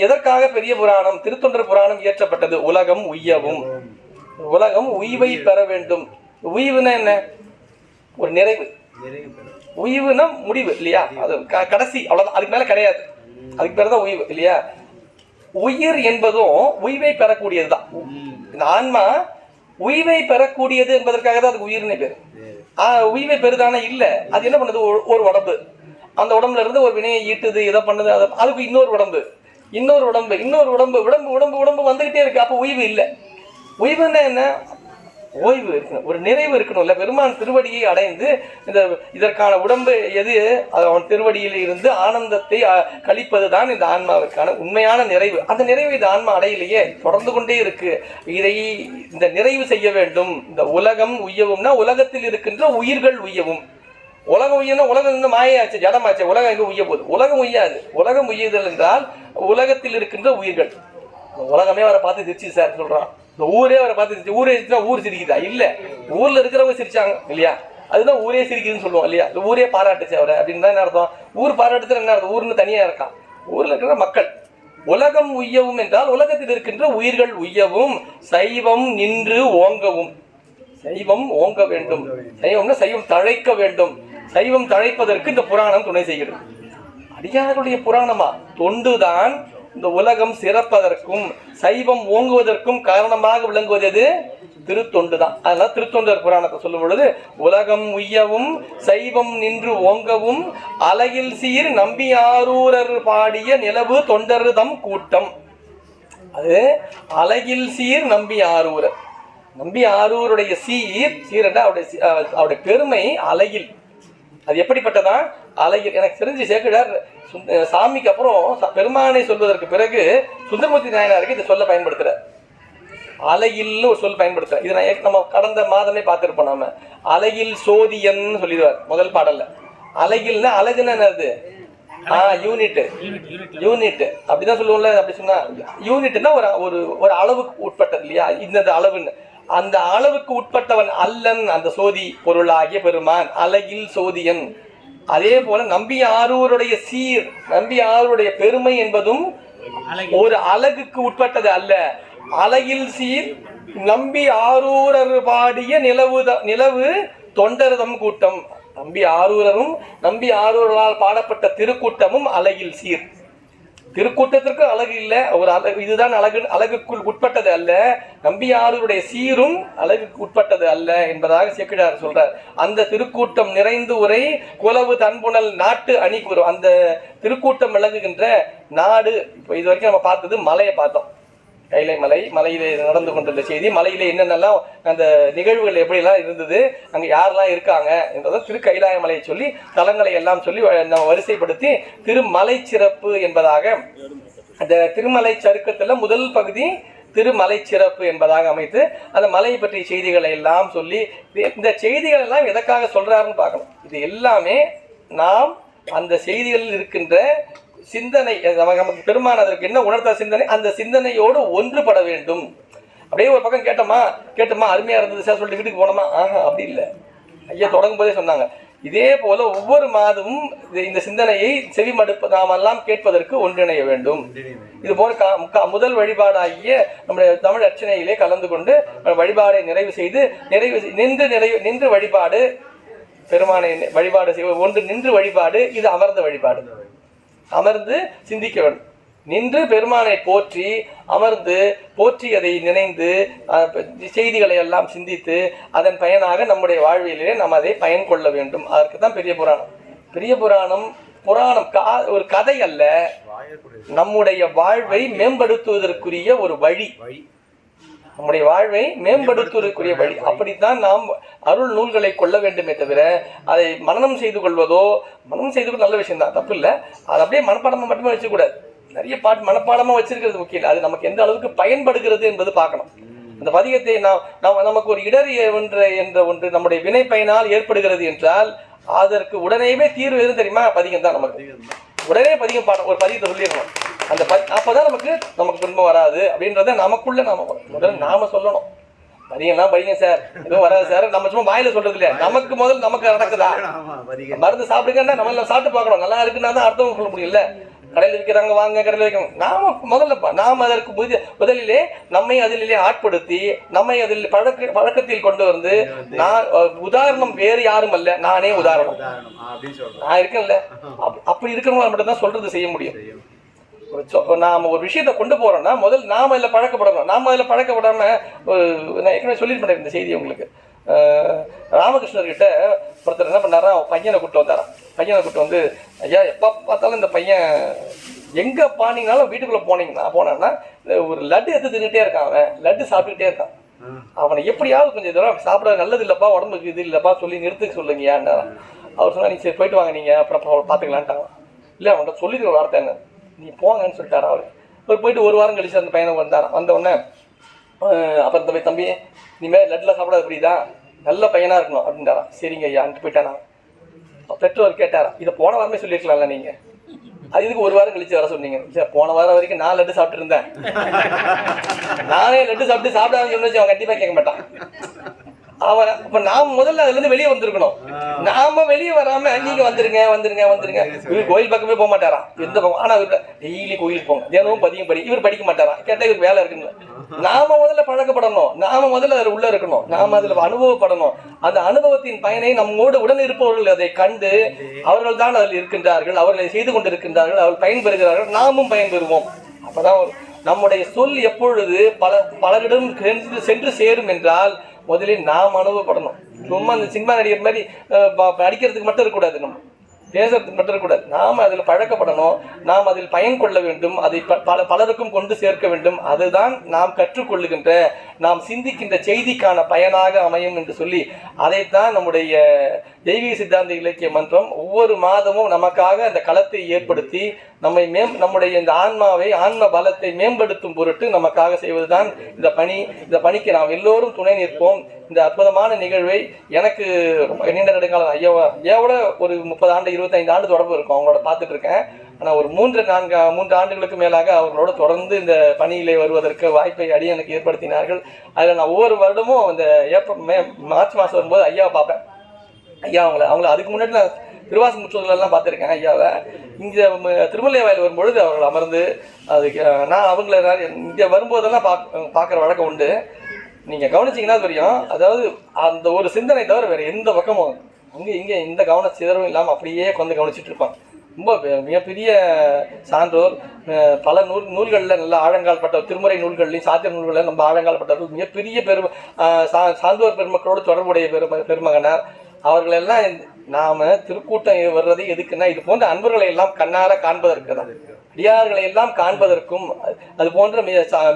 எதற்காக பெரிய புராணம் திருத்தொண்டர் புராணம் இயற்றப்பட்டது? உலகம் உய்யவும், உலகம் உய்வை பெற வேண்டும். உய்வுனா என்ன? ஒரு நிறைவு. உய்வுனா முடிவு இல்லையா? அது கடைசி, அவ்வளவுதான், அதுக்கு மேல கிடையாது. அதுக்கு பேர் தான் உய்வு இல்லையா? உயிர் என்பதும் உய்வை பெறக்கூடியதுதான். இந்த ஆன்மா உய்வை பெறக்கூடியது என்பதற்காக தான் அதுக்கு உயிர்னே பேரு. உய்வை பெறுதானே இல்ல. அது என்ன பண்ணுது? ஒரு உடம்பு. அந்த உடம்புல இருந்து ஒரு வினையை ஈட்டுது, இதை பண்ணுது. அதுக்கு இன்னொரு உடம்பு, இன்னொரு உடம்பு, இன்னொரு உடம்பு, உடம்பு உடம்பு உடம்பு வந்துகிட்டே இருக்கு. அப்ப உய்வு இல்லை. உய்வுன்னா என்ன? ஓய்வு இருக்கணும், ஒரு நிறைவு இருக்கணும்ல. பெருமான் திருவடியை அடைந்து இதற்கான உடம்பு எது? அவன் திருவடியில் இருந்து ஆனந்தத்தை கழிப்பதுதான் இந்த ஆன்மாவிற்கான உண்மையான நிறைவு. அந்த நிறைவு இந்த ஆன்மா அடையிலேயே தொடர்ந்து கொண்டே இருக்கு. இந்த நிறைவு செய்ய வேண்டும். இந்த உலகம் உய்யவும்னா உலகத்தில் இருக்கின்ற உயிர்கள் உய்யவும். உலகம் உய்யனா உலகம் வந்து மாயாச்சு, ஜடமாச்சு. உலகம் எங்க உய்ய போகுது? உலகம் உய்யாது. உலகம் உய்யுதல் என்றால் உலகத்தில் இருக்கின்ற உயிர்கள். உலகமே வர பார்த்து திருச்சி சார் சொல்றான், இந்த ஊரே அவரை பார்த்து ஊரே ஊர் சிரிக்குதா? இல்லை, ஊரில் இருக்கிறவங்க சிரிச்சாங்க இல்லையா, அதுதான் ஊரே சிரிக்குதுன்னு சொல்லுவோம் இல்லையா. ஊரே பாராட்டுச்சு அவரை அப்படின்னு தான் என்ன அர்த்தம்? ஊர் பாராட்டுறது என்ன அர்த்தம்? ஊர்னு தனியாக இருக்கான், ஊரில் இருக்கிற மக்கள். உலகம் உய்யவும் என்றால் உலகத்தில் இருக்கின்ற உயிர்கள் உய்யவும், சைவம் நின்று ஓங்கவும். சைவம் ஓங்க வேண்டும், சைவம்னா சைவம் தழைக்க வேண்டும். சைவம் தழைப்பதற்கு இந்த புராணம் துணை செய்கிறது. அடியாருடைய புராணமா? தொண்டுதான் இந்த உலகம் சிறப்பதற்கும் சைவம் ஓங்குவதற்கும் காரணமாக விளங்குவது எது? திருத்தொண்டு தான். அதனால திருத்தொண்டர் புராணத்தை சொல்லும் பொழுது உலகம் உய்யவும் சைவம் நின்று ஓங்கவும் அலகில் சீர் நம்பியாரூரர் பாடிய நிலவு தொண்டர்தம் கூட்டம். அது அலகில் சீர் நம்பியாரூரர். நம்பியாரூருடைய சீரண்டா அவருடைய பெருமை அலகில். அது எப்படிப்பட்டதா? அழகில். எனக்கு தெரிஞ்சு சேக்கிழார் சாமிக்கு அப்புறம் பெருமானை சொல்வதற்கு பிறகு சுந்தரமூர்த்தி நாயனாருக்கு இதை சொல்ல பயன்படுத்துறார். அழகில்னு ஒரு சொல் பயன்படுத்துறார். இதை நம்ம கடந்த மாதமே பார்த்துருப்போம். நாம அழகில் சோதியன் சொல்லிடுவார் முதல் பாடல்ல. அழகில்னா அழகுன்னா என்னது? யூனிட் அப்படிதான் சொல்லுவோம்ல. அப்படி சொன்னா யூனிட்னா ஒரு அளவுக்கு உட்பட்டது இல்லையா, இந்த அளவுன்னு. அந்த அளவுக்கு உட்பட்டவன் அல்லன் அந்த சோதி பொருளாகிய பெருமான் அழகில் சோதியன். அதே போல நம்பியாரூருடைய சீர், நம்பியாரூருடைய பெருமை என்பதும் ஒரு அழகுக்கு உட்பட்டது அல்ல. அழகில் சீர் நம்பி ஆரூரர் பாடிய நிலவு தொண்டர்தம் கூட்டம். நம்பி ஆரூரரும் நம்பி ஆரூரால் பாடப்பட்ட திருக்கூட்டமும் அழகில் சீர். திருக்கூட்டத்திற்கு அழகு இல்லை, ஒரு அழகு, இதுதான் அழகுக்குள் உட்பட்டது அல்ல. நம்பியாருடைய சீரும் அழகுக்கு உட்பட்டது அல்ல என்பதாக சேக்கிழார் சொல்றார். அந்த திருக்கூட்டம் நிறைந்து உரை குலவு தன்புணல் நாட்டு அணி கூறும். அந்த திருக்கூட்டம் விளங்குகின்ற நாடு. இப்போ இது வரைக்கும் நம்ம பார்த்தது மலையை பார்த்தோம், கைலை மலை. மலையிலே நடந்து கொண்டிருந்த செய்தி, மலையிலே என்னென்னலாம் அந்த நிகழ்வுகள் எப்படிலாம் இருந்தது, அங்கே யாரெல்லாம் இருக்காங்க என்றதை திரு கைலாய மலையை சொல்லி தலங்களை எல்லாம் சொல்லி நம்ம வரிசைப்படுத்தி திருமலை சிறப்பு என்பதாக அந்த திருமலை சருக்கத்தில் முதல் பகுதி திருமலை சிறப்பு என்பதாக அமைத்து அந்த மலையை பற்றிய செய்திகளை எல்லாம் சொல்லி, இந்த செய்திகள் எல்லாம் எதற்காக சொல்றாருன்னு பார்க்கணும். இது எல்லாமே நாம் அந்த செய்திகளில் இருக்கின்ற சிந்தனை, நமக்கு பெருமான் அதற்கு என்ன உணர்த்த சிந்தனை, அந்த சிந்தனையோடு ஒன்றுபட வேண்டும். அப்படியே ஒரு பக்கம் கேட்டோமா அருமையா இருந்தது சார் சொல்லிட்டு வீட்டுக்கு போனோமா? அப்படி இல்லை. ஐயா தொடங்கும் போதே சொன்னாங்க, இதே போல ஒவ்வொரு மாதமும் இந்த சிந்தனையை செவிமடுப்பு நாமெல்லாம் கேட்பதற்கு ஒன்றிணைய வேண்டும். இது போல முதல் வழிபாடாகிய நம்முடைய தமிழ் அர்ச்சனையிலே கலந்து கொண்டு வழிபாடை நிறைவு செய்து நின்று வழிபாடு, பெருமானை வழிபாடு செய்வது ஒன்று நின்று வழிபாடு. இது அமர்ந்த வழிபாடு. அமர்ந்து சிந்திக்க வேண்டும். நின்று பெருமானை போற்றி அமர்ந்து போற்றி அதை நினைந்து செய்திகளை எல்லாம் சிந்தித்து அதன் பயனாக நம்முடைய வாழ்விலே நாம் அதை பயன் கொள்ள வேண்டும். அதற்கு தான் பெரிய புராணம். பெரிய புராணம் ஒரு கதை அல்ல, நம்முடைய வாழ்வை மேம்படுத்துவதற்குரிய ஒரு வழி. நம்முடைய வாழ்வை மேம்படுத்துவதற்குரிய வழி. அப்படித்தான் நாம் அருள் நூல்களை கொள்ள வேண்டுமே தவிர அதை மனனம் செய்து கொள்வதோ, மனனம் செய்து கொள்ள நல்ல விஷயம் தான், தப்பு இல்லை. அதை அப்படியே மனப்பாடமாக மட்டுமே வச்சுக்கூடாது. நிறைய மனப்பாடமாக வச்சிருக்கிறது முக்கியம் இல்லை, அது நமக்கு எந்த அளவுக்கு பயன்படுகிறது என்பது பார்க்கணும். அந்த பதிகத்தை நமக்கு ஒரு இடர் என்ற ஒன்று நம்முடைய வினை பயனால் ஏற்படுகிறது என்றால் அதற்கு உடனேவே தீர்வு எதுவும் தெரியுமா? பதிகம் தான். நமக்கு உடனே பதிகம் ஒரு பதிகத்தை சொல்லிடணும். அந்த அப்பதான் நமக்கு துன்பம் வராது அப்படின்றத நமக்குள்ள நாம சொல்லணும். பதிகம்லாம் படிங்க சார், எதுவும் வராது சார், நம்ம சும்மா வாயில சொல்றது இல்லையா, நமக்கு நடக்குதா? மருந்து சாப்பிடுங்கன்னா நம்ம எல்லாம் சாப்பிட்டு பார்க்கணும், நல்லா இருக்குன்னா தான் அர்த்தம் சொல்ல முடியல. கடையில் விற்கிறாங்க, வாங்க கடையில் வைக்கணும். நாம் அதற்கு முதலிலே நம்மை அதிலே ஆட்படுத்தி நம்மை அதில் பழக்கத்தில் கொண்டு வந்து, நான் உதாரணம் வேறு யாரும் அல்ல, நானே உதாரணம். நான் இருக்கேன்ல, அப்படி இருக்கிறவங்க மட்டும் தான் சொல்றது செய்ய முடியும். நாம ஒரு விஷயத்தை கொண்டு போறோம்னா முதல் நாம அதில் பழக்கப்படணும். நாம அதில் பழக்கப்படாம, நான் ஏற்கனவே சொல்லிட்டு இந்த செய்தி உங்களுக்கு. ராமகிருஷ்ணர்கிட்ட ஒருத்தர் என்ன பண்ணாரா, பையனை கூப்பிட்டு வந்தாராம். பையனை கூப்பிட்டு வந்து, ஐயா எப்போ பார்த்தாலும் இந்த பையன் எங்கே பானீங்கனாலும் வீட்டுக்குள்ளே போனான்னா ஒரு லட்டு எடுத்து தின்னுட்டே இருக்கான், அவன் லட்டு சாப்பிட்டுக்கிட்டே இருக்கான். அவனை எப்படியாவது கொஞ்சம் இதெல்லாம் சாப்பிட நல்லது இல்லைப்பா, உடம்புக்கு இது இல்லைப்பா சொல்லி நிறுத்துக்க சொல்லுங்கயான்னு அவர் சொன்னா, நீ சரி போயிட்டு வாங்க, நீங்கள் அப்புறம் பார்த்துக்கலான்ட்டாங்க. இல்லை அவன்கிட்ட சொல்லிட்டு வார்த்தை என்ன, நீ போங்கன்னு சொல்லிட்டாரா. அவர் போயிட்டு ஒரு வாரம் கழிச்சு அந்த பையனை வந்தவுடனே அப்புறம் தம்பி இனிமேல் லட்டுலாம் சாப்பிடாது புரியுதா, நல்ல பையனாக இருக்கணும் அப்படின்றாராம். சரிங்க ஐயான்ட்டு போயிட்டானா. பெற்றோர் கேட்டாரா, இதை போன வாரமே சொல்லியிருக்கலாம்ல நீங்கள், இதுக்கு ஒரு வாரம் கழிச்சு வர சொன்னீங்க. இல்லை, போன வாரம் வரைக்கும் நான் லட்டு சாப்பிட்டு இருந்தேன். நானே லட்டு சாப்பிடாதுன்னு சொன்னு அவன் கண்டிப்பா கேட்க மாட்டான். அவன் அப்ப நாம் முதல்ல அதுல இருந்து வெளியே வந்திருக்கணும். நாம வெளியே வராம நீங்க வந்துருங்க வந்துருங்க வந்துருங்க. இவர் கோயில் பக்கமே போக மாட்டாராம், எந்த பக்கம். ஆனா இவர் டெய்லி கோயிலுக்கு போங்க, தினமும் பதியம் படி. இவர் படிக்க மாட்டாராம். கேட்டா இவருக்கு வேலை இருக்குங்க. நாம முதல்ல பழக்கப்படணும், நாம முதல்ல அதுல உள்ள இருக்கணும், நாம அதுல அனுபவப்படணும். அந்த அனுபவத்தின் பயனை நம்மோடு உடன் இருப்பவர்கள் அதை கண்டு அவர்கள் தான் அதில் இருக்கின்றார்கள், அவர்களை செய்து கொண்டிருக்கின்றார்கள், அவர்கள் பயன்பெறுகிறார்கள், நாமும் பயன்பெறுவோம். அப்பதான் நம்முடைய சொல் எப்பொழுது பலரிடம் சென்று சேரும் என்றால் முதலில் நாம் அனுபவப்படணும். சும்மா அந்த சினிமா நடிகர் மாதிரி அடிக்கிறதுக்கு மட்டும் இருக்கக்கூடாது, நம்ம பேசுறதுக்கு மட்டும் இருக்கக்கூடாது. நாம் அதில் பழக்கப்படணும், நாம் அதில் பயன் கொள்ள வேண்டும், அதை பலருக்கும் கொண்டு சேர்க்க வேண்டும். அதுதான் நாம் கற்றுக்கொள்ளுகின்ற, நாம் சிந்திக்கின்ற செய்திக்கான பயனாக அமையும் என்று சொல்லி அதைத்தான் நம்முடைய தெய்வீக சித்தாந்த இலக்கிய மன்றம் ஒவ்வொரு மாதமும் நமக்காக அந்த களத்தை ஏற்படுத்தி நம்முடைய இந்த ஆன்ம பலத்தை மேம்படுத்தும் பொருட்டு நமக்காக செய்வதுதான் இந்த பணி. இந்த பணிக்கு நாம் எல்லோரும் துணை நிற்போம். இந்த அற்புதமான நிகழ்வை எனக்கு நீண்ட நெடுங்காலம் ஐயாவோட ஒரு 30 ஆண்டு 25 ஆண்டு தொடர்பு இருக்கும், அவங்களோட பார்த்துட்டு இருக்கேன். ஆனால் ஒரு 3 ஆண்டுகளுக்கு மேலாக அவர்களோட தொடர்ந்து இந்த பணியிலே வருவதற்கு வாய்ப்பை எனக்கு ஏற்படுத்தினார்கள். அதில் நான் ஒவ்வொரு வருடமும் இந்த மார்ச் மாதம் வரும்போது ஐயாவை பார்ப்பேன். ஐயா அவங்கள அதுக்கு முன்னாடி நான் திருவாசு முற்றோர்களெல்லாம் பார்த்துருக்கேன். ஐயாவை இங்கே திருமலை வாயில் வரும்பொழுது அவர்கள் அமர்ந்து அதுக்கு நான் அவங்கள இங்கே வரும்போதெல்லாம் பார்க்குற வழக்கம் உண்டு. நீங்கள் கவனிச்சிங்கன்னா தெரியும், அதாவது அந்த ஒரு சிந்தனை தவிர வேறு எந்த பக்கமும் இங்கே இந்த கவன சிதறவும் இல்லாமல் அப்படியே கொஞ்சம் கவனிச்சுட்டு இருப்பான். ரொம்ப மிகப்பெரிய சான்றோர், பல நூல்களில் நல்ல ஆழங்கால் பட்ட திருமுறை நூல்கள்லையும் சாத்திர நூல்களில் நம்ம ஆழங்கால் பட்டவர்கள், மிகப்பெரிய சான்றோர் பெருமக்களோடு தொடர்புடைய பெருமகனார். அவர்களெல்லாம் நாம் திருக்கூட்டம் வர்றது எதுக்குன்னா இது போன்ற அன்பர்களை எல்லாம் கண்ணார காண்பதற்கு தான், அடியார்களை எல்லாம் காண்பதற்கும், அது போன்ற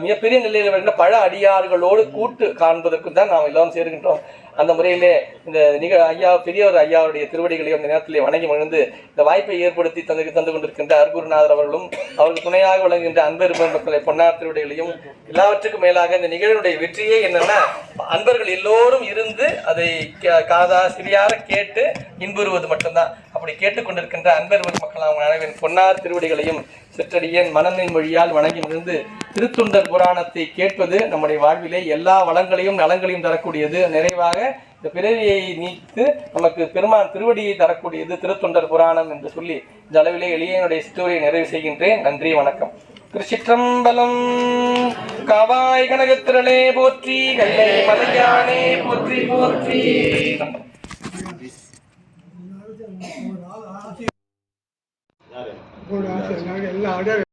மிகப்பெரிய நிலையில் வருகின்ற பல அடியார்களோடு கூட்டு காண்பதற்கும் தான் நாம் எல்லோரும் சேருகின்றோம். அந்த முறையிலே இந்த பெரியவர் ஐயாவுடைய திருவடிகளையும் அந்த நேரத்திலே வணங்கி மகிழ்ந்து இந்த வாய்ப்பை ஏற்படுத்தி தந்து கொண்டிருக்கின்ற அருகுருநாதர் அவர்களும் அவர்கள் துணையாக விளங்குகின்ற அன்பர் மக்களை பொன்னார் திருவடிகளையும் எல்லாவற்றுக்கும் மேலாக இந்த நிகழ்வுடைய வெற்றியே என்னன்னா அன்பர்கள் எல்லோரும் இருந்து அதை சிறியார கேட்டு இன்புறுவது மட்டும்தான். அப்படி கேட்டுக்கொண்டிருக்கின்ற அன்பர் மக்கள் அவங்க அனைவரின் பொன்னார் திருவடிகளையும் சிற்றடியேன் மனநின் மொழியால் வணங்கி மகிழ்ந்து திருத்தொண்டர் புராணத்தை கேட்பது நம்முடைய வாழ்விலே எல்லா வளங்களையும் நலங்களையும் தரக்கூடியது. நிறைவாக இந்த பிறவியை நீத்து நமக்கு பெருமான் திருவடியை தரக்கூடியது திருத்தொண்டர் புராணம் என்று சொல்லி இந்த அளவிலே எளியனுடைய சிற்றுரையை நிறைவு செய்கின்றேன். நன்றி, வணக்கம். திருச்சிற்றம்பலம். காவாய் கனகத்திரளே போற்றி, கைலை மலையானே போற்றி போற்றி.